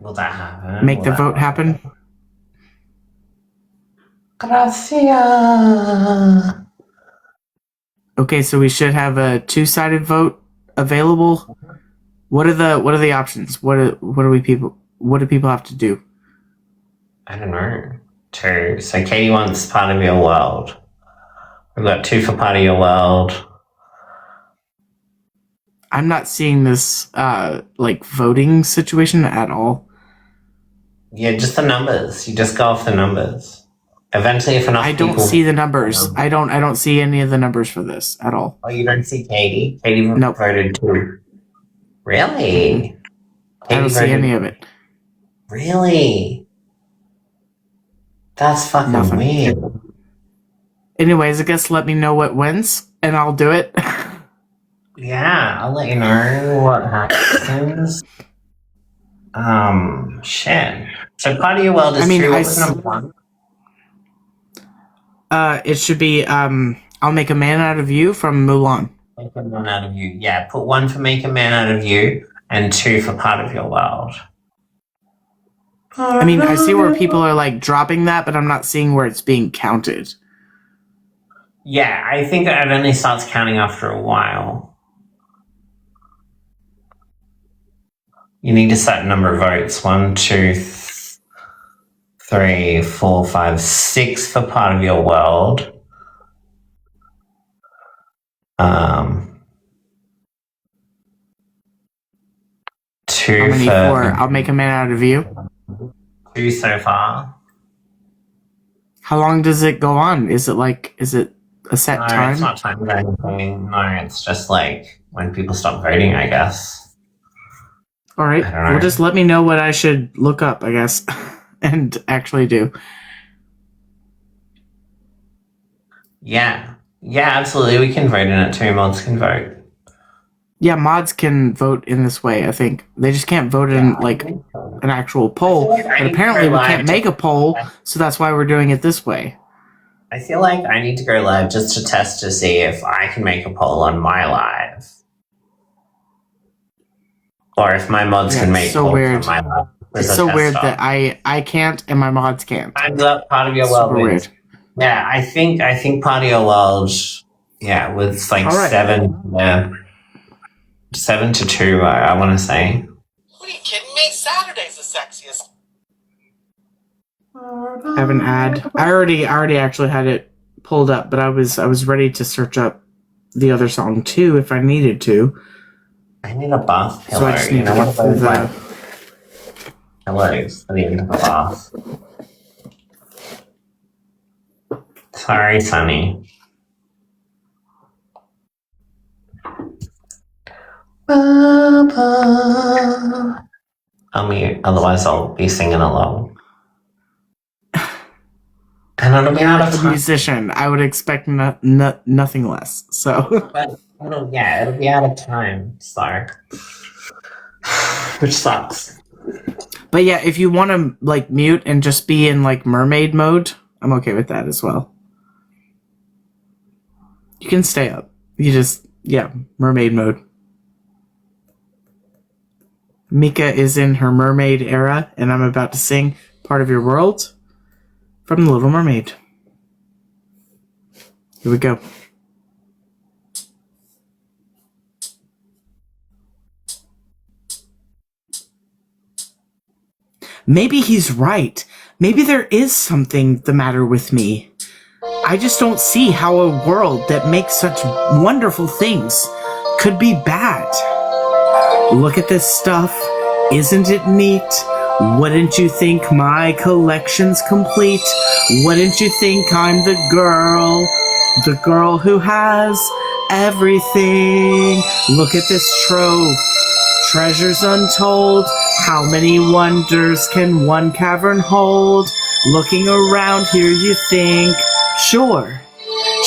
Will that happen? Make the vote happen. Gracias. Okay, so we should have a two-sided vote available. What are the options? What do people have to do? I don't know. Two. So Katie wants Part of Your World. We've got two for Part of Your World. I'm not seeing this like voting situation at all. Yeah, just the numbers. You just go off the numbers. Eventually, if enough people... I don't see the numbers. I don't see any of the numbers for this at all. Oh, you don't see Katie? Katie nope. voted too. Really? I don't see any of it. Really? That's fucking weird. Anyways, I guess let me know what wins, and I'll do it. Yeah, I'll let you know what happens. Shit. So Part of Your World is true. What's number one? It should be I'll Make a Man Out of You from Mulan. Make a Man Out of You. Yeah, put one for Make a Man Out of You and two for Part of Your World. I mean, I see where people are like dropping that, but I'm not seeing where it's being counted. Yeah, I think it only starts counting after a while. You need a certain number of votes. 1, 2, 3, 4, 5, 6 for Part of Your World. Two How many for I'll Make a Man Out of You? 2 so far. How long does it go on? Is it a set time? It's not time or anything. No, it's just like when people stop voting, I guess. All right. Well, just let me know what I should look up, I guess. and actually do. Yeah. Yeah, absolutely. We can vote in it too. Mods can vote. Yeah, mods can vote in this way, I think. They just can't vote in, like, an actual poll. I feel like I But need to apparently go we live can't make a poll, so that's why we're doing it this way. I feel like I need to go live just to test to see if I can make a poll on my live. Or if my mods Yeah, can it's make so polls weird. on my live. It's so weird that I can't and my mods can't. Time's up, part of your world Super wins. weird. Yeah, I think part of your world, yeah, with like All right. 7 to 2, I want to say. What are you kidding me? Saturday's the sexiest. I have an ad. I already actually had it pulled up, but I was ready to search up the other song too if I needed to. I need a bath pillow. So I just need to get through the pillows for the end of the bath. Sorry, Sunny. Tell me, otherwise I'll be singing along. And it'll be out of a time. musician. I would expect nothing less. So, But it'll be out of time. So, which sucks. but yeah, if you want to like mute and just be in like mermaid mode, I'm okay with that as well. You can stay up. You just mermaid mode. Mika is in her mermaid era, and I'm about to sing Part of Your World from The Little Mermaid. Here we go. Maybe he's right. Maybe there is something the matter with me. I just don't see how a world that makes such wonderful things could be bad. Look at this stuff. Isn't it neat? Wouldn't you think my collection's complete? Wouldn't you think I'm the girl who has everything? Look at this trove. Treasures untold. How many wonders can one cavern hold? Looking around here you think, sure,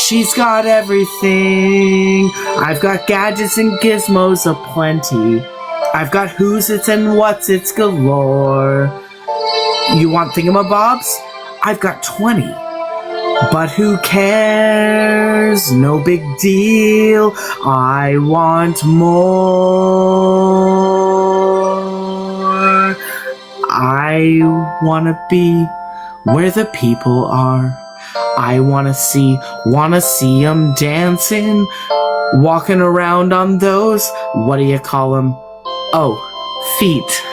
she's got everything. I've got gadgets and gizmos aplenty. I've got who's its and what's its galore. You want thingamabobs? I've got 20. But who cares? No big deal. I want more. I wanna be where the people are. I wanna see them dancing, walking around on those, what do you call them? Oh, feet.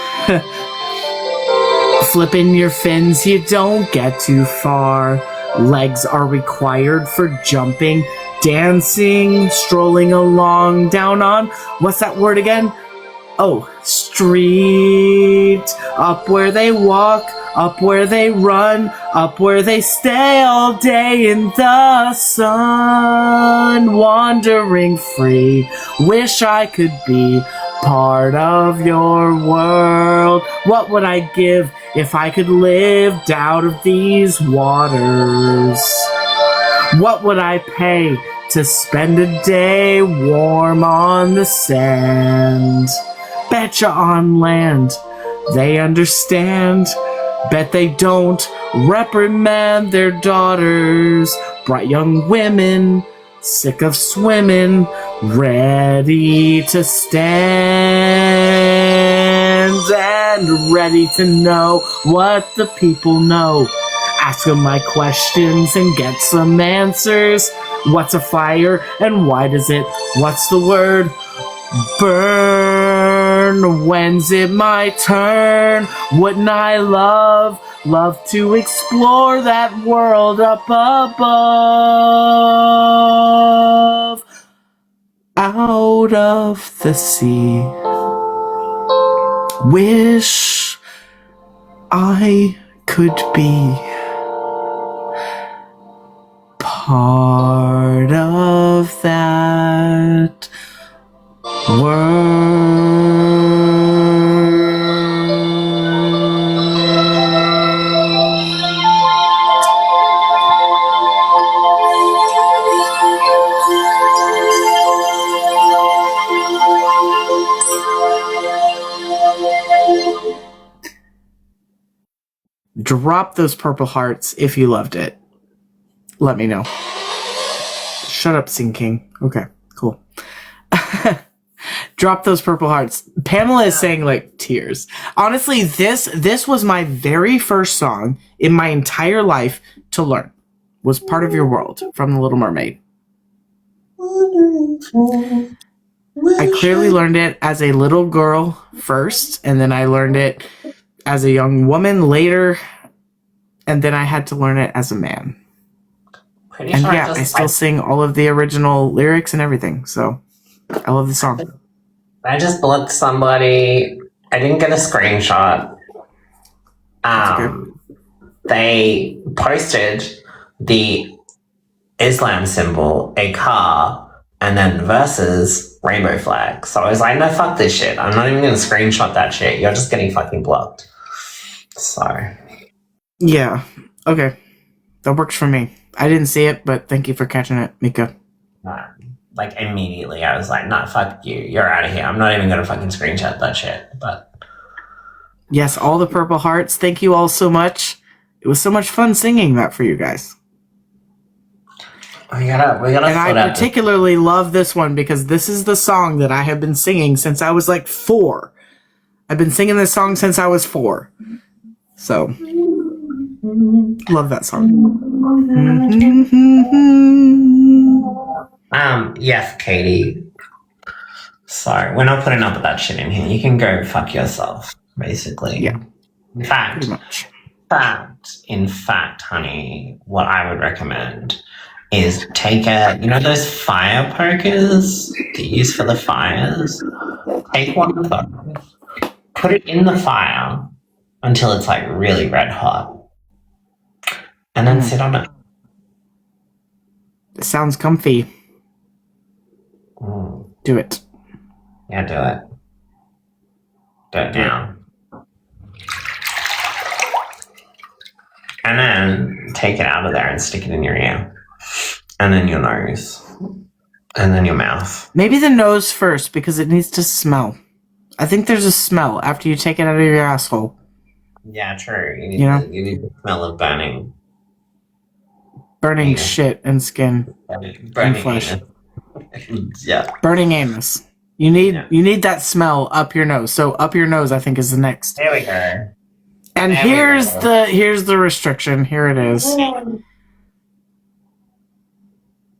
Flipping your fins, you don't get too far. Legs are required for jumping, dancing, strolling along down on, what's that word again? Oh, street. Up where they walk, up where they run, up where they stay all day in the sun, wandering free. Wish I could be part of your world. What would I give if I could live out of these waters? What would I pay to spend a day warm on the sand? Betcha on land, they understand. Bet they don't reprimand their daughters. Bright young women, sick of swimming, ready to stand and ready to know what the people know. Ask them my questions and get some answers. What's a fire and why does it? What's the word? Burn. When's it my turn? Wouldn't I love to explore that world up above, out of the sea? Wish I could be part of that world. drop those purple hearts if you loved it. Let me know. Shut up, Sing King. Okay, cool. Drop those purple hearts. Pamela is saying like tears. Honestly, this was my very first song in my entire life to learn. Was Part of Your World from The Little Mermaid. I clearly learned it as a little girl first, and then I learned it as a young woman later, and then I had to learn it as a man. Pretty And sure yeah, I still sing all of the original lyrics and everything, so I love the song. I just blocked somebody. I didn't get a screenshot. Okay. They posted the Islam symbol, a car, and then versus rainbow flag. So I was like, no, fuck this shit. I'm not even going to screenshot that shit. You're just getting fucking blocked. So. Yeah. Okay. That works for me. I didn't see it, but thank you for catching it, Mika. Like, immediately, I was like, nah, fuck you. You're out of here. I'm not even going to fucking screenshot that shit. But. Yes, all the purple hearts. Thank you all so much. It was so much fun singing that for you guys. We gotta. And I particularly love this one because this is the song that I have been singing since I was like 4. I've been singing this song since I was 4. So, love that song. Yes, Katie. Sorry, we're not putting up with that shit in here. You can go fuck yourself, basically. Yeah. In fact, Pretty much. In fact, honey, what I would recommend is take those fire pokers that you use for the fires? Take one of those, put it in the fire until it's like really red hot, and then sit on it. It sounds comfy. Do it. Yeah, do it. Do it now. And then take it out of there and stick it in your ear. And then your nose. And then your mouth. Maybe the nose first because it needs to smell. I think there's a smell after you take it out of your asshole. Yeah, true. You need the smell of burning. Burning shit and skin. Burning and flesh. Yeah. Burning anus. You need that smell up your nose. So up your nose, I think, is the next. There we go. And here's the restriction. Here it is.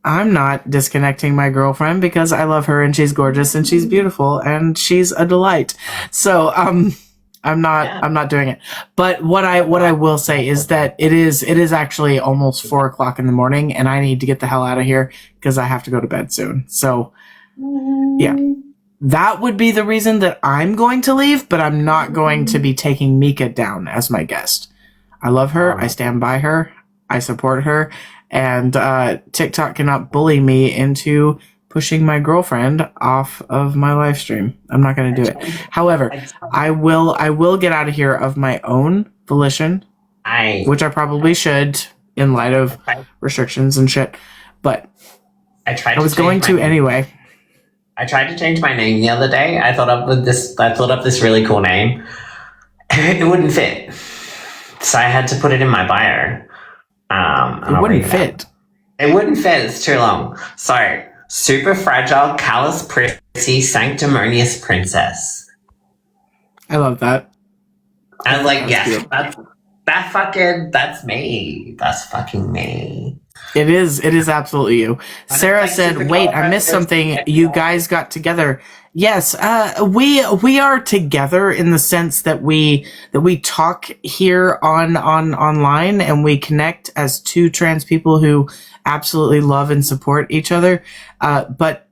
I'm not disconnecting my girlfriend because I love her and she's gorgeous and she's beautiful and she's a delight. So I'm not doing it. But what I will say is that it is actually almost 4:00 in the morning and I need to get the hell out of here because I have to go to bed soon. So yeah. That would be the reason that I'm going to leave, but I'm not going to be taking Mika down as my guest. I love her. I stand by her. I support her. And TikTok cannot bully me into pushing my girlfriend off of my live stream. I'm not going to do it. However, I will get out of here of my own volition, which I probably should in light of restrictions and shit. But I was going to anyway. I tried to change my name the other day. I thought up this really cool name. It wouldn't fit. So I had to put it in my bio. It wouldn't fit. It wouldn't fit. It's too long. So, super fragile, callous, pretty, sanctimonious princess. I love that. I was like, yes, that's me. That's fucking me. It is absolutely you. Sarah said, wait, I missed something. You guys got together. Yes, we are together in the sense that we talk here on online and we connect as two trans people who absolutely love and support each other. But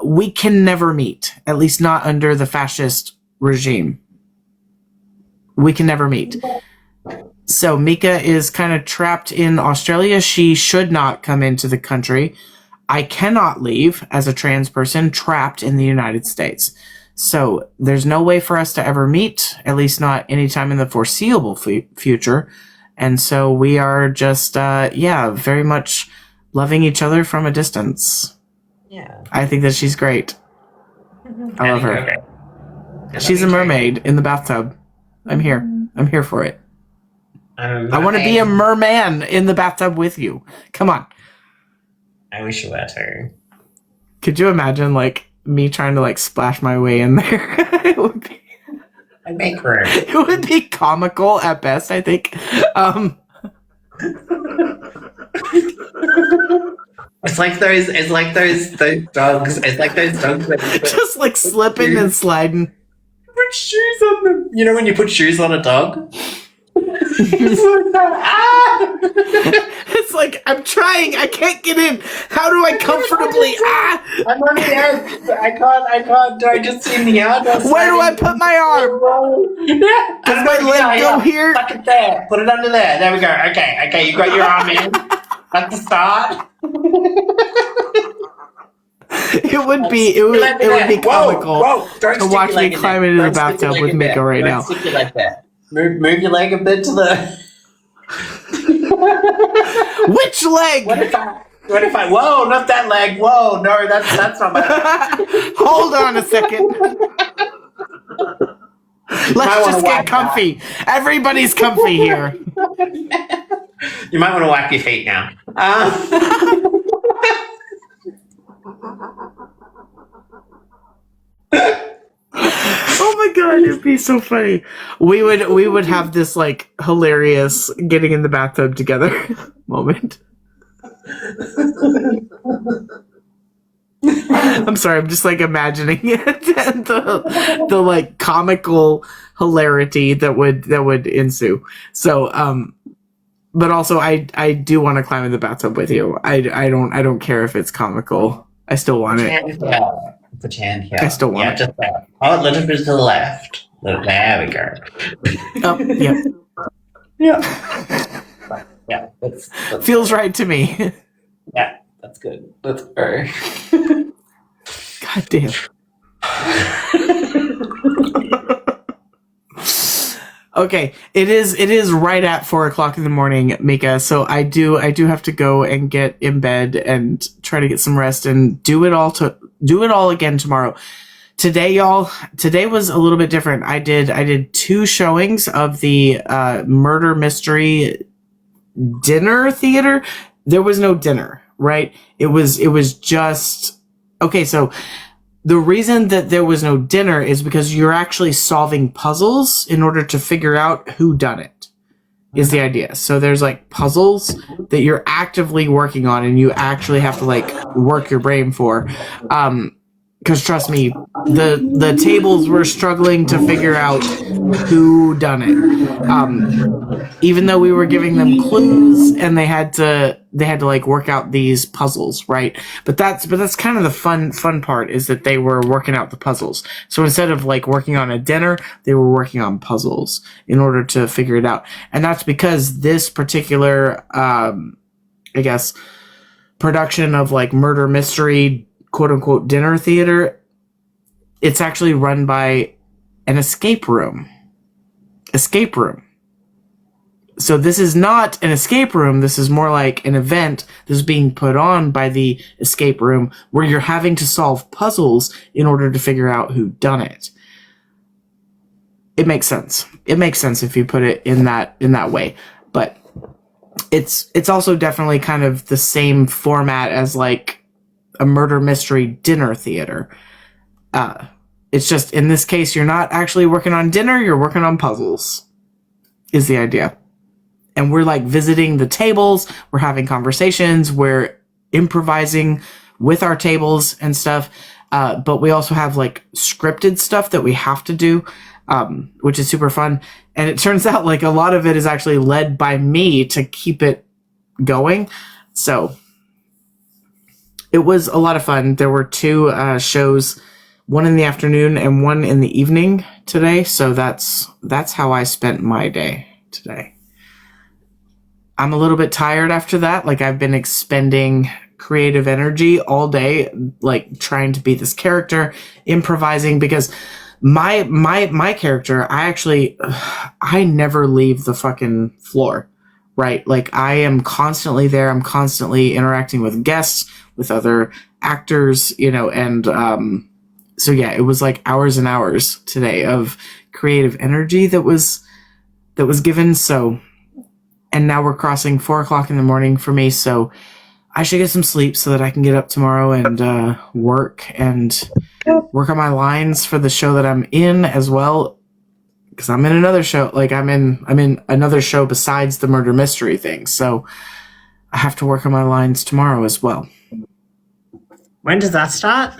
we can never meet, at least not under the fascist regime. We can never meet. So Mika is kind of trapped in Australia. She should not come into the country. I cannot leave as a trans person trapped in the United States. So there's no way for us to ever meet, at least not anytime in the foreseeable future. And so we are just, very much loving each other from a distance. Yeah. I think that she's great. I love her. She's a mermaid in the bathtub. I'm here. I'm here for it. I want to be a merman in the bathtub with you. Come on. I wish you were too. Could you imagine, like, me trying to, like, splash my way in there? It would be comical at best, I think. It's like those dogs. It's like those dogs that just like slipping and sliding. Put shoes on them. You know when you put shoes on a dog? It's like that. Ah! It's like, I'm trying. I can't get in. How do I comfortably? I'm on the edge. I can't. Do I just see in the yard? Where do I put my arm? Does my leg go here? Tuck it there. Put it under there. There we go. Okay. You got your arm in. That's the start. It would be comical to watch me climb into the bathtub with Miko right now. Don't stick it like that. Move your leg a bit to the. Which leg? What if I? Whoa, not that leg. Whoa, no, that's not my. Hold on a second. Let's just get comfy. Everybody's comfy here. You might want to whack your feet now. Oh my god, it'd be so funny. We would have this like hilarious getting in the bathtub together moment. I'm sorry, I'm just like imagining it and the like comical hilarity that would ensue. So but also I do want to climb in the bathtub with you. I don't care if it's comical. I still want it. Put your hand here. I still want it. Just there. Oh, a little bit to the left. There we go. Oh, yeah. Yeah. That's feels right to me. Yeah, that's good. Let's go. God damn. Okay, it is right at 4:00 in the morning, Mika. So I do have to go and get in bed and try to get some rest and do it all again tomorrow. Today was a little bit different. I did 2 showings of the murder mystery dinner theater. There was no dinner, right? It was just okay. So the reason that there was no dinner is because you're actually solving puzzles in order to figure out who done it, is the idea. So there's like puzzles that you're actively working on and you actually have to like work your brain for. Because trust me, the tables were struggling to figure out who done it. Even though we were giving them clues and they had to like work out these puzzles, right? But that's kind of the fun part, is that they were working out the puzzles. So instead of like working on a dinner, they were working on puzzles in order to figure it out. And that's because this particular I guess production of like murder mystery quote unquote dinner theater, it's actually run by an escape room. So this is not an escape room. This is more like an event that's being put on by the escape room where you're having to solve puzzles in order to figure out who done it. It makes sense. It makes sense if you put it in that way. But it's also definitely kind of the same format as like a murder mystery dinner theater. It's just, in this case, you're not actually working on dinner, you're working on puzzles, is the idea. And we're like visiting the tables, we're having conversations, we're improvising with our tables and stuff. But we also have like scripted stuff that we have to do, which is super fun. And it turns out like a lot of it is actually led by me to keep it going. So it was a lot of fun. There were 2 shows, one in the afternoon and one in the evening today. So that's how I spent my day today. I'm a little bit tired after that. Like I've been expending creative energy all day, like trying to be this character, improvising, because my character, I never leave the fucking floor, right? Like I am constantly there. I'm constantly interacting with guests, with other actors, and so yeah, it was like hours and hours today of creative energy that was given. So and now we're crossing 4 o'clock in the morning for me, so I should get some sleep so that I can get up tomorrow and work on my lines for the show that I'm in as well, because I'm in another show. Like I'm in another show besides the murder mystery thing, so I have to work on my lines tomorrow as well. When does that start?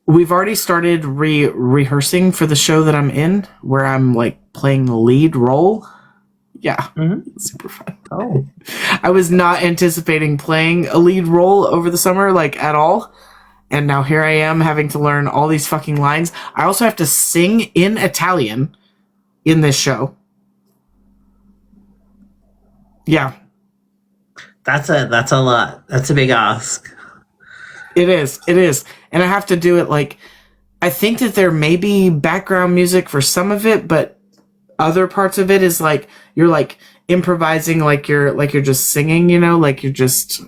We've already started rehearsing for the show that I'm in, where I'm like playing the lead role. Yeah, super fun. Oh, I was not anticipating playing a lead role over the summer, like at all. And now here I am having to learn all these fucking lines. I also have to sing in Italian in this show. Yeah. that's a lot. That's a big ask. It is. And I have to do it like, I think that there may be background music for some of it, but other parts of it is like, you're like improvising, like you're just singing, you know, like you're just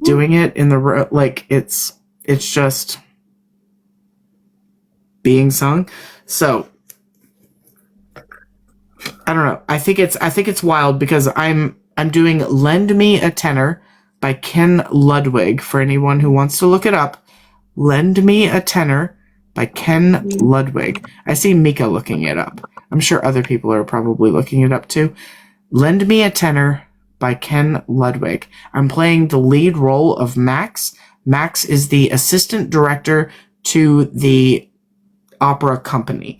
doing it in the, like it's just being sung. So I don't know. I think it's wild because I'm doing Lend Me a Tenor by Ken Ludwig for anyone who wants to look it up. Lend Me a Tenor by Ken Ludwig. I see Mika looking it up. I'm sure other people are probably looking it up too. Lend Me a Tenor by Ken Ludwig. I'm playing the lead role of Max. Max is the assistant director to the opera company.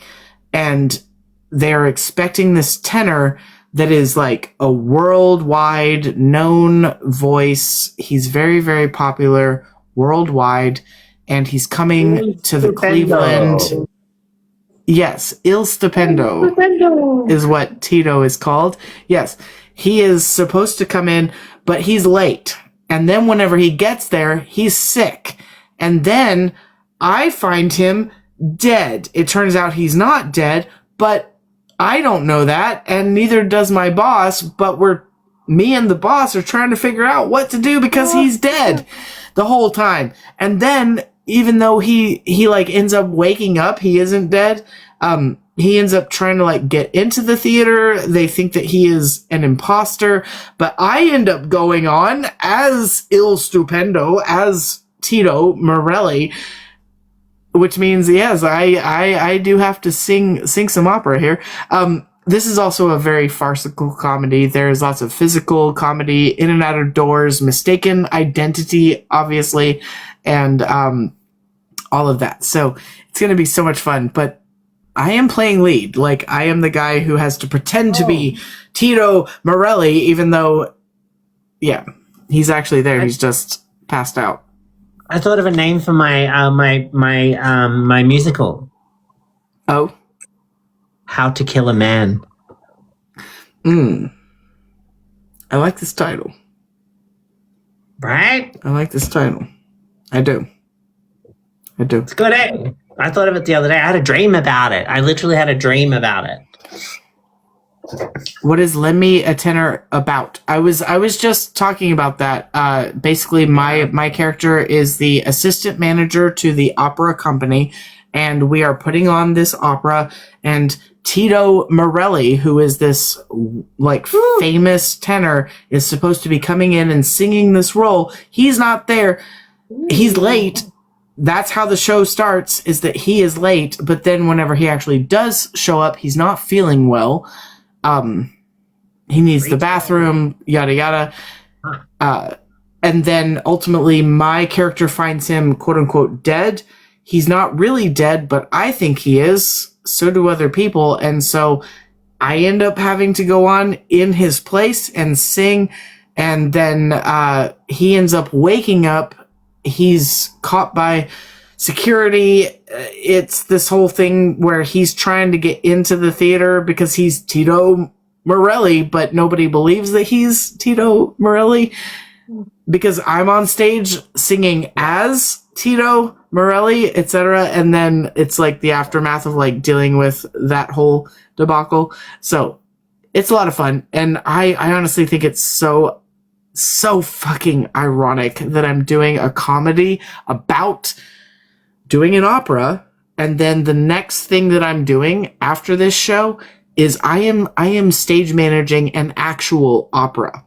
And they're expecting this tenor that is like a worldwide known voice. He's very, very popular worldwide. And he's coming to the Cleveland. Yes, Il Stupendo is what Tito is called. Yes, he is supposed to come in, but he's late. And then whenever he gets there, he's sick. And then I find him dead. It turns out he's not dead, but I don't know that, and neither does my boss, but me and the boss are trying to figure out what to do because he's dead the whole time. And then even though he like ends up waking up, he isn't dead. He ends up trying to like get into the theater. They think that he is an imposter, but I end up going on as Il Stupendo, as Tito Morelli, which means, yes, I do have to sing some opera here. This is also a very farcical comedy. There's lots of physical comedy, in and out of doors, mistaken identity, obviously, and all of that. So it's going to be so much fun, but I am playing lead. Like, I am the guy who has to pretend to be Tito Morelli, even though, yeah, he's actually there. He's just passed out. I thought of a name for my my musical. Oh? How to Kill a Man. I like this title. Right? I like this title. I do. It's good, eh? I thought of it the other day. I had a dream about it. I literally had a dream about it. What is Lend Me a Tenor about? I was just talking about that. Basically, my character is the assistant manager to the opera company, and we are putting on this opera, and Tito Morelli, who is this like famous tenor, is supposed to be coming in and singing this role. He's not there. He's late. That's how the show starts, is that he is late, but then whenever he actually does show up, he's not feeling well. He needs the bathroom, yada yada. And then ultimately my character finds him quote unquote dead. He's not really dead, but I think he is. So do other people. And so I end up having to go on in his place and sing. And then he ends up waking up. He's caught by security. It's this whole thing where he's trying to get into the theater because he's Tito Morelli, but nobody believes that he's Tito Morelli because I'm on stage singing as Tito Morelli, etc. And then it's like the aftermath of like dealing with that whole debacle. So it's a lot of fun. And I honestly think it's so fucking ironic that I'm doing a comedy about doing an opera, and then the next thing that I'm doing after this show is I am stage managing an actual opera.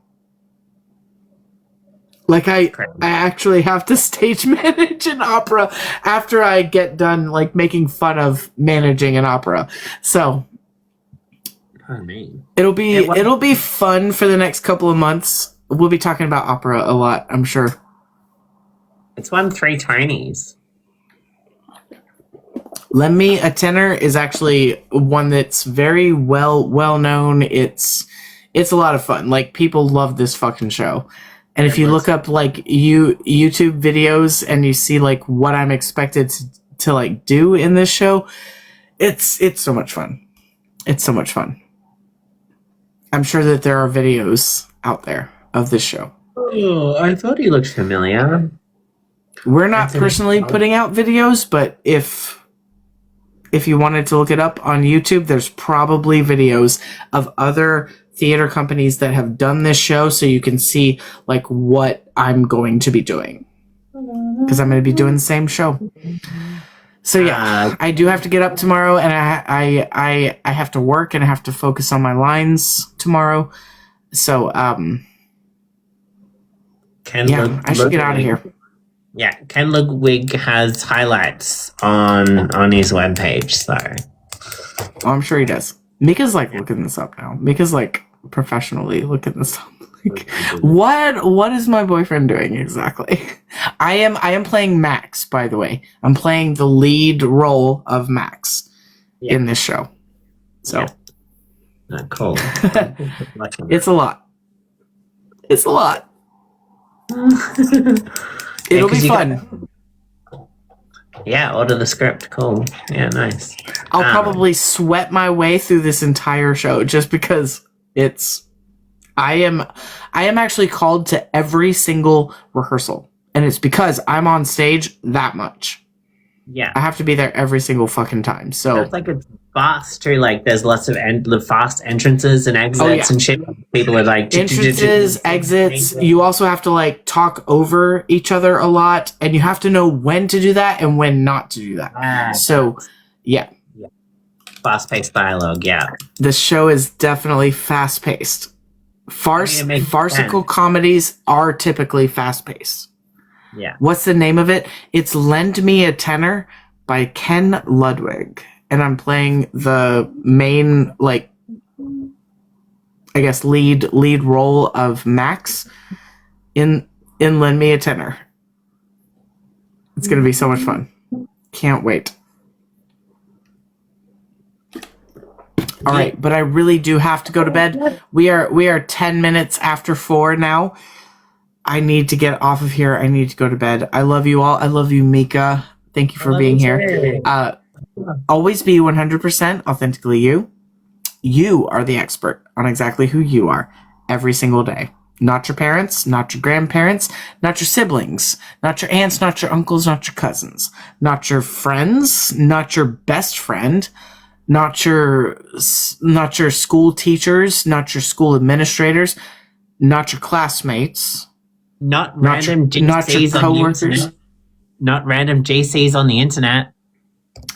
Like I actually have to stage manage an opera after I get done like making fun of managing an opera. So it'll be fun for the next couple of months. We'll be talking about opera a lot, I'm sure. It's won 3 Tonys. Lend Me a Tenor is actually one that's very well known. It's a lot of fun. Like, people love this fucking show. And if you look up like YouTube videos and you see like what I'm expected to like do in this show, it's so much fun. It's so much fun. I'm sure that there are videos out there of this show. Oh, I thought he looked familiar. We're not personally putting out videos, but if you wanted to look it up on YouTube, there's probably videos of other theater companies that have done this show, so you can see like what I'm going to be doing, because I'm going to be doing the same show. So yeah, I do have to get up tomorrow, and I have to work, and I have to focus on my lines tomorrow. So I should get out of here. Yeah, Ken Ludwig has highlights on his webpage, so. Oh, I'm sure he does. Mika's like looking this up now. Mika's like professionally looking this up. Like, what is my boyfriend doing exactly? I am playing Max, by the way. I'm playing the lead role of Max in this show. So cool. It's a lot. It's a lot. It'll be fun. Order the script. Cool. Yeah, nice. I'll probably sweat my way through this entire show just because I am actually called to every single rehearsal, and it's because I'm on stage that much. Yeah. I have to be there every single fucking time. So it's like it's fast too. Like there's lots of fast entrances and exits and shit. People are like entrances, exits. You also have to like talk over each other a lot, and you have to know when to do that and when not to do that. So yeah. Fast-paced dialogue, yeah. This show is definitely fast-paced. Farcical comedies are typically fast-paced. Yeah. What's the name of it? It's Lend Me a Tenor by Ken Ludwig. And I'm playing the main, like, I guess lead role of Max in Lend Me a Tenor. It's going to be so much fun. Can't wait. All right, but I really do have to go to bed. We are 10 minutes after 4 now. I need to get off of here. I need to go to bed. I love you all. I love you, Mika. Thank you for being here. Always be 100% authentically you. You are the expert on exactly who you are every single day. Not your parents, not your grandparents, not your siblings, not your aunts, not your uncles, not your cousins, not your friends, not your best friend, not your school teachers, not your school administrators, not your classmates, not random GCs on the internet. Not random GCs on the internet.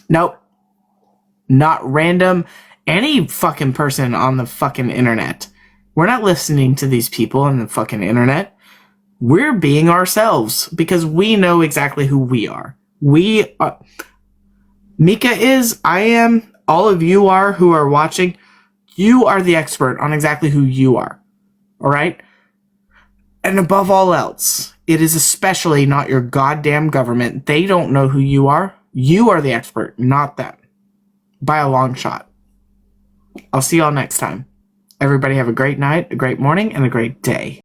Nope. Not random any fucking person on the fucking internet. We're not listening to these people on the fucking internet. We're being ourselves because we know exactly who we are. We are. Mika is, I am, all of you are who are watching. You are the expert on exactly who you are. All right? And above all else, it is especially not your goddamn government. They don't know who you are. You are the expert, not them. By a long shot. I'll see y'all next time. Everybody have a great night, a great morning, and a great day.